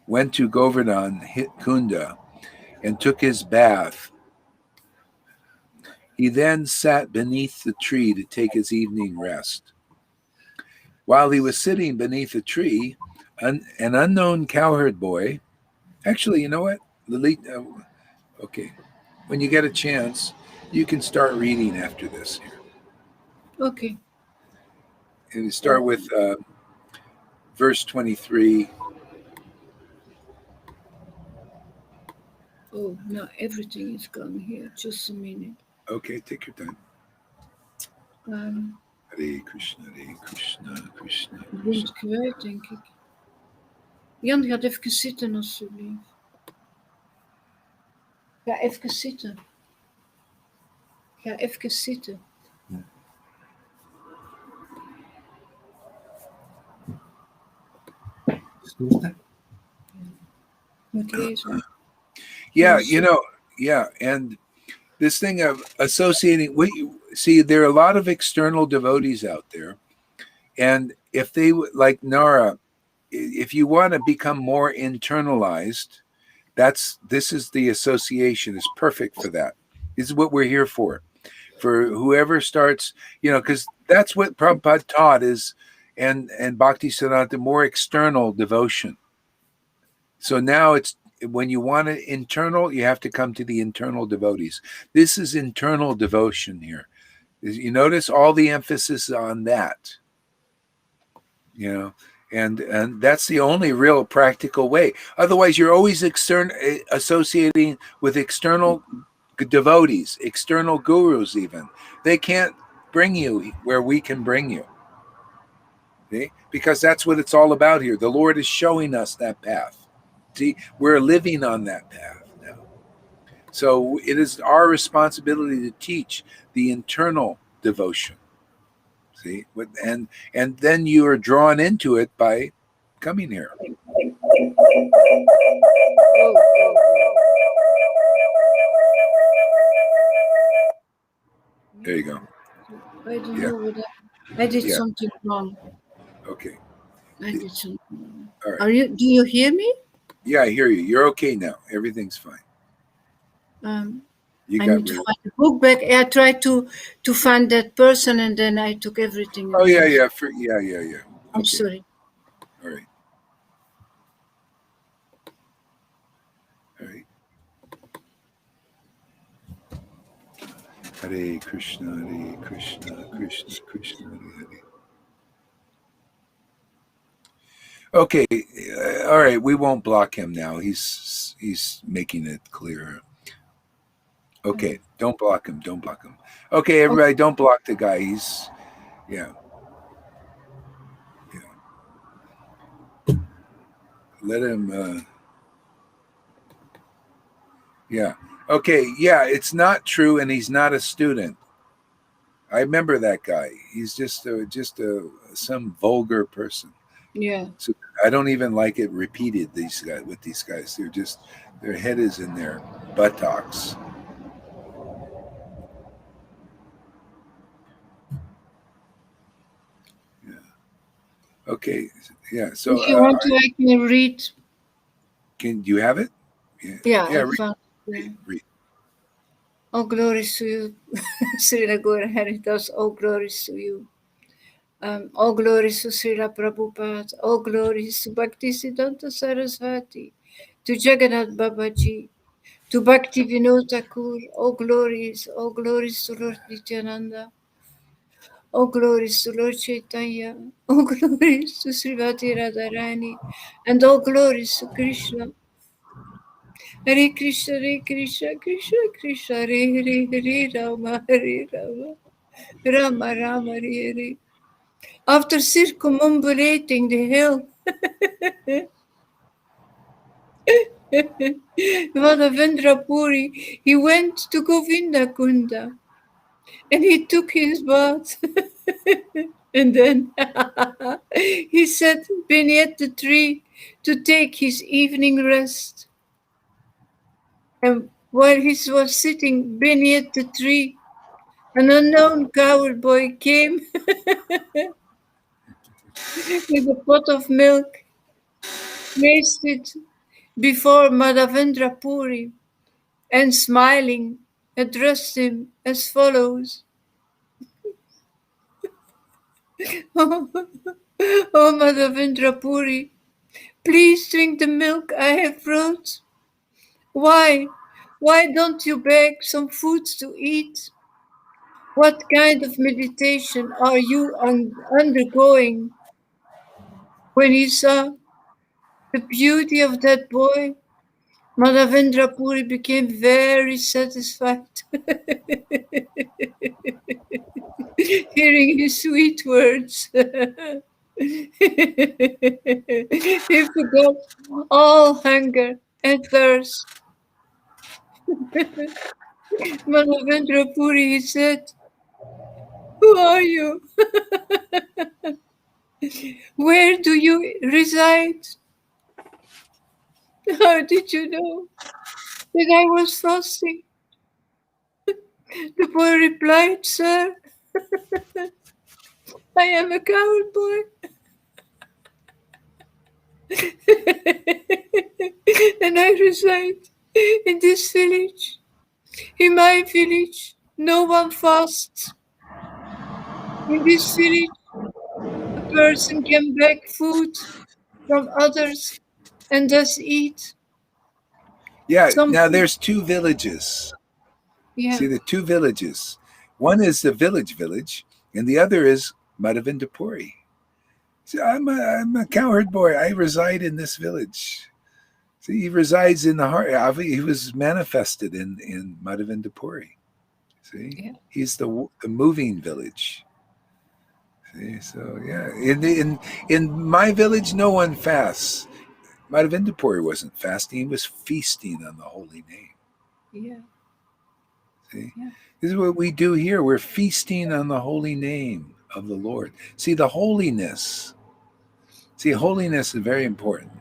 went to Govardhan Kunda and took his bath. He then sat beneath the tree to take his evening rest. While he was sitting beneath the tree, an unknown cowherd boy, actually, you know what? Okay, when you get a chance, you can start reading after this here. Okay. And we start with verse 23. Oh, no, everything is gone here. Just a minute. Okay, take your time. Hare Krishna, Krishna, Ik ben Krishna. het kwijt, denk ik. Jan, gaat even zitten, alsjeblieft. Ga even zitten. Ga even zitten. Moet lezen. Yeah, and this thing of associating, see, there are a lot of external devotees out there, and if they like Nara, if you want to become more internalized, this is the association is perfect for that. This is what we're here for whoever starts, because that's what Prabhupada taught is, and Bhakti Siddhanta, more external devotion. So now it's, when you want it internal, you have to come to the internal devotees. This is internal devotion here. You notice all the emphasis on that, and that's the only real practical way. Otherwise, you're always associating with external devotees, external gurus even. They can't bring you where we can bring you. Okay? Because that's what it's all about here. The Lord is showing us that path. See, we're living on that path now. So it is our responsibility to teach the internal devotion. See, and then you are drawn into it by coming here. There you go. I don't Yeah. know what I did Yeah. something wrong. Okay. I did something wrong. All right. Are you? Do you hear me? Yeah, I hear you. You're okay now. Everything's fine. You I got need to rid. find the book back. I tried to find that person, and then I took everything Oh away. yeah. Yeah. I'm Okay. sorry. All right. All right. Hare Krishna, Krishna Krishna, Hare Hare. Okay, all right. We won't block him now. He's making it clear. Okay, don't block him. Don't block him. Okay, everybody, don't block the guy. He's yeah. Let him. Yeah. Okay. Yeah, it's not true, and he's not a student. I remember that guy. He's just some vulgar person. Yeah. So I don't even like it repeated. These guys with these guys, they're just their head is in their buttocks. Yeah. Okay. Yeah. So If you want to, I can read. can you have it? Yeah, Yeah. I found it. Read. All glories to you, Srila Gaura Haridas. All glories to you. All glories to Srila Prabhupada. All glories to Bhaktisiddhanta Sarasvati. To Jagannath Babaji. To Bhakti Vinod Thakur. All glories to Lord Nityananda. All glories to Lord Chaitanya. All glories to Srimati Radharani. And all glories to Krishna. Hare Krishna, Krishna Krishna, Hare Hare, Hare Rama, Hare Rama, Rama Rama, Hare Hare. After circumambulating the hill, Madhavendra Puri, he went to Govinda Kunda and he took his bath. And then he sat beneath the tree to take his evening rest. And while he was sitting beneath the tree, an unknown cowboy came with a pot of milk, placed it before Madhavendra Puri, and smiling, addressed him as follows. Oh, Madhavendra Puri, please drink the milk I have brought. Why? Why don't you beg some food to eat? What kind of meditation are you undergoing? When he saw the beauty of that boy, Madhavendra Puri became very satisfied hearing his sweet words. He forgot all hunger and thirst. Madhavendra Puri, he said, who are you? Where do you reside? How did you know that I was fasting? The boy replied, sir, I am a cowboy. And I reside in this village. In my village, no one fasts. In this village, a person can beg food from others and thus eat. Yeah. Some Now food. there's two villages. Yeah. See the two villages. One is the village, and the other is Madhavendra Puri. See, I'm a cowherd boy. I reside in this village. See, he resides in the heart. He was manifested in Madhavendra Puri. See, Yeah. he's the moving village. See, so yeah, in my village, no one fasts. Madhavendra Puri wasn't fasting; he was feasting on the holy name. Yeah. See, Yeah. this is what we do here. We're feasting on the holy name of the Lord. See, the holiness. See, holiness is very important.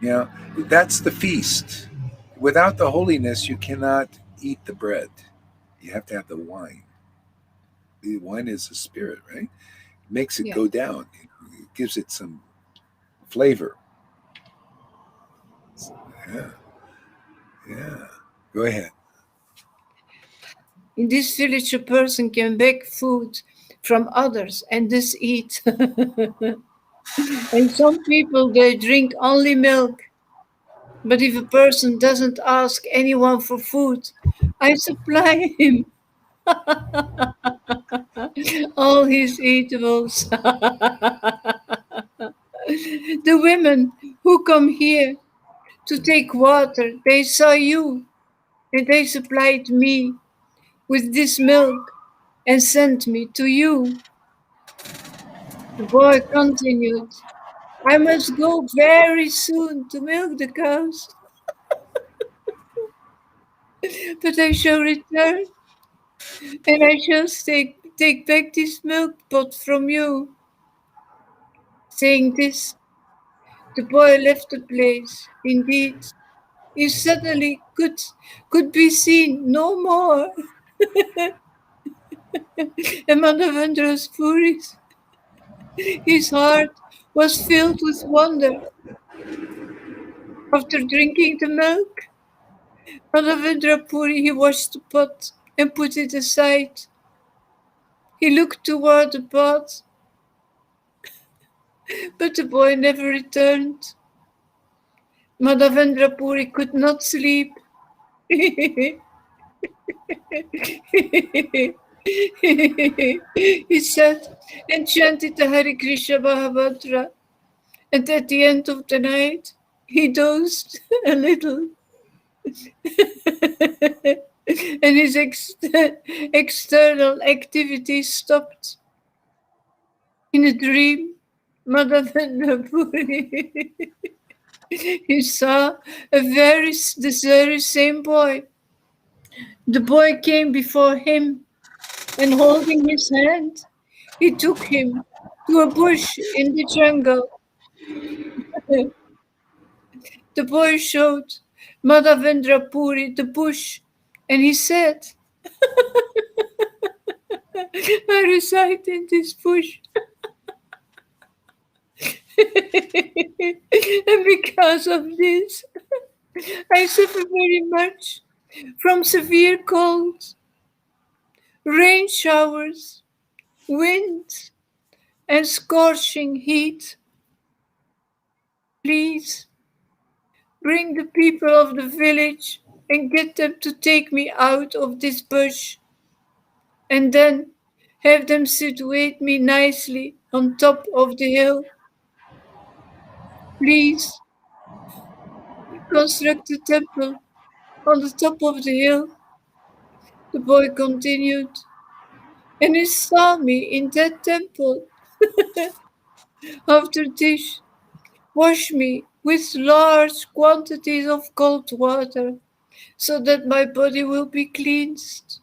You know, that's the feast. Without the holiness, you cannot eat the bread. You have to have the wine. The wine is the spirit, right? It makes it go down. It gives it some flavor. Yeah. Yeah. Go ahead. In this village, a person can beg food from others and thus eat. And some people, they drink only milk. But if a person doesn't ask anyone for food, I supply him all his eatables. The women who come here to take water, they saw you, and they supplied me with this milk and sent me to you. The boy continued, I must go very soon to milk the cows, but I shall return, and I shall take back this milk pot from you. Saying this, the boy left the place. Indeed, he suddenly could be seen no more. And Madhavendra's furies, his heart was filled with wonder. After drinking the milk, Madhavendra Puri, he washed the pot and put it aside. He looked toward the pot, but the boy never returned. Madhavendra Puri could not sleep. He sat and chanted the Hare Krishna Mahabharata, and at the end of the night, he dozed a little. And his external activity stopped. In a dream, Madhavendra Puri, he saw the very same boy. The boy came before him, and holding his hand, he took him to a bush in the jungle. The boy showed Madhavendra Puri the bush, and he said, I reside in this bush. And because of this, I suffer very much from severe colds, rain showers, wind, and scorching heat. Please bring the people of the village and get them to take me out of this bush, and then have them situate me nicely on top of the hill. Please construct a temple on the top of the hill. The boy continued, and he saw me in that temple. After this, wash me with large quantities of cold water, so that my body will be cleansed.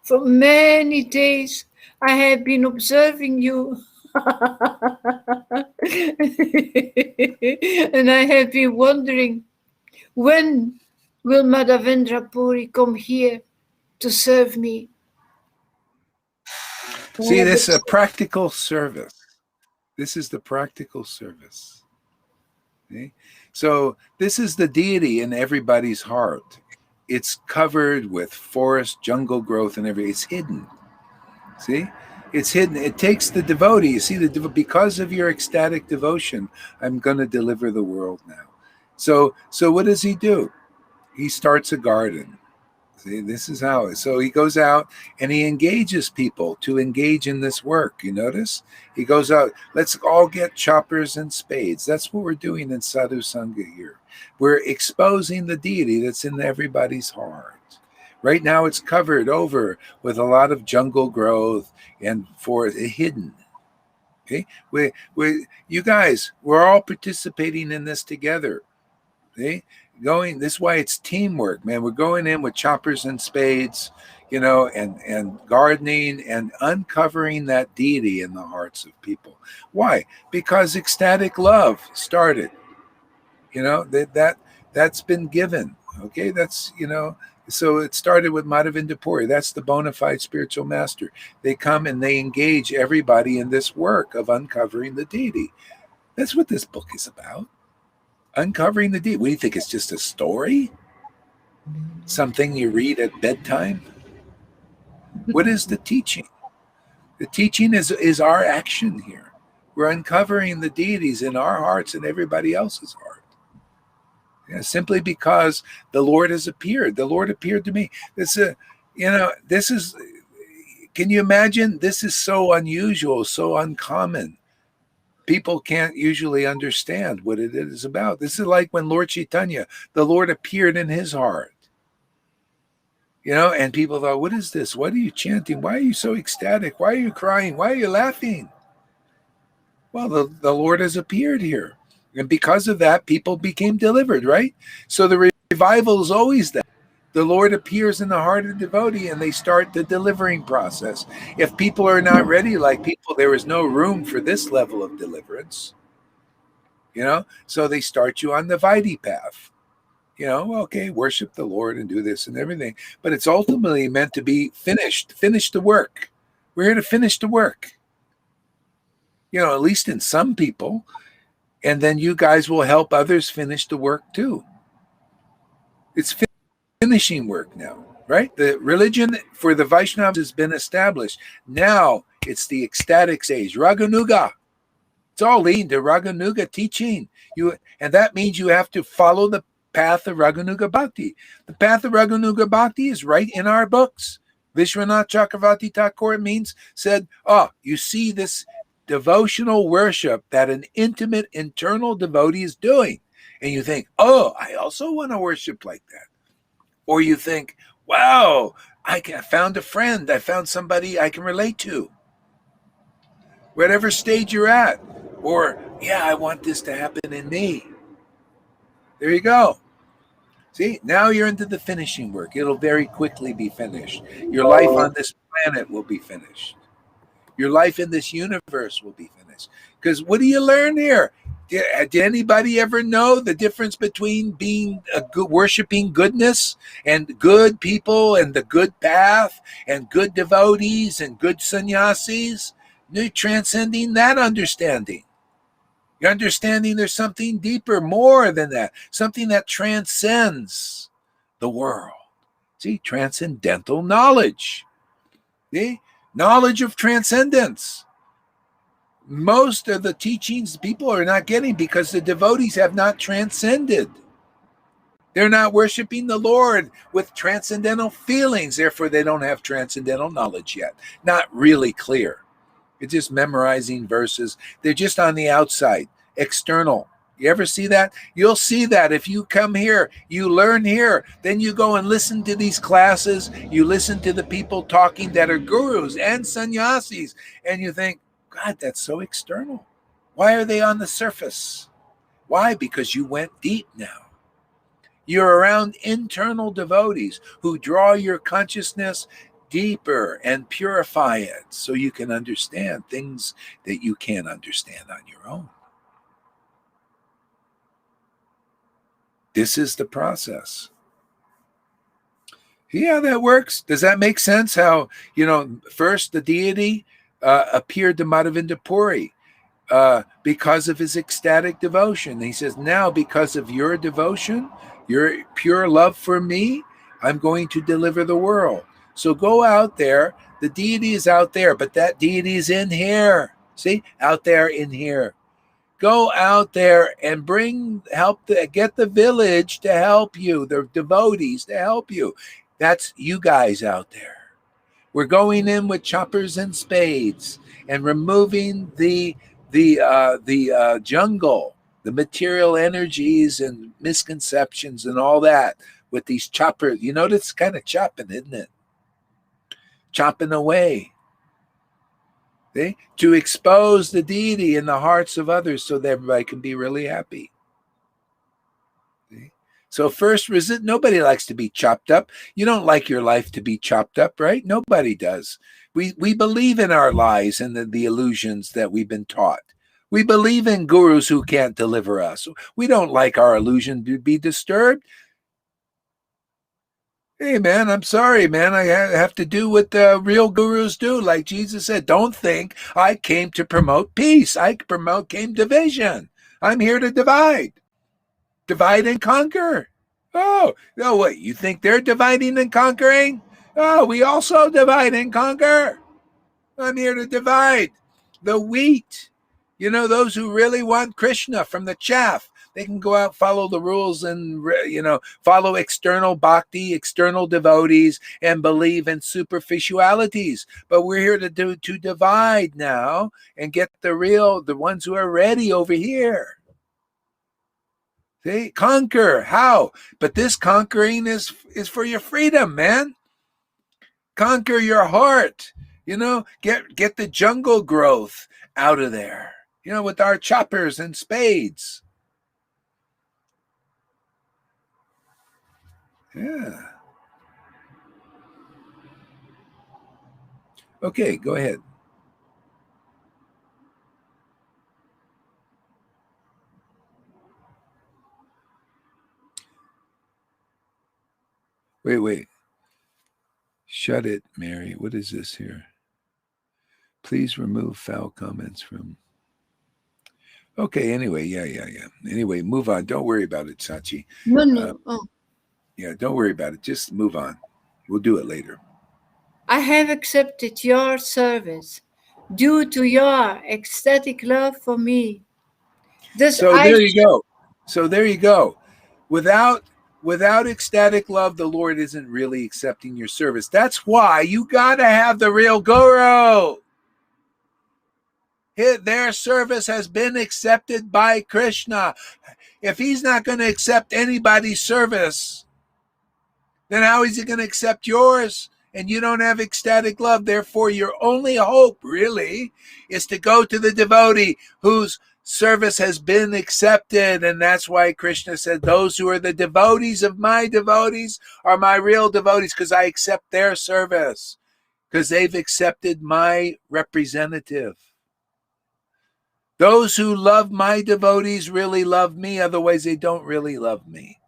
For many days I have been observing you, and I have been wondering, when will Madhavendra Puri come here to serve me? See, this is a practical service. This is the practical service. Okay? So this is the deity in everybody's heart. It's covered with forest, jungle growth, and everything. It's hidden. See? It's hidden. It takes the devotee. You see, because of your ecstatic devotion, I'm going to deliver the world now. So what does he do? He starts a garden. See, this is how. So he goes out and he engages people to engage in this work. You notice? He goes out, let's all get choppers and spades. That's what we're doing in Sadhu Sangha here. We're exposing the deity that's in everybody's heart. Right now it's covered over with a lot of jungle growth and hidden. Okay? You guys, we're all participating in this together. Okay? This is why it's teamwork, man. We're going in with choppers and spades, and gardening and uncovering that deity in the hearts of people. Why? Because ecstatic love started. That's been given. Okay, so it started with Madhavinda Puri. That's the bona fide spiritual master. They come and they engage everybody in this work of uncovering the deity. That's what this book is about. Uncovering the deity. What do you think? It's just a story? Something you read at bedtime? What is the teaching? The teaching is our action here. We're uncovering the deities in our hearts and everybody else's heart. Simply because the Lord has appeared. The Lord appeared to me. This is, can you imagine? This is so unusual, so uncommon. People can't usually understand what it is about. This is like when Lord Chaitanya, the Lord appeared in his heart. And people thought, what is this? What are you chanting? Why are you so ecstatic? Why are you crying? Why are you laughing? Well, the Lord has appeared here. And because of that, people became delivered, right? So the revival is always that. The Lord appears in the heart of the devotee and they start the delivering process. If people are not ready, like people, there is no room for this level of deliverance. So they start you on the Vaidhi path. Okay, worship the Lord and do this and everything. But it's ultimately meant to be finished. Finish the work. We're here to finish the work. At least in some people. And then you guys will help others finish the work too. It's finishing work now, right? The religion for the Vaishnavas has been established. Now it's the ecstatic stage, Raganuga. It's all leading to Raganuga teaching. And that means you have to follow the path of Raganuga Bhakti. The path of Raganuga Bhakti is right in our books. Vishwanath Chakravarti Thakur said, you see this devotional worship that an intimate internal devotee is doing. And you think, I also want to worship like that. Or you think, wow, I found a friend. I found somebody I can relate to. Whatever stage you're at. Or, I want this to happen in me. There you go. See, now you're into the finishing work. It'll very quickly be finished. Your life on this planet will be finished. Your life in this universe will be finished. Because what do you learn here? Did anybody ever know the difference between being worshiping goodness and good people and the good path and good devotees and good sannyasis? You're transcending that understanding. You're understanding there's something deeper, more than that, something that transcends the world. See, transcendental knowledge. See, knowledge of transcendence. Most of the teachings people are not getting because the devotees have not transcended. They're not worshiping the Lord with transcendental feelings. Therefore, they don't have transcendental knowledge yet. Not really clear. It's just memorizing verses. They're just on the outside, external. You ever see that? You'll see that if you come here, you learn here, then you go and listen to these classes, you listen to the people talking that are gurus and sannyasis, and you think, God, that's so external. Why are they on the surface? Why? Because you went deep now. You're around internal devotees who draw your consciousness deeper and purify it so you can understand things that you can't understand on your own. This is the process. See how that works? Does that make sense? How, first the deity appeared to Madhavinda Puri because of his ecstatic devotion. He says, now because of your devotion, your pure love for me, I'm going to deliver the world. So go out there. The deity is out there, but that deity is in here. See, out there in here. Go out there and get the village to help you, the devotees to help you. That's you guys out there. We're going in with choppers and spades and removing the jungle, the material energies and misconceptions and all that with these choppers. You notice it's kind of chopping, isn't it? Chopping away. See? To expose the deity in the hearts of others so that everybody can be really happy. See? So first resist. Nobody likes to be chopped up. You don't like your life to be chopped up, right? Nobody does. We believe in our lies and the illusions that we've been taught. We believe in gurus who can't deliver us. We don't like our illusion to be disturbed. Hey, man, I'm sorry, man. I have to do what the real gurus do. Like Jesus said, don't think I came to promote peace. I came division. I'm here to divide. Divide and conquer. Oh, no, what? You think they're dividing and conquering? Oh, we also divide and conquer. I'm here to divide the wheat. You know, those who really want Krishna from the chaff, they can go out, follow the rules, and, you know, follow external bhakti, external devotees, and believe in superficialities. But we're here to divide now and get the ones who are ready over here. See, conquer. How? But this conquering is for your freedom, man. Conquer your heart. You know, get the jungle growth out of there. You know, with our choppers and spades. Yeah. Okay, go ahead. Wait. Shut it, Mary. What is this here? Please remove foul comments from. Okay, anyway, yeah. Anyway, move on. Don't worry about it, Sachi. No. Yeah, don't worry about it. Just move on. We'll do it later. I have accepted your service due to your ecstatic love for me. There you go. Without ecstatic love, the Lord isn't really accepting your service. That's why you got to have the real guru. Their service has been accepted by Krishna. If he's not going to accept anybody's service, then how is he going to accept yours? And you don't have ecstatic love. Therefore, your only hope really is to go to the devotee whose service has been accepted. And that's why Krishna said, those who are the devotees of my devotees are my real devotees, because I accept their service, because they've accepted my representative. Those who love my devotees really love me. Otherwise, they don't really love me.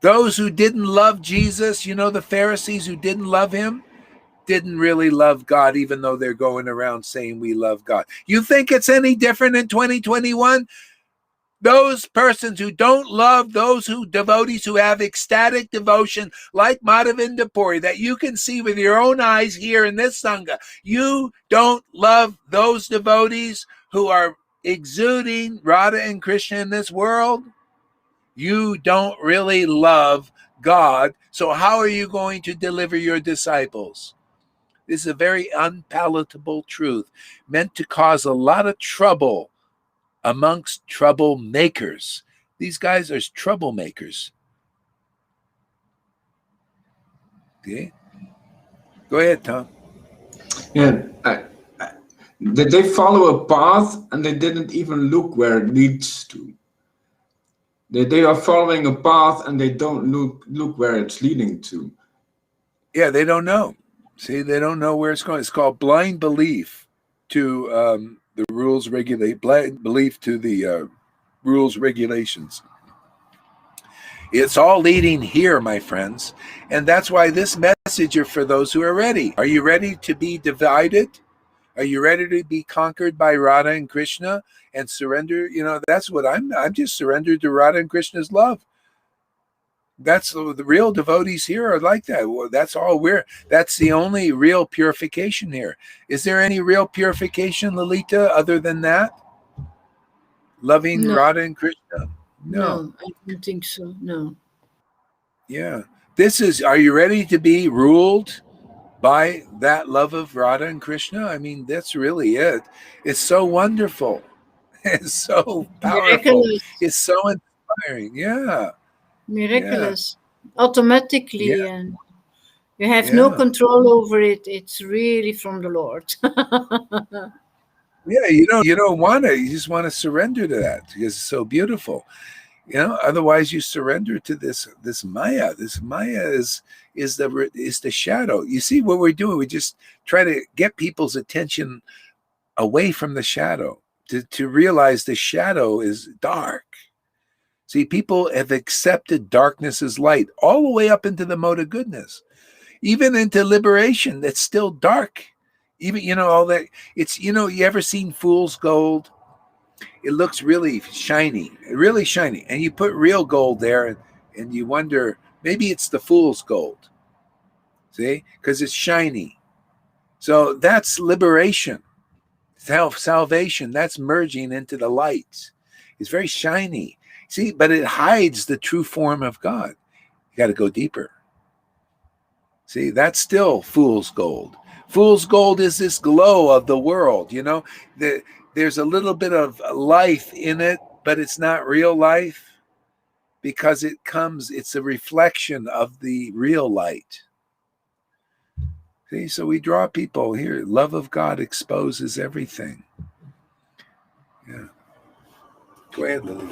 Those who didn't love Jesus, you know, the Pharisees who didn't love him, didn't really love God, even though they're going around saying we love God. You think it's any different in 2021? Those persons who don't love those devotees who have ecstatic devotion, like Madhavinda Puri, that you can see with your own eyes here in this Sangha, you don't love those devotees who are exuding Radha and Krishna in this world? You don't really love God. So how are you going to deliver your disciples? This is a very unpalatable truth, meant to cause a lot of trouble amongst troublemakers. These guys are troublemakers. Okay? Go ahead, Tom. Yeah, they follow a path and they didn't even look where it leads to. They are following a path and they don't look where it's leading to. Yeah, they don't know. See, they don't know where it's going. It's called blind belief to the rules blind belief to the rules regulations. It's all leading here, my friends. And that's why this message is for those who are ready. Are you ready to be divided? Are you ready to be conquered by Radha and Krishna and surrender? You know, that's what I'm just surrendered to Radha and Krishna's love. That's the real devotees here are like that. Well, that's the only real purification here. Is there any real purification, Lalita, other than that? Loving Radha and Krishna? No, I don't think so. No. Yeah. Are you ready to be ruled by that love of Radha and Krishna? I mean, that's really it. It's so wonderful. It's so powerful. Miraculous. It's so inspiring. Yeah. Miraculous. Automatically. Yeah. And you have no control over it. It's really from the Lord. Yeah, you don't want to. You just want to surrender to that because it's so beautiful. Otherwise you surrender to this Maya. This Maya is the shadow. You see what we're doing? We just try to get people's attention away from the shadow to realize the shadow is dark. See, people have accepted darkness as light all the way up into the mode of goodness, even into liberation. That's still dark. Even all that. It's you ever seen fool's gold? It looks really shiny, and you put real gold there, and you wonder maybe it's the fool's gold. See, because it's shiny. So that's liberation, salvation. That's merging into the light. It's very shiny. See, but it hides the true form of God. You got to go deeper. See, that's still fool's gold. Fool's gold is this glow of the world. There's a little bit of life in it, but it's not real life because it's a reflection of the real light. See, so we draw people here. Love of God exposes everything. Yeah. Go ahead, Lily.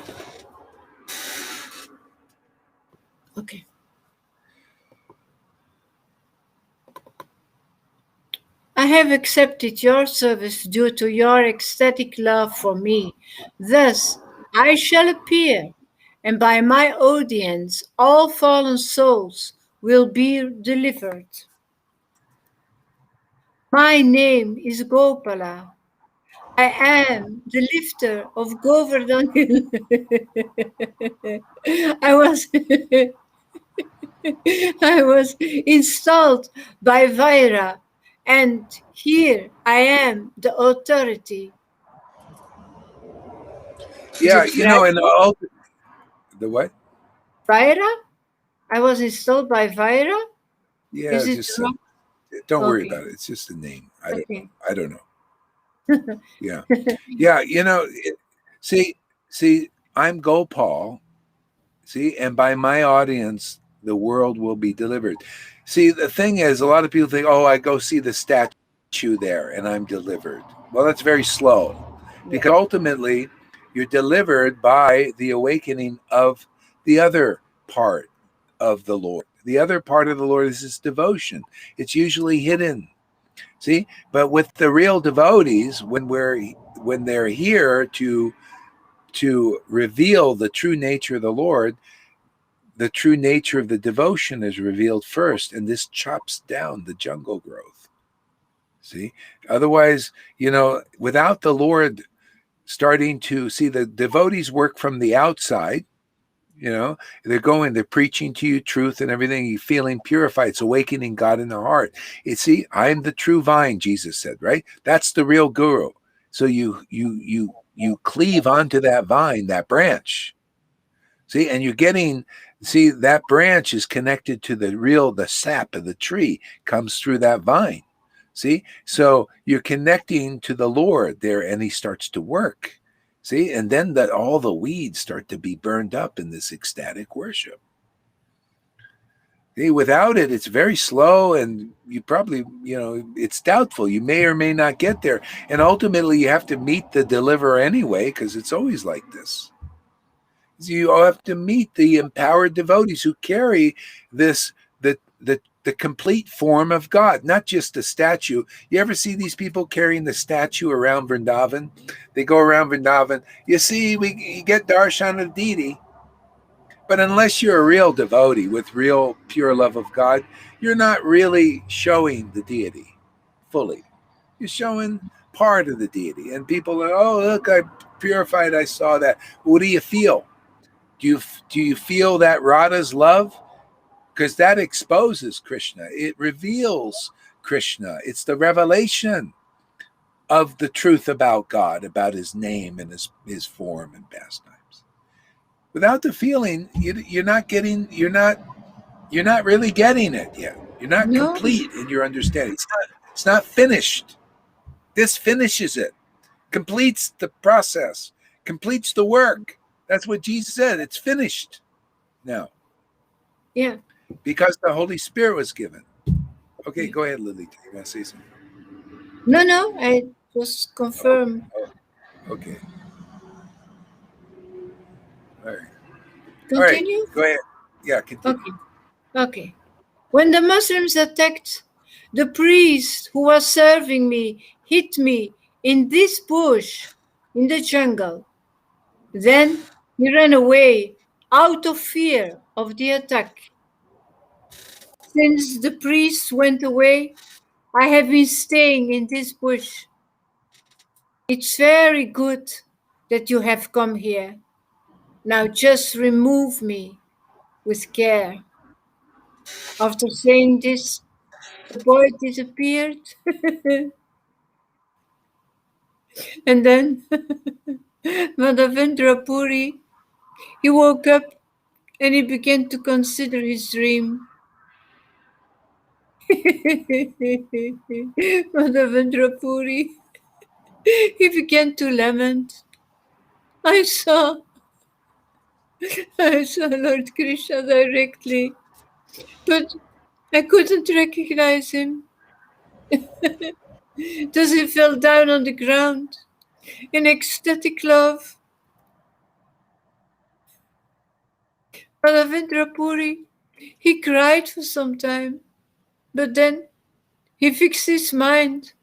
Okay. I have accepted your service due to your ecstatic love for me. Thus, I shall appear, and by my audience, all fallen souls will be delivered. My name is Gopala. I am the lifter of Govardhan Hill. I was I was installed by Vaira, and here I am the authority. Yeah, Is it right? and all the what? Vaira? I was installed by Vaira? Yeah, Is it just wrong? don't worry Okay. about it. It's just a name. I don't know. Okay. I don't know. Yeah. Yeah, see, I'm Gopal. See, and by my audience, the world will be delivered. See, the thing is, a lot of people think, oh, I go see the statue there and I'm delivered. Well, that's very slow because ultimately you're delivered by the awakening of the other part of the Lord. The other part of the Lord is his devotion. It's usually hidden. See, but with the real devotees, when they're here to reveal the true nature of the Lord, the true nature of the devotion is revealed first, and this chops down the jungle growth. See, otherwise, without the Lord starting to see, the devotees work from the outside. They're preaching to you truth and everything. You feeling purified. It's awakening God in the heart. See, I'm the true vine, Jesus said, right? That's the real guru. So you cleave onto that vine, that branch. See, and that branch is connected to the sap of the tree comes through that vine. See, so you're connecting to the Lord there, and he starts to work. See, and then all the weeds start to be burned up in this ecstatic worship. See, without it, it's very slow, and you probably, it's doubtful. You may or may not get there. And ultimately, you have to meet the deliverer anyway, because it's always like this. You have to meet the empowered devotees who carry the complete form of God, not just a statue. You ever see these people carrying the statue around Vrindavan? They go around Vrindavan. You see, you get darshan of deity, but unless you're a real devotee with real pure love of God, you're not really showing the deity fully. You're showing part of the deity, and people are, oh, look, I purified. I saw that. What do you feel? Do you feel that Radha's love? Because that exposes Krishna. It reveals Krishna. It's the revelation of the truth about God, about his name and his form and pastimes. Without the feeling, you're not really getting it yet. You're not No. complete in your understanding. It's not finished. This finishes it, completes the process, completes the work. That's what Jesus said. It's finished now. Yeah. Because the Holy Spirit was given. Okay, go ahead, Lily. You want to say something? No, Just confirm. Okay. All right. Continue? All right. Go ahead. Yeah, continue. Okay. Okay. When the Muslims attacked, the priest who was serving me hit me in this bush in the jungle. Then he ran away out of fear of the attack. Since the priest went away, I have been staying in this bush. It's very good that you have come here. Now just remove me with care. After saying this, the boy disappeared. And then Madhavendra Puri, he woke up and he began to consider his dream. Madhavendra Puri, he began to lament. I saw Lord Krishna directly, but I couldn't recognize him. Thus he fell down on the ground in ecstatic love. Madhavendra Puri, he cried for some time, but then he fixed his mind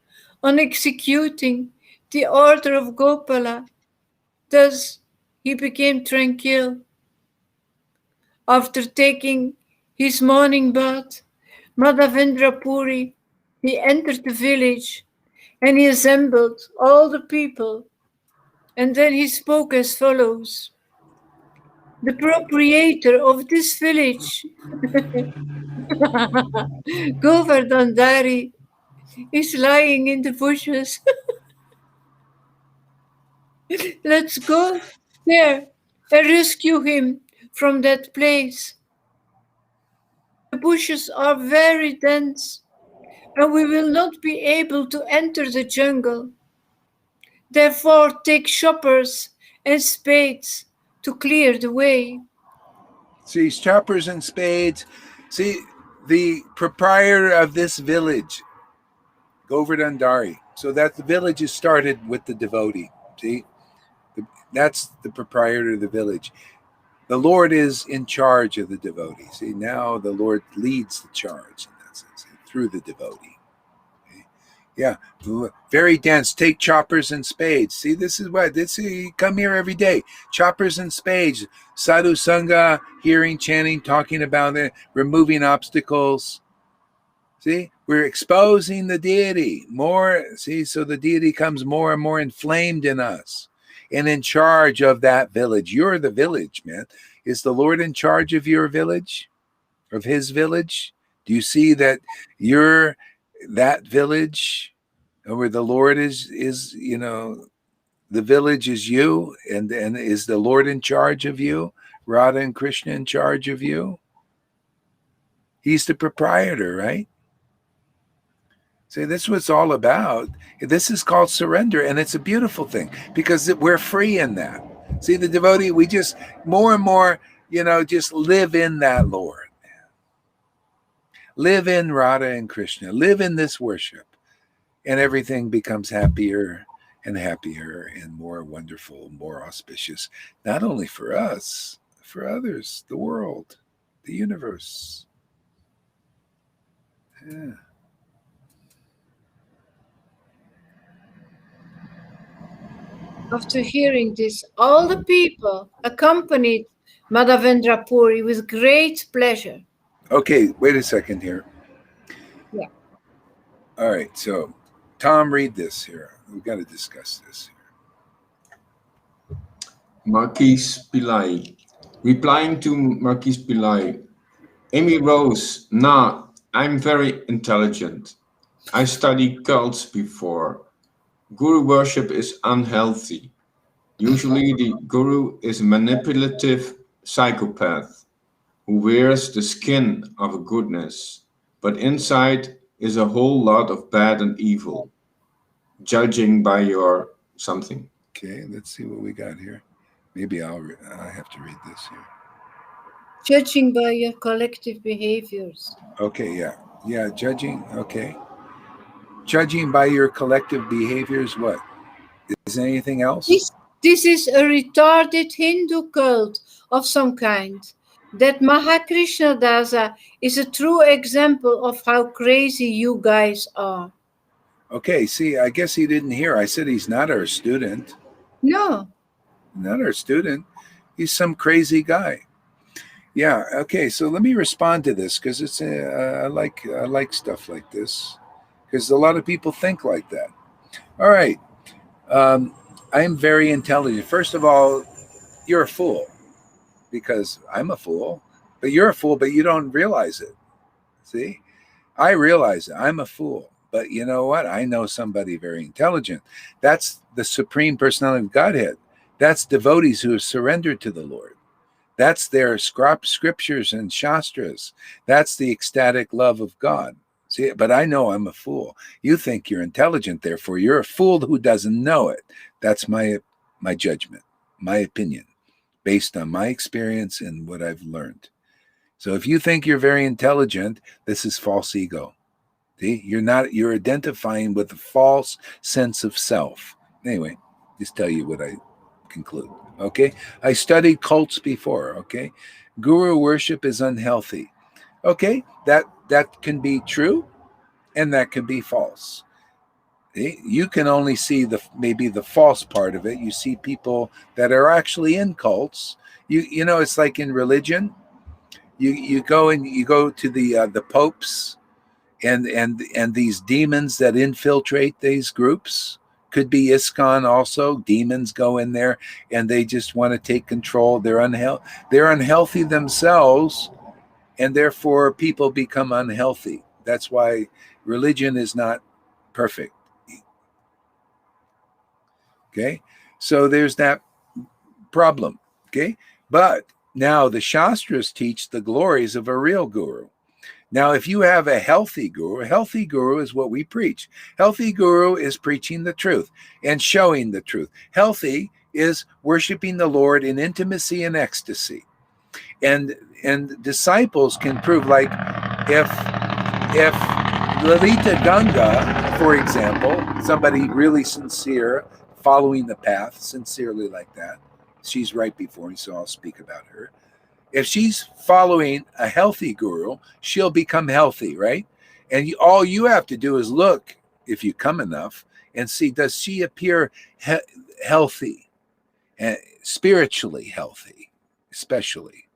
on executing the order of Gopala. Thus he became tranquil. After taking his morning bath, Madhavendra Puri, he entered the village and he assembled all the people, and then he spoke as follows. The proprietor of this village, Govardhandari, is lying in the bushes. Let's go there and rescue him from that place. The bushes are very dense and we will not be able to enter the jungle. Therefore, take choppers and spades to clear the way. See, choppers and spades. See, the proprietor of this village, Govardhandari. So that the village is started with the devotee. See, that's the proprietor of the village. The Lord is in charge of the devotee. See, now the Lord leads the charge in that sense through the devotee. Okay? Yeah, very dense. Take choppers and spades. See, this is what this. You come here every day. Choppers and spades. Sadhu Sangha, hearing, chanting, talking about it, removing obstacles. See, we're exposing the deity more. See, so the deity comes more and more inflamed in us and in charge of that village. You're the village, man. Is the Lord in charge of your village, of his village? Do you see that you're that village, where the Lord is, the village is you, and is the Lord in charge of you? Radha and Krishna in charge of you? He's the proprietor, right? See, this is what it's all about. This is called surrender, and it's a beautiful thing because we're free in that. See, the devotee, we just more and more, just live in that Lord. Live in Radha and Krishna. Live in this worship, and everything becomes happier and happier and more wonderful, more auspicious, not only for us, for others, the world, the universe. Yeah. After hearing this, all the people accompanied Madhavendra Puri with great pleasure. Okay, wait a second here. Yeah. All right, so Tom, read this here. We've got to discuss this here. Marquis Pillai. Replying to Marquis Pillai, Amy Rose, nah, I'm very intelligent. I studied cults before. Guru worship is unhealthy. Usually the guru is a manipulative psychopath who wears the skin of a goodness, but inside is a whole lot of bad and evil, judging by your something. Okay, let's see what we got here. Maybe I have to read this here. Judging by your collective behaviors. Okay, yeah, judging. Okay, Judging by your collective behaviors, what? Is there anything else? This is a retarded Hindu cult of some kind. That Mahakrishna Dasa is a true example of how crazy you guys are. Okay, see, I guess he didn't hear. I said he's not our student. No. Not our student. He's some crazy guy. Yeah. Okay. So let me respond to this because it's I like stuff like this because a lot of people think like that. All right. I am very intelligent. First of all, you're a fool because I'm a fool, but you're a fool, but you don't realize it. See, I realize it. I'm a fool, but you know what? I know somebody very intelligent. That's the Supreme Personality of Godhead. That's devotees who have surrendered to the Lord. That's their scriptures and shastras. That's the ecstatic love of God. See, but I know I'm a fool. You think you're intelligent, therefore you're a fool who doesn't know it. That's my judgment, my opinion, based on my experience and what I've learned. So if you think you're very intelligent, this is false ego. See, you're identifying with a false sense of self. Anyway, just tell you what I conclude. Okay, I studied cults before. Okay, guru worship is unhealthy. Okay, that can be true, and that can be false. You can only see maybe the false part of it. You see people that are actually in cults. You know, it's like in religion. You go to the popes and these demons that infiltrate these groups. Could be ISKCON also. Demons go in there and they just want to take control. They're unhealthy themselves, and therefore people become unhealthy. That's why religion is not perfect. Okay, so there's that problem. Okay, but now the Shastras teach the glories of a real guru. Now, if you have a healthy guru is what we preach. Healthy guru is preaching the truth and showing the truth. Healthy is worshiping the Lord in intimacy and ecstasy. And disciples can prove, like if Lalita Ganga, for example, somebody really sincere, following the path sincerely like that, she's right before me, so I'll speak about her. If she's following a healthy guru, she'll become healthy, right? And all you have to do is look, if you come enough, and see, does she appear healthy, and spiritually healthy, especially.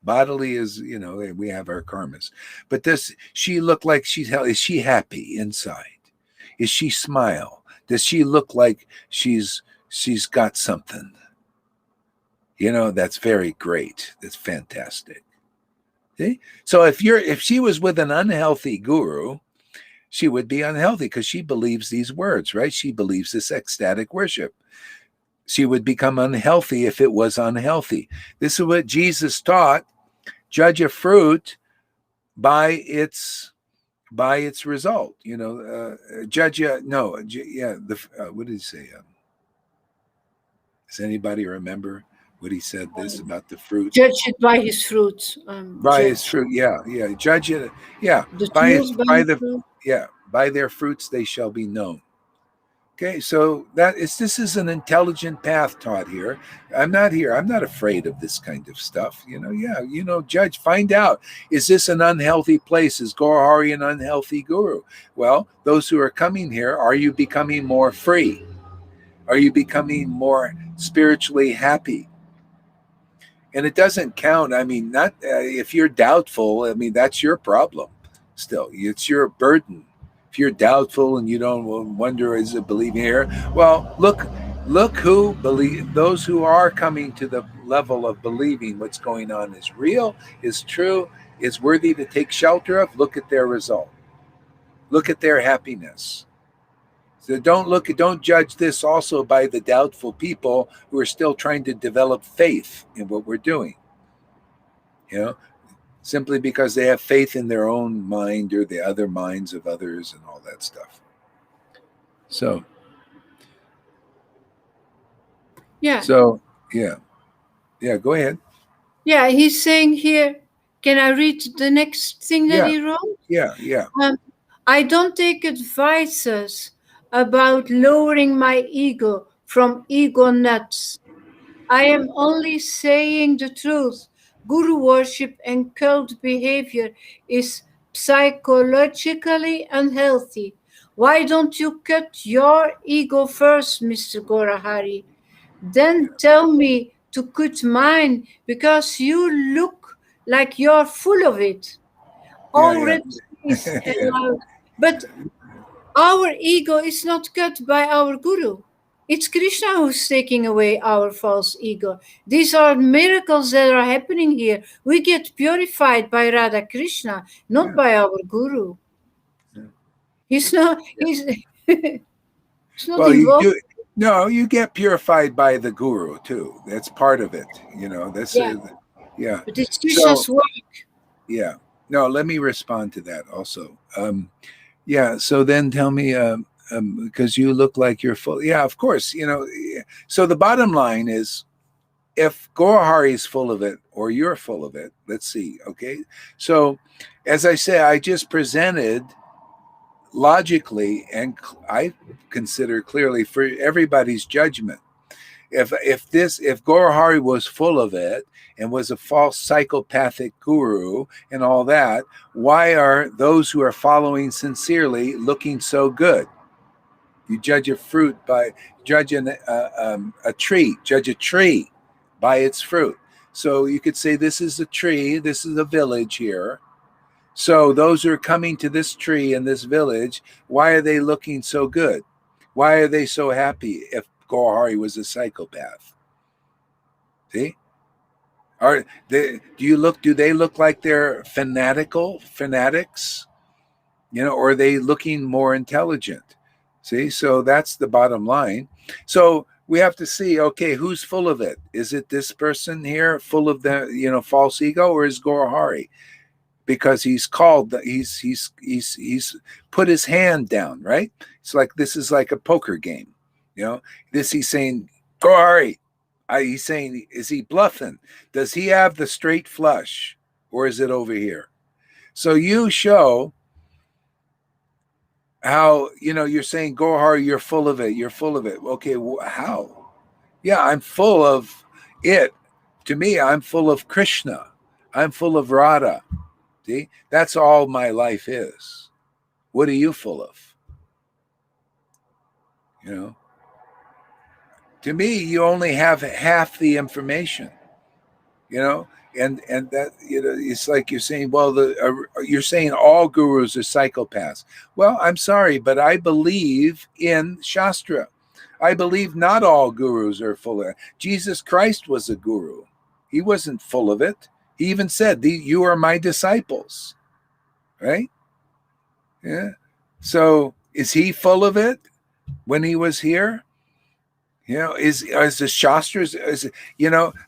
Bodily is, we have our karmas. But does she look like she's healthy? Is she happy inside? Is she smile? Does she look like she's got something? That's very great. That's fantastic. See? So if she was with an unhealthy guru, she would be unhealthy because she believes these words, right? She believes this ecstatic worship. She would become unhealthy if it was unhealthy. This is what Jesus taught. Judge a fruit by its result. Judge what did he say? Does anybody remember what he said this about the fruit? Judge it by his fruits. By his fruit, yeah. Judge it, yeah. By their fruits they shall be known. Okay, so this is an intelligent path taught here. I'm not afraid of this kind of stuff. Judge, find out, is this an unhealthy place? Is Gaurahari an unhealthy guru? Well, those who are coming here, are you becoming more free? Are you becoming more spiritually happy? And it doesn't count. Not if you're doubtful. That's your problem. Still, it's your burden. If you're doubtful and you don't wonder, is it believing here? Well, look who believe. Those who are coming to the level of believing what's going on is real, is true, is worthy to take shelter of. Look at their result. Look at their happiness. So don't judge this also by the doubtful people who are still trying to develop faith in what we're doing. Simply because they have faith in their own mind or the other minds of others and all that stuff. So, yeah. So, yeah. Yeah, go ahead. Yeah, he's saying here, can I read the next thing that he wrote? Yeah. I don't take advices about lowering my ego from ego nuts. I am only saying the truth. Guru worship and cult behavior is psychologically unhealthy. Why don't you cut your ego first, Mr. Gorahari? Then tell me to cut mine because you look like you're full of it. Yeah, All yeah, red is yeah. allowed. But our ego is not cut by our guru. It's Krishna who's taking away our false ego. These are miracles that are happening here. We get purified by Radha Krishna, not Yeah. by our guru. Yeah. He's not. He's. He's not Well, you involved. do. No, you get purified by the guru too. That's part of it. You know. That's Yeah, yeah. but it's So Krishna's work. yeah. No, let me respond to that also. Yeah. So then tell me, because you look like you're full. Yeah, of course. You know. So the bottom line is, if Gorahari is full of it or you're full of it, let's see. Okay. So, as I say, I just presented logically and I consider clearly for everybody's judgment. If Gorahari was full of it and was a false psychopathic guru and all that, why are those who are following sincerely looking so good? You judge a fruit by judging a tree. Judge a tree by its fruit. So you could say this is a tree. This is a village here. So those who are coming to this tree in this village, why are they looking so good? Why are they so happy if Gorahari was a psychopath? See? Do they look like they're fanatics? You know, or are they looking more intelligent? See, so that's the bottom line. So we have to see, okay, who's full of it? Is it this person here full of the, false ego, or is Gorahari? Because he's called, he's put his hand down, right? It's like, this is like a poker game, he's saying, Gorahari, he's saying, is he bluffing? Does he have the straight flush, or is it over here? So you show how, you're saying, Gorahari, you're full of it. Okay, how? Yeah, I'm full of it. To me, I'm full of Krishna. I'm full of Radha. See, that's all my life is. What are you full of? To me, you only have half the information. And that it's like you're saying, well, you're saying all gurus are psychopaths. Well, I'm sorry, but I believe in Shastra. I believe not all gurus are full of it. Jesus Christ was a guru. He wasn't full of it. He even said, you are my disciples. Right? Yeah. So is he full of it when he was here? Is the Shastras,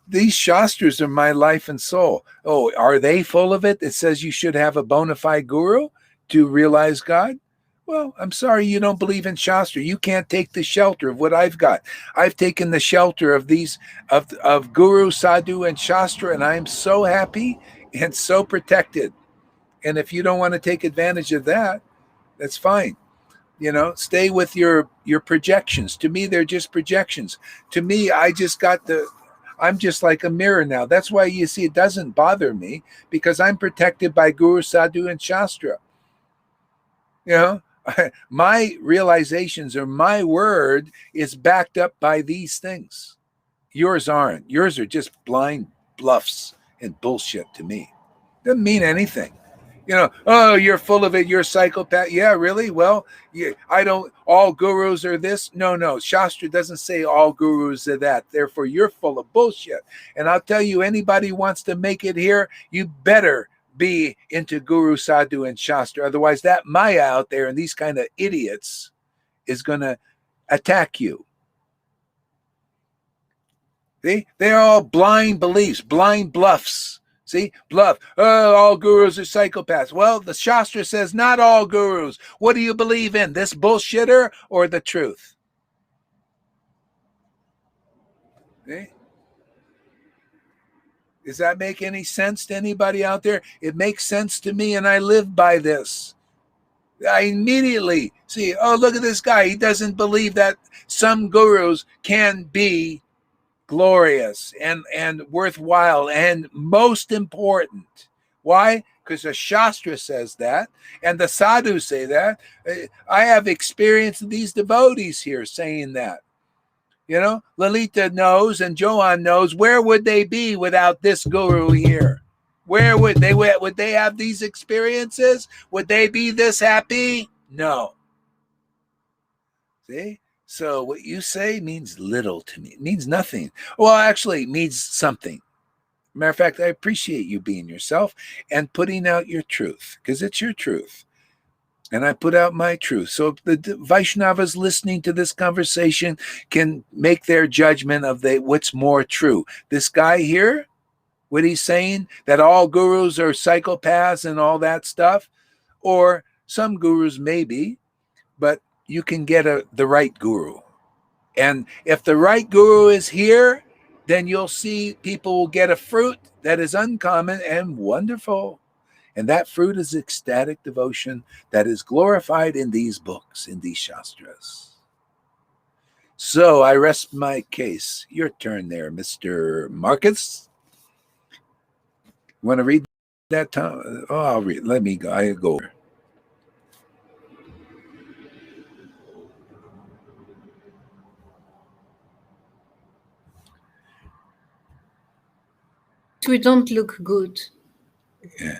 these Shastras are my life and soul. Oh, are they full of it? It says you should have a bona fide guru to realize God. Well, I'm sorry, you don't believe in Shastra. You can't take the shelter of what I've got. I've taken the shelter of these, of Guru, Sadhu, and Shastra, and I'm so happy and so protected. And if you don't want to take advantage of that, that's fine. Stay with your projections. To me, they're just projections. To me, I'm just like a mirror now. That's why you see it doesn't bother me, because I'm protected by Guru, Sadhu, and Shastra. My realizations or my word is backed up by these things. Yours aren't. Yours are just blind bluffs and bullshit to me. Doesn't mean anything. Oh, you're full of it. You're a psychopath. Yeah, really? Well, all gurus are this. No. Shastra doesn't say all gurus are that. Therefore, you're full of bullshit. And I'll tell you, anybody who wants to make it here, you better be into Guru, Sadhu, and Shastra. Otherwise, that Maya out there and these kind of idiots is going to attack you. See? They're all blind beliefs, blind bluffs. See, bluff. Oh, all gurus are psychopaths. Well, the Shastra says not all gurus. What do you believe in, this bullshitter or the truth? See? Does that make any sense to anybody out there? It makes sense to me, and I live by this. I immediately see, oh, look at this guy. He doesn't believe that some gurus can be glorious and worthwhile and most important. Why? Because the Shastra says that, and the sadhus say that. I have experienced these devotees here saying that. You know, Lalita knows and Johan knows. Where would they be without this guru here? Where would they have these experiences? Would they be this happy? No. See? So what you say means little to me. It means nothing. Well, actually, it means something. Matter of fact, I appreciate you being yourself and putting out your truth, because it's your truth. And I put out my truth. So if the Vaishnavas listening to this conversation can make their judgment of what's more true. This guy here, what he's saying, that all gurus are psychopaths and all that stuff, or some gurus maybe, but you can get the right guru. And if the right guru is here, then you'll see people will get a fruit that is uncommon and wonderful. And that fruit is ecstatic devotion that is glorified in these books, in these shastras. So I rest my case. Your turn there, Mr. Marcus. You want to read that, Tom? Oh, I'll read. Let me go. I go. We don't look good. Yeah.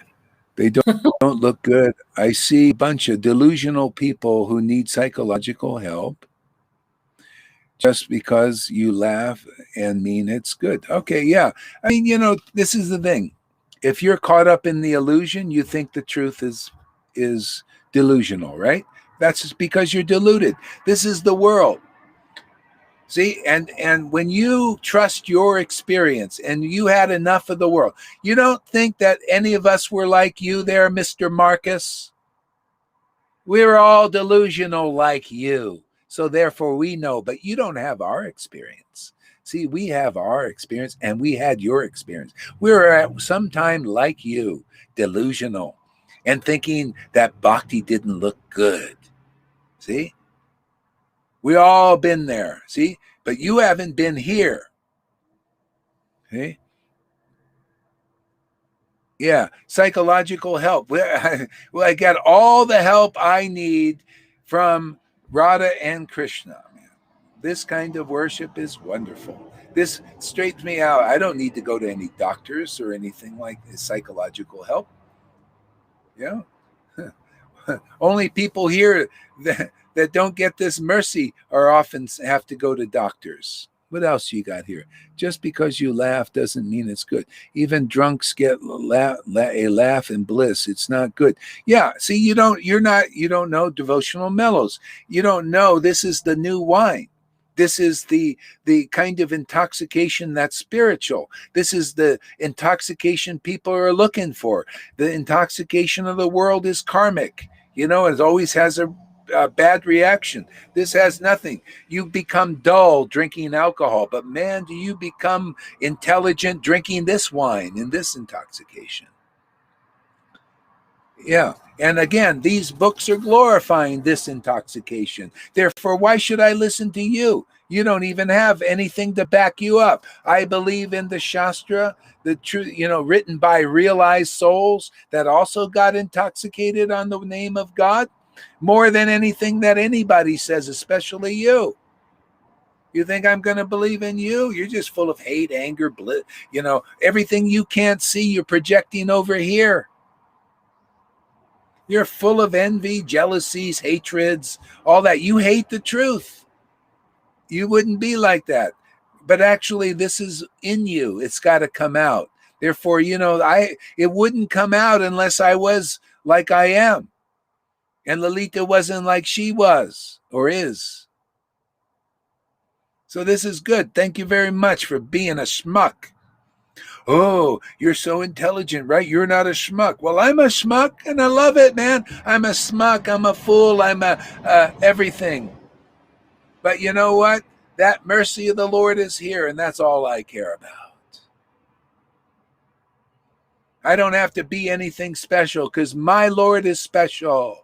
They don't look good. I see a bunch of delusional people who need psychological help just because you laugh and mean it's good. Okay, yeah. I mean, you know, this is the thing. If you're caught up in the illusion, you think the truth is delusional, right? That's just because you're deluded. This is the world. See, and when you trust your experience and you had enough of the world, you don't think that any of us were like you there, Mr. Marcus? We're all delusional like you. So therefore we know, but you don't have our experience. See, we have our experience and we had your experience. We were at some time like you, delusional and thinking that bhakti didn't look good. See? We all been there, see? But you haven't been here. Okay? Yeah, psychological help. Well, I got all the help I need from Radha and Krishna. Man. This kind of worship is wonderful. This straightens me out. I don't need to go to any doctors or anything like this, psychological help. Yeah. Only people here that don't get this mercy are often have to go to doctors. What else you got here? Just because you laugh doesn't mean it's good. Even drunks get a laugh in bliss. It's not good. Yeah, see, you don't know devotional mellows. You don't know this is the new wine. This is the kind of intoxication that's spiritual. This is the intoxication people are looking for. The intoxication of the world is karmic. You know, it always has a bad reaction. This has nothing. You become dull drinking alcohol, but man, do you become intelligent drinking this wine in this intoxication. Yeah. And again, these books are glorifying this intoxication. Therefore, why should I listen to you? You don't even have anything to back you up. I believe in the Shastra, the truth, written by realized souls that also got intoxicated on the name of God, more than anything that anybody says, especially you. You think I'm going to believe in you? You're just full of hate, anger, everything you can't see, you're projecting over here. You're full of envy, jealousies, hatreds, all that. You hate the truth. You wouldn't be like that. But actually, this is in you. It's got to come out. Therefore, it wouldn't come out unless I was like I am. And Lalita wasn't like she was or is. So this is good. Thank you very much for being a schmuck. Oh, you're so intelligent, right? You're not a schmuck. Well, I'm a schmuck, and I love it, man. I'm a schmuck. I'm a fool. I'm a everything. But you know what? That mercy of the Lord is here, and that's all I care about. I don't have to be anything special because my Lord is special.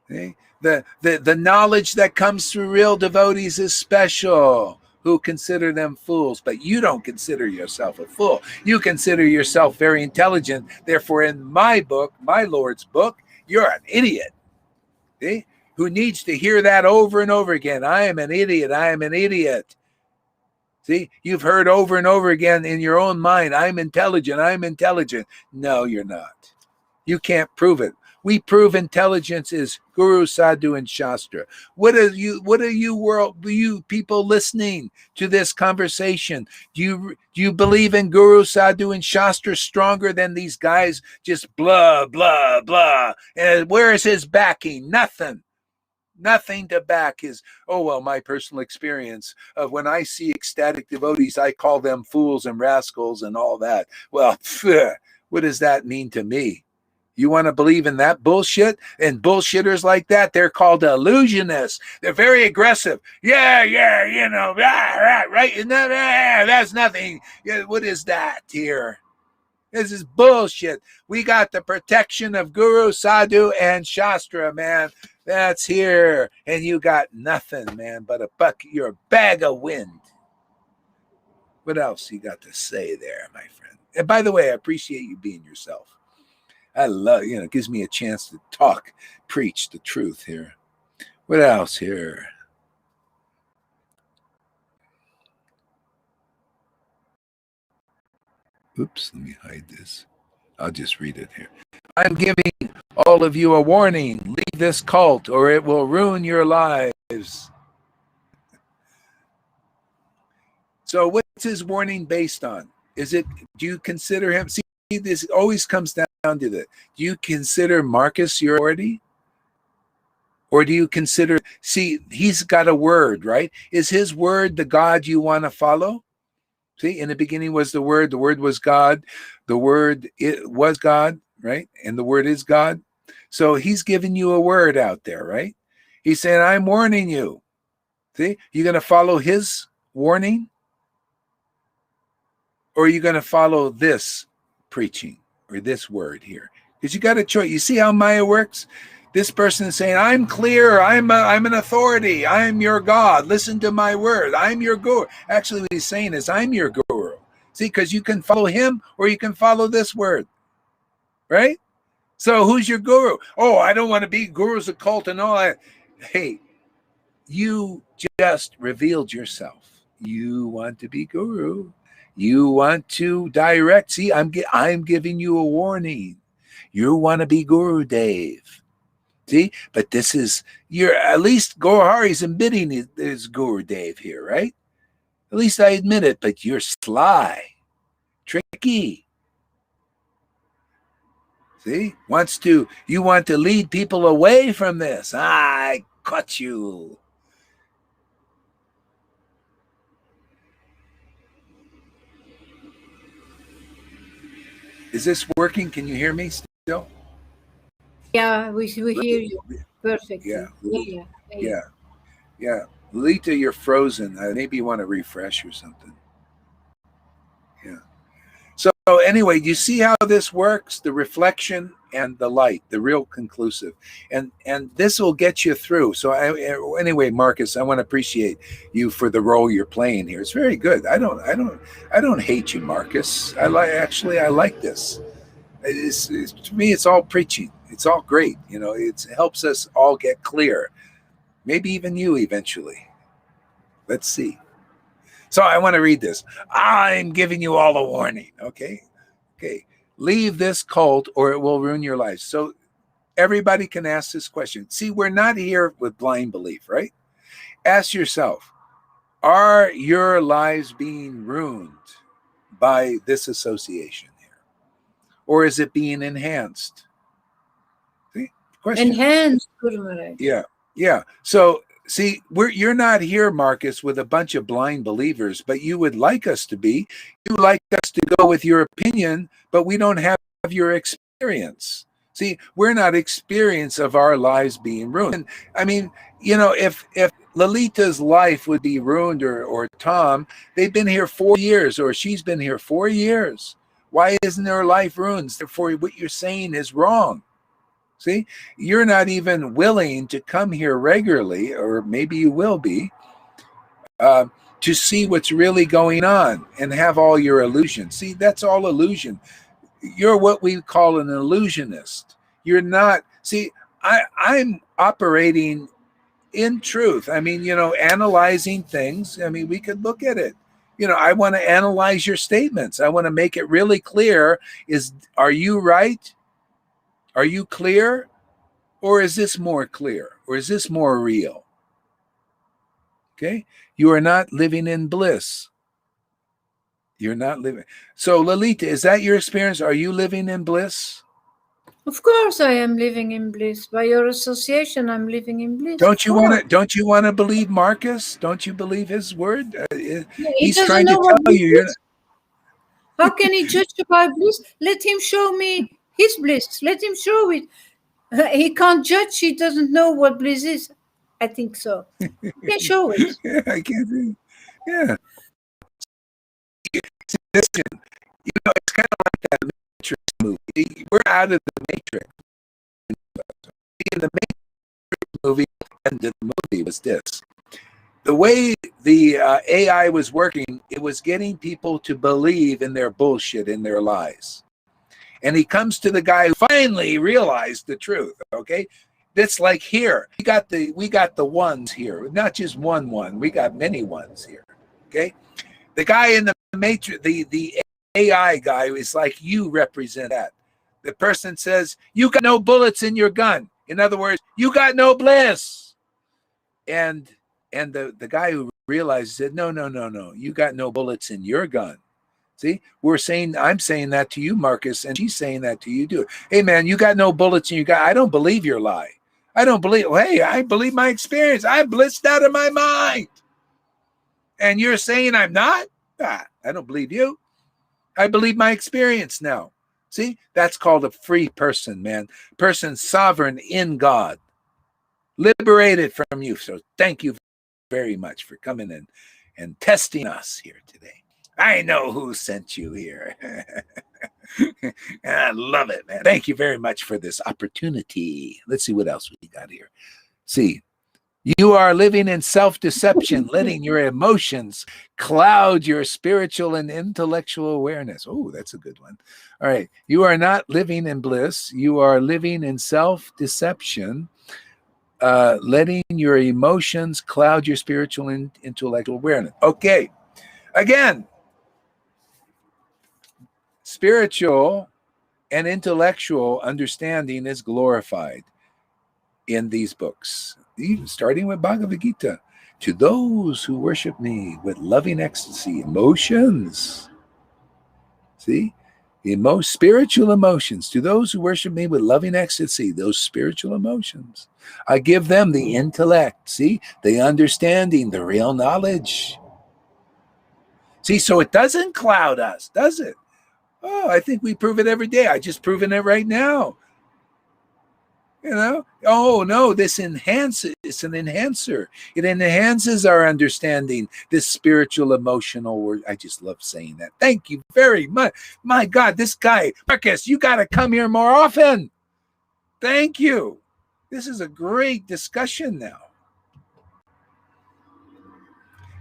See? The knowledge that comes through real devotees is special, who consider them fools, but you don't consider yourself a fool. You consider yourself very intelligent. Therefore, in my book, my Lord's book, you're an idiot. See? Who needs to hear that over and over again? I am an idiot. I am an idiot. See, you've heard over and over again in your own mind, I'm intelligent. I'm intelligent. No, you're not. You can't prove it. We prove intelligence is Guru, Sadhu, and Shastra. What are you people listening to this conversation? Do you believe in Guru, Sadhu, and Shastra stronger than these guys? Just blah, blah, blah. And where is his backing? Nothing. Nothing to back his, oh, well, my personal experience of when I see ecstatic devotees, I call them fools and rascals and all that. Well, what does that mean to me? You want to believe in that bullshit? And bullshitters like that, they're called illusionists. They're very aggressive. Yeah, you know, right? That's nothing. What is that here? This is bullshit. We got the protection of Guru, Sadhu, and Shastra, man. That's here. And you got nothing, man, but you're a bag of wind. What else you got to say there, my friend? And by the way, I appreciate you being yourself. I love, it gives me a chance to talk, preach the truth here. What else here? Oops, let me hide this. I'll just read it here. I'm giving all of you a warning. Leave this cult or it will ruin your lives. So what's his warning based on? Do you consider him? See, this always comes down to that. Do you consider Marcus your authority? Or do you consider, he's got a word, right? Is his word the God you want to follow? See, in the beginning was the word was God, the word it was God, right? And the word is God. So he's giving you a word out there, right? He's saying, I'm warning you. See, you're going to follow his warning? Or are you going to follow this preaching or this word here? Because you got a choice. You see how Maya works? This person is saying, I'm clear. I'm an authority. I'm your God. Listen to my word. I'm your guru. Actually, what he's saying is, I'm your guru. See, because you can follow him or you can follow this word. Right? So who's your guru? Oh, I don't want to be guru's a cult and all that. Hey, you just revealed yourself. You want to be guru. You want to direct. See, I'm giving you a warning. You want to be Guru Dave. See, but this is, at least Gohari's admitting there's Guru Dave here, right? At least I admit it, but you're sly, tricky. See, you want to lead people away from this. I caught you. Is this working? Can you hear me still? Yeah, we hear you perfectly. Yeah. Lita, you're frozen. Maybe you want to refresh or something. Yeah. So anyway, you see how this works? The reflection and the light, the real conclusive, and this will get you through. So anyway, Marcus, I want to appreciate you for the role you're playing here. It's very good. I don't hate you, Marcus. I like this. To me, it's all preaching. It's all great. It helps us all get clear. Maybe even you eventually. Let's see. So I want to read this. I'm giving you all a warning. Okay. Leave this cult or it will ruin your life. So everybody can ask this question. See, we're not here with blind belief, right? Ask yourself, are your lives being ruined by this association here? Or is it being enhanced? See? Question. Enhanced, Guru Maharaj. Yeah. So, see, you're not here, Marcus, with a bunch of blind believers, but you would like us to be. You would like us to go with your opinion, but we don't have your experience. See, we're not experience of our lives being ruined. I mean, if Lalita's life would be ruined or Tom, they've been here 4 years or she's been here 4 years. Why isn't her life ruined? Therefore, what you're saying is wrong. See, you're not even willing to come here regularly, or maybe you will be, to see what's really going on and have all your illusions. See, that's all illusion. You're what we call an illusionist. You're not. See, I'm operating in truth. I mean, analyzing things. I mean, we could look at it. I want to analyze your statements. I want to make it really clear. Are you right? Are you clear? Or is this more clear? Or is this more real? Okay? You are not living in bliss. You're not living. So, Lalita, is that your experience? Are you living in bliss? Of course I am living in bliss. By your association, I'm living in bliss. Don't you want to believe Marcus? Don't you believe his word? He's trying to tell you. How can he judge about bliss? Let him show me his bliss. Let him show it. He can't judge. He doesn't know what bliss is. I think so. He can show it. Yeah, I can't see. Yeah. See, listen, it's kind of like that Matrix movie. We're out of the Matrix. In the Matrix movie, and the movie was this. The way the AI was working, it was getting people to believe in their bullshit, in their lies. And he comes to the guy who finally realized the truth. Okay, that's like here. We got the ones here, not just one. We got many ones here. Okay, the guy in the Matrix, the AI guy, is like, you represent that. The person says, you got no bullets in your gun. In other words, you got no bliss. And the guy who realized said, no, you got no bullets in your gun. See, I'm saying that to you, Marcus, and she's saying that to you too. Hey man, you got no bullets in your gun. I don't believe your lie. I don't believe, hey, I believe my experience. I'm blissed out of my mind. And you're saying I'm not? I don't believe you. I believe my experience now. See, that's called a free person, man. Person sovereign in God. Liberated from you. So thank you very much for coming in and testing us here today. I know who sent you here. I love it, man. Thank you very much for this opportunity. Let's see what else we got here. See, you are living in self-deception, letting your emotions cloud your spiritual and intellectual awareness. Oh, that's a good one. All right. You are not living in bliss. You are living in self-deception, letting your emotions cloud your spiritual and intellectual awareness. Okay. Again, spiritual and intellectual understanding is glorified in these books, starting with Bhagavad Gita. To those who worship me with loving ecstasy, emotions. See? Spiritual emotions. To those who worship me with loving ecstasy, those spiritual emotions. I give them the intellect. See? The understanding, the real knowledge. See, so it doesn't cloud us, does it? Oh, I think we prove it every day. I just proven it right now. Oh no, this enhances. It's an enhancer. It enhances our understanding. This spiritual, emotional word. I just love saying that. Thank you very much. My God, this guy, Marcus, you got to come here more often. Thank you. This is a great discussion now.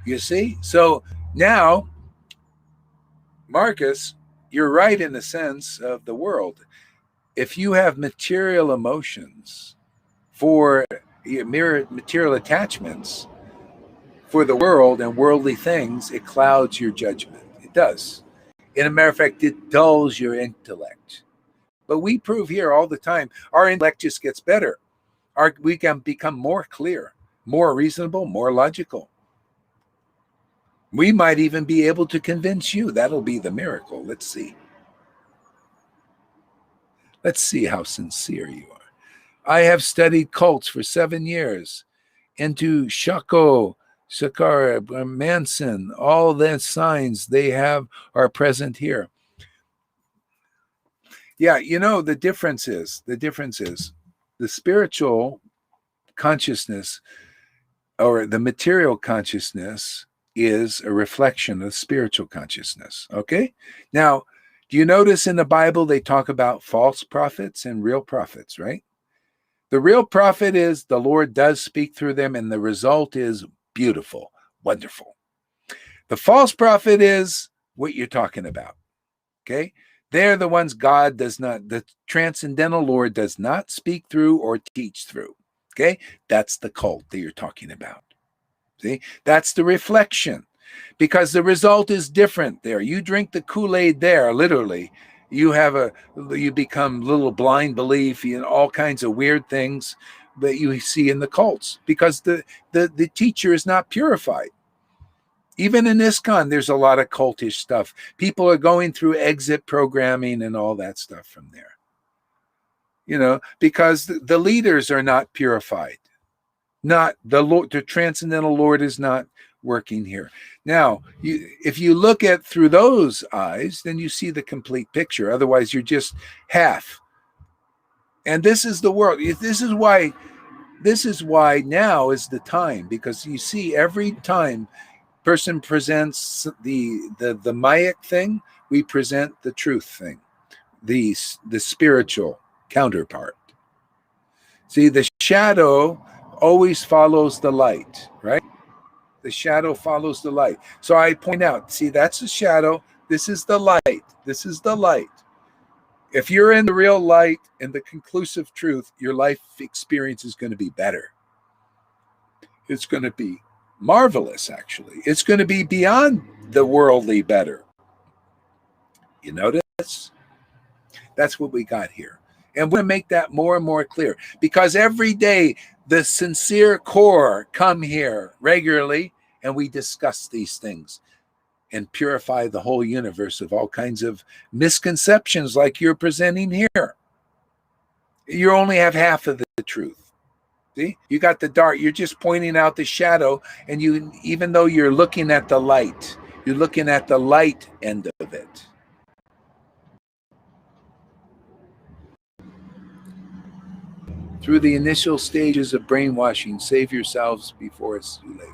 You see? So now, Marcus, you're right in the sense of the world. If you have material emotions for material attachments for the world and worldly things, it clouds your judgment. It does. In a matter of fact, it dulls your intellect. But we prove here all the time, our intellect just gets better. We can become more clear, more reasonable, more logical. We might even be able to convince you. That'll be the miracle. Let's see. Let's see how sincere you are. I have studied cults for 7 years. Into Shako, Sakara, Manson, all the signs they have are present here. Yeah, the difference is the spiritual consciousness or the material consciousness is a reflection of spiritual consciousness. Okay? Now, do you notice in the Bible they talk about false prophets and real prophets, right? The real prophet is the Lord does speak through them, and the result is beautiful, wonderful. The false prophet is what you're talking about. Okay? They're the ones God does not, the transcendental Lord does not speak through or teach through. Okay? That's the cult that you're talking about. See? That's the reflection. Because the result is different there. You drink the Kool-Aid there, literally. You become little blind belief in all kinds of weird things that you see in the cults, because the teacher is not purified. Even in ISKCON, there's a lot of cultish stuff. People are going through exit programming and all that stuff from there. Because the leaders are not purified. Not the Lord, the transcendental Lord is not working here. Now, if you look at through those eyes, then you see the complete picture. Otherwise, you're just half. And this is the world. This is why now is the time, because you see every time person presents the Mayic thing, we present the truth thing, the spiritual counterpart. See, the shadow always follows the light, right? The shadow follows the light. So I point out, see, that's the shadow. This is the light. This is the light. If you're in the real light and the conclusive truth, your life experience is going to be better. It's going to be marvelous, actually. It's going to be beyond the worldly better. You notice? That's what we got here. And we're going to make that more and more clear, because every day the sincere core come here regularly and we discuss these things and purify the whole universe of all kinds of misconceptions like you're presenting here. You only have half of the truth. See, you got the dark, you're just pointing out the shadow, and even though you're looking at the light, you're looking at the light end of it. Through the initial stages of brainwashing, save yourselves before it's too late.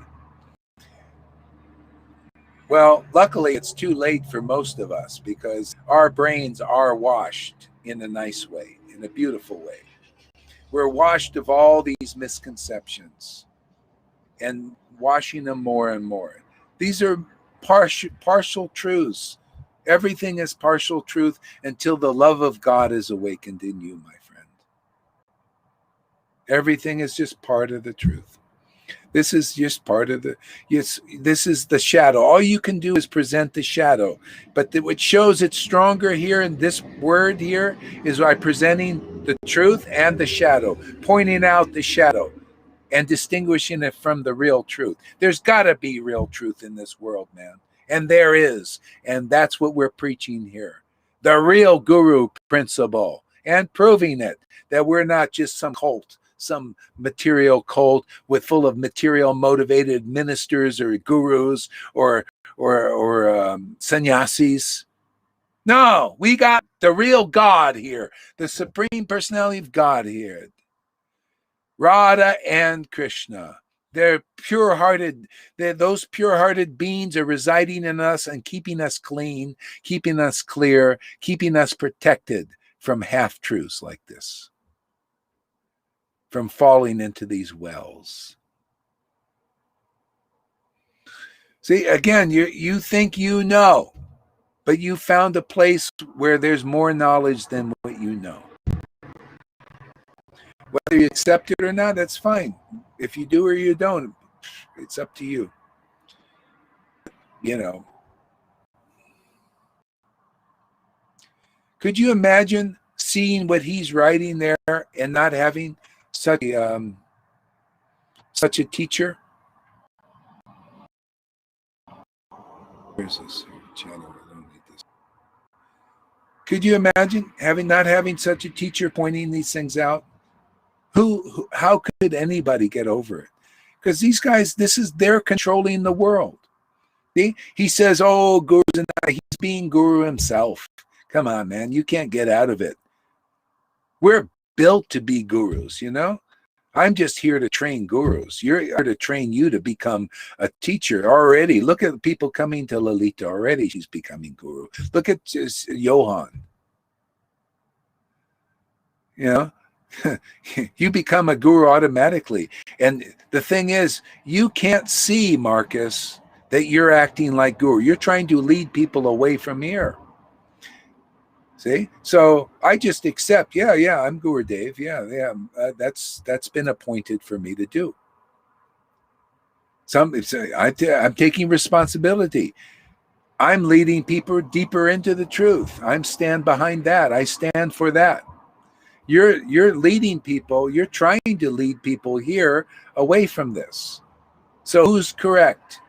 Well, luckily it's too late for most of us, because our brains are washed in a nice way, in a beautiful way. We're washed of all these misconceptions and washing them more and more. These are partial truths. Everything is partial truth until the love of God is awakened in you, my friend. Everything is just part of the truth. This is just part of this is the shadow. All you can do is present the shadow. But what shows it's stronger here in this word here is by presenting the truth and the shadow, pointing out the shadow and distinguishing it from the real truth. There's got to be real truth in this world, man. And there is. And that's what we're preaching here. The real guru principle, and proving it, that we're not just some cult, some material cult with full of material motivated ministers or gurus or sannyasis. No, we got the real God here, the Supreme Personality of God here. Radha and Krishna. They're pure-hearted. Those pure-hearted beings are residing in us and keeping us clean, keeping us clear, keeping us protected from half-truths like this, from falling into these wells. See, again, you think you know, but you found a place where there's more knowledge than what you know. Whether you accept it or not, that's fine. If you do or you don't, it's up to you. Could you imagine seeing what he's writing there and not having such a teacher? Where's this channel? I don't need this. Could you imagine not having such a teacher pointing these things out? How could anybody get over it? Because these guys, they're controlling the world. See? He says, oh, gurus, and he's being guru himself. Come on, man, you can't get out of it. We're built to be gurus, I'm just here to train gurus. You're here to train you to become a teacher already. Look at the people coming to Lalita already. She's becoming guru. Look at Johan. You become a guru automatically. And the thing is, you can't see, Marcus, that you're acting like guru. You're trying to lead people away from here. See? So I just accept, yeah, I'm Guru Dave. Yeah. That's been appointed for me to do. I'm taking responsibility. I'm leading people deeper into the truth. I'm stand behind that. I stand for that. You're leading people. You're trying to lead people here away from this. So who's correct?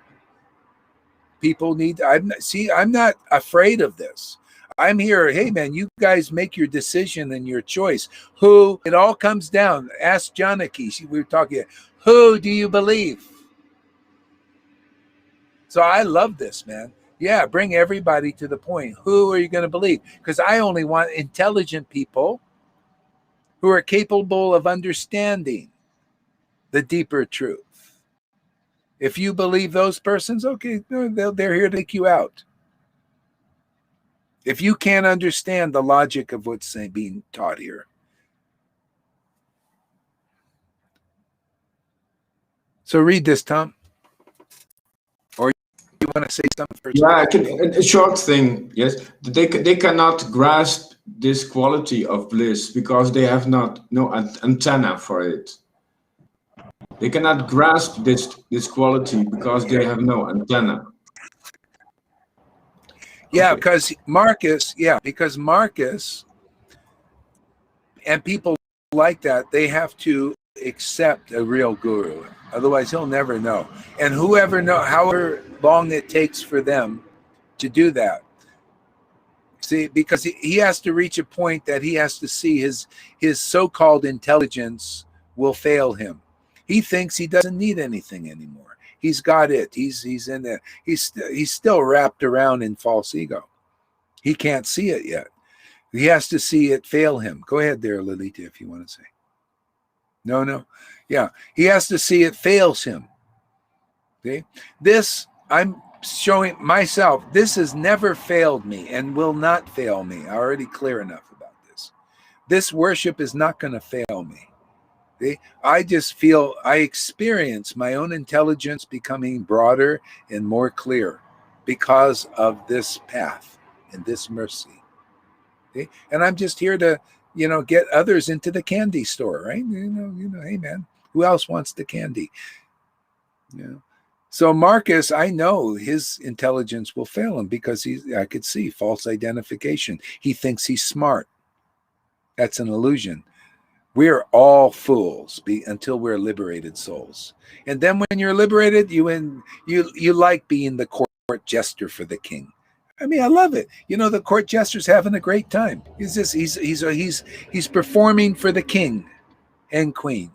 People need. I'm not afraid of this. I'm here. Hey man, you guys make your decision and your choice. Who? It all comes down. Ask Janaki. We were talking. Who do you believe? So I love this, man. Yeah, bring everybody to the point. Who are you going to believe? Because I only want intelligent people who are capable of understanding the deeper truth. If you believe those persons, okay, they're here to take you out. If you can't understand the logic of what's being taught here. So read this, Tom. Or you want to say something first? Yeah, a short thing, yes. They cannot grasp this quality of bliss because they have no antenna for it. They cannot grasp this quality because they have no antenna. Yeah, okay. because Marcus and people like that, they have to accept a real guru. Otherwise, he'll never know. And however long it takes for them to do that. See, because he has to reach a point that he has to see his so-called intelligence will fail him. He thinks he doesn't need anything anymore. He's got it. He's in there. He's still wrapped around in false ego. He can't see it yet. He has to see it fail him. Go ahead there, Lilita, if you want to say. No. Yeah, he has to see it fails him. Okay? This, I'm showing myself, this has never failed me and will not fail me. I'm already clear enough about this. This worship is not going to fail me. Okay? I just feel, I experience my own intelligence becoming broader and more clear because of this path and this mercy. Okay? And I'm just here to, get others into the candy store, right? Hey man, who else wants the candy? So Marcus, I know his intelligence will fail him because I could see false identification. He thinks he's smart. That's an illusion. We're all fools until we're liberated souls. And then when you're liberated, you like being the court jester for the king. I mean, I love it. The court jester's having a great time. He's performing for the king and queen.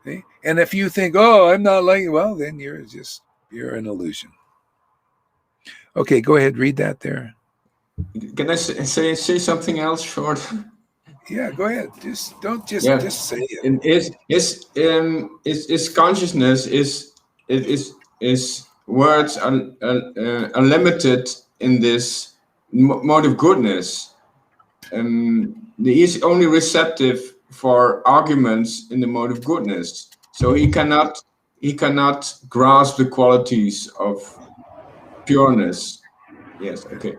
Okay? And if you think, oh, I'm not like, well, then you're an illusion. Okay, go ahead, read that there. Can I say something else short? Yeah, go ahead. Just say it. And his consciousness is words are limited in this mode of goodness. He is only receptive for arguments in the mode of goodness, so he cannot grasp the qualities of pureness. Yes. Okay.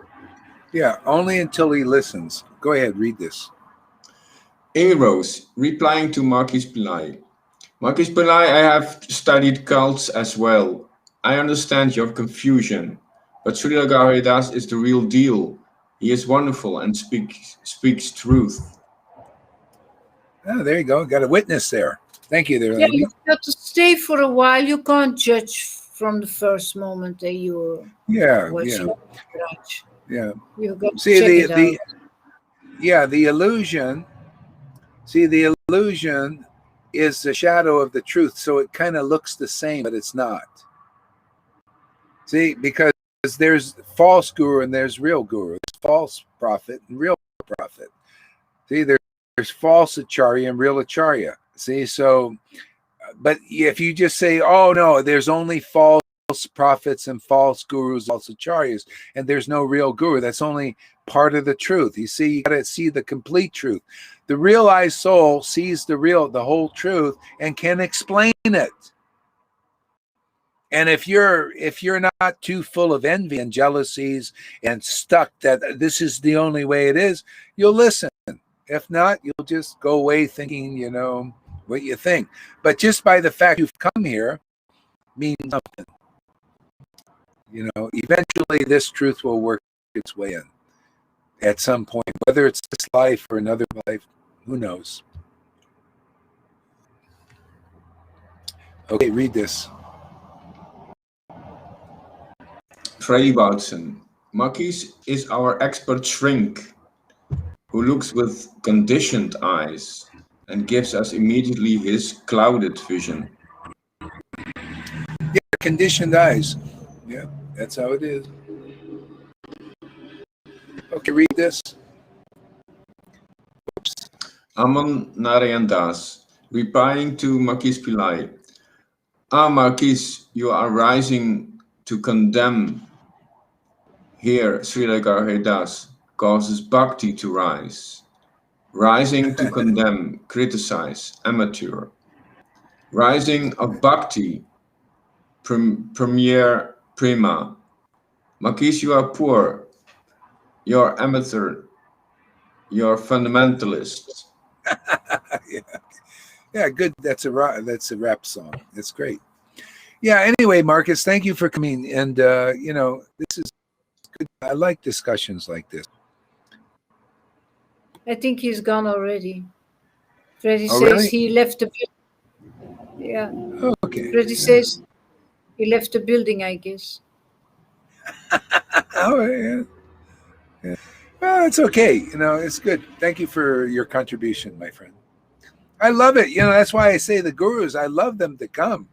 Yeah, only until he listens. Go ahead, read this. Amy Rose, replying to Marquis Pillai. Marquis Pillai, I have studied cults as well. I understand your confusion, but Srila Haridas is the real deal. He is wonderful and speaks truth. Oh, there you go. Got a witness there. Thank you there. Yeah, you've got to stay for a while. You can't judge from the first moment that you're watching. Yeah. You got to see check the illusion. See, the illusion is the shadow of the truth, so it kind of looks the same, but it's not. See, because there's false guru and there's real guru. There's false prophet and real prophet. See, there's false acharya and real acharya. See, so, but if you just say, oh no, there's only false prophets and false gurus, false acharyas, and there's no real guru. That's only part of the truth. You see, you got to see the complete truth. The realized soul sees the whole truth and can explain it. And if you're not too full of envy and jealousies and stuck that this is the only way it is, you'll listen. If not, you'll just go away thinking, what you think. But just by the fact you've come here means something. Eventually this truth will work its way in at some point, whether it's this life or another life, who knows? Okay, read this. Freddy Woutson. Makis is our expert shrink who looks with conditioned eyes and gives us immediately his clouded vision. Yeah, conditioned eyes. Yeah, that's how it is. Okay, read this. Oops. Aman Narayan Das, replying to Makis Pillai. Makis, you are rising to condemn. Here, Srila Haridas causes bhakti to rise. Rising to condemn, criticize, amateur. Rising of bhakti, premier, prima. Makis, you are poor. You're amateur. You're fundamentalist. Yeah, good. That's a rap song. That's great. Yeah. Anyway, Marcus, thank you for coming. And this is good. I like discussions like this. I think he's gone already. Freddy Oh, says really? he left the building. Yeah. Oh, okay. Freddy says he left the building, I guess. Oh, yeah. Well, it's okay. It's good. Thank you for your contribution, my friend. I love it. That's why I say the gurus, I love them to come.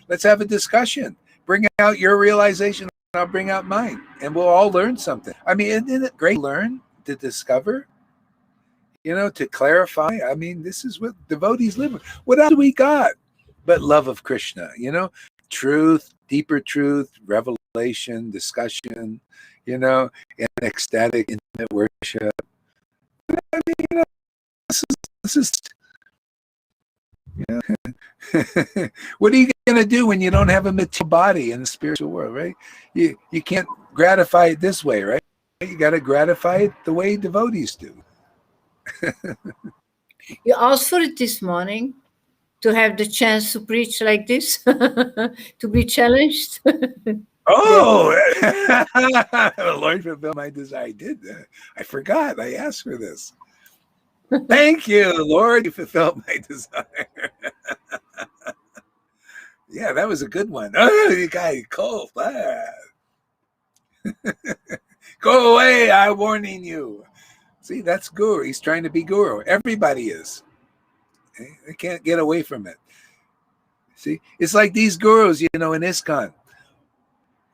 Let's have a discussion. Bring out your realization, and I'll bring out mine, and we'll all learn something. I mean, isn't it great to learn, to discover, to clarify? I mean, this is what devotees live with. What else do we got but love of Krishna? Truth, deeper truth, revelation, discussion, and ecstatic, intimate worship. I mean, this is what are you going to do when you don't have a material body in the spiritual world, right? You can't gratify it this way, right? You got to gratify it the way devotees do. You asked for it this morning to have the chance to preach like this, to be challenged. Oh, Lord, fulfill my desire. I did. I forgot. I asked for this. Thank you, Lord. You fulfilled my desire. Yeah, that was a good one. Oh, you got cold. Go away. I'm warning you. See, that's guru. He's trying to be guru. Everybody is. They can't get away from it. See, it's like these gurus, in ISKCON.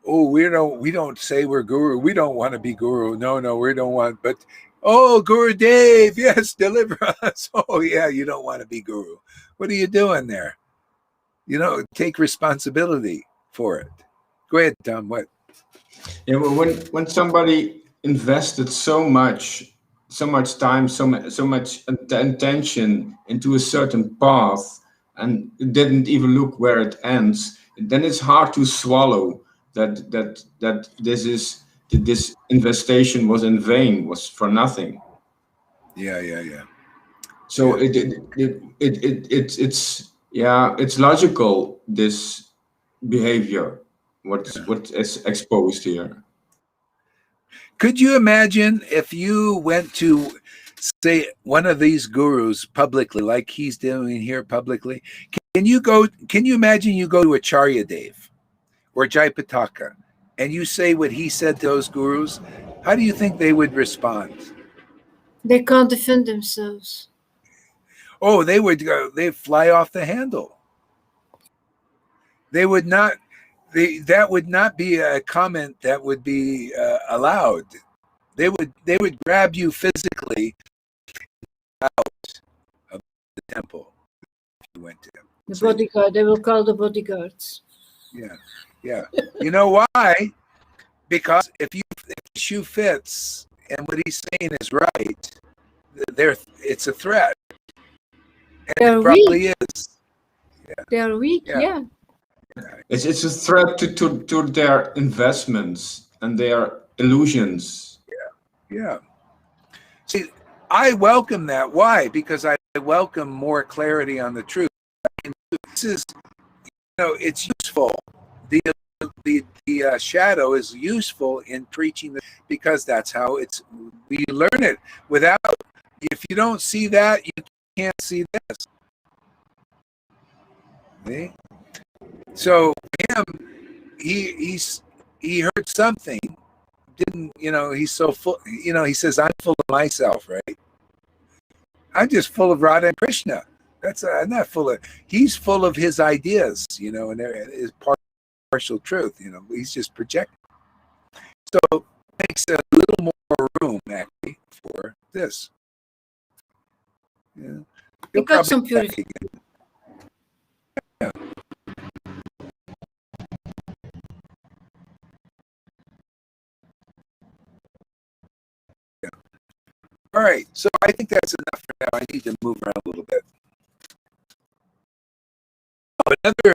Oh, we don't say we're guru. We don't want to be guru. No, we don't want. But Guru Dave, yes, deliver us. Oh yeah, you don't want to be guru. What are you doing there? Take responsibility for it. Go ahead, Tom. What? Yeah, well, when somebody invested so much time, so much attention into a certain path, and didn't even look where it ends, then it's hard to swallow that this investation was in vain, was for nothing. Yeah. So it's logical, this behavior, what is exposed here. Could you imagine if you went to, say, one of these gurus publicly, like he's doing here publicly? Can you imagine you go to Acharya Dev or Jayapataka and you say what he said to those gurus? How do you think they would respond? They can't defend themselves. Oh, they'd fly off the handle. They would not. That would not be a comment that would be allowed. They would grab you physically out of the temple if you went to them. The bodyguard. They will call the bodyguards. Yeah. Yeah. You know why? Because if the shoe fits and what he's saying is right, it's a threat. And They're it probably weak. is. They're weak, yeah. It's a threat to their investments and their illusions. Yeah. See, I welcome that. Why? Because I welcome more clarity on the truth. And this is, it's useful. The shadow is useful in preaching because that's how we learn it. If you don't see that, you can't see this. Okay? So him, he heard something. He's so full. He says, "I'm full of myself," right? I'm just full of Radha and Krishna. I'm not full of. He's full of his ideas, and his partial truth. He's just projecting. So it makes a little more room actually for this. Yeah. We got some purification. Yeah. All right, so I think that's enough for now. I need to move around a little bit. Oh, another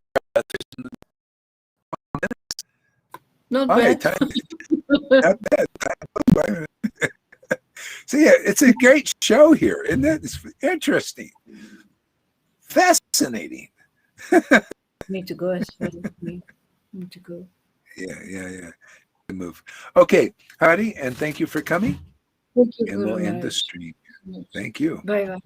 Not bad. Not bad. See, it's a great show here, isn't it? It's interesting, fascinating. Need to go as well. Need to go. Yeah. Move. Okay, Hari, and thank you for coming. Thank you, And we'll Guru end the Maharaj. stream. Thank you. Bye bye.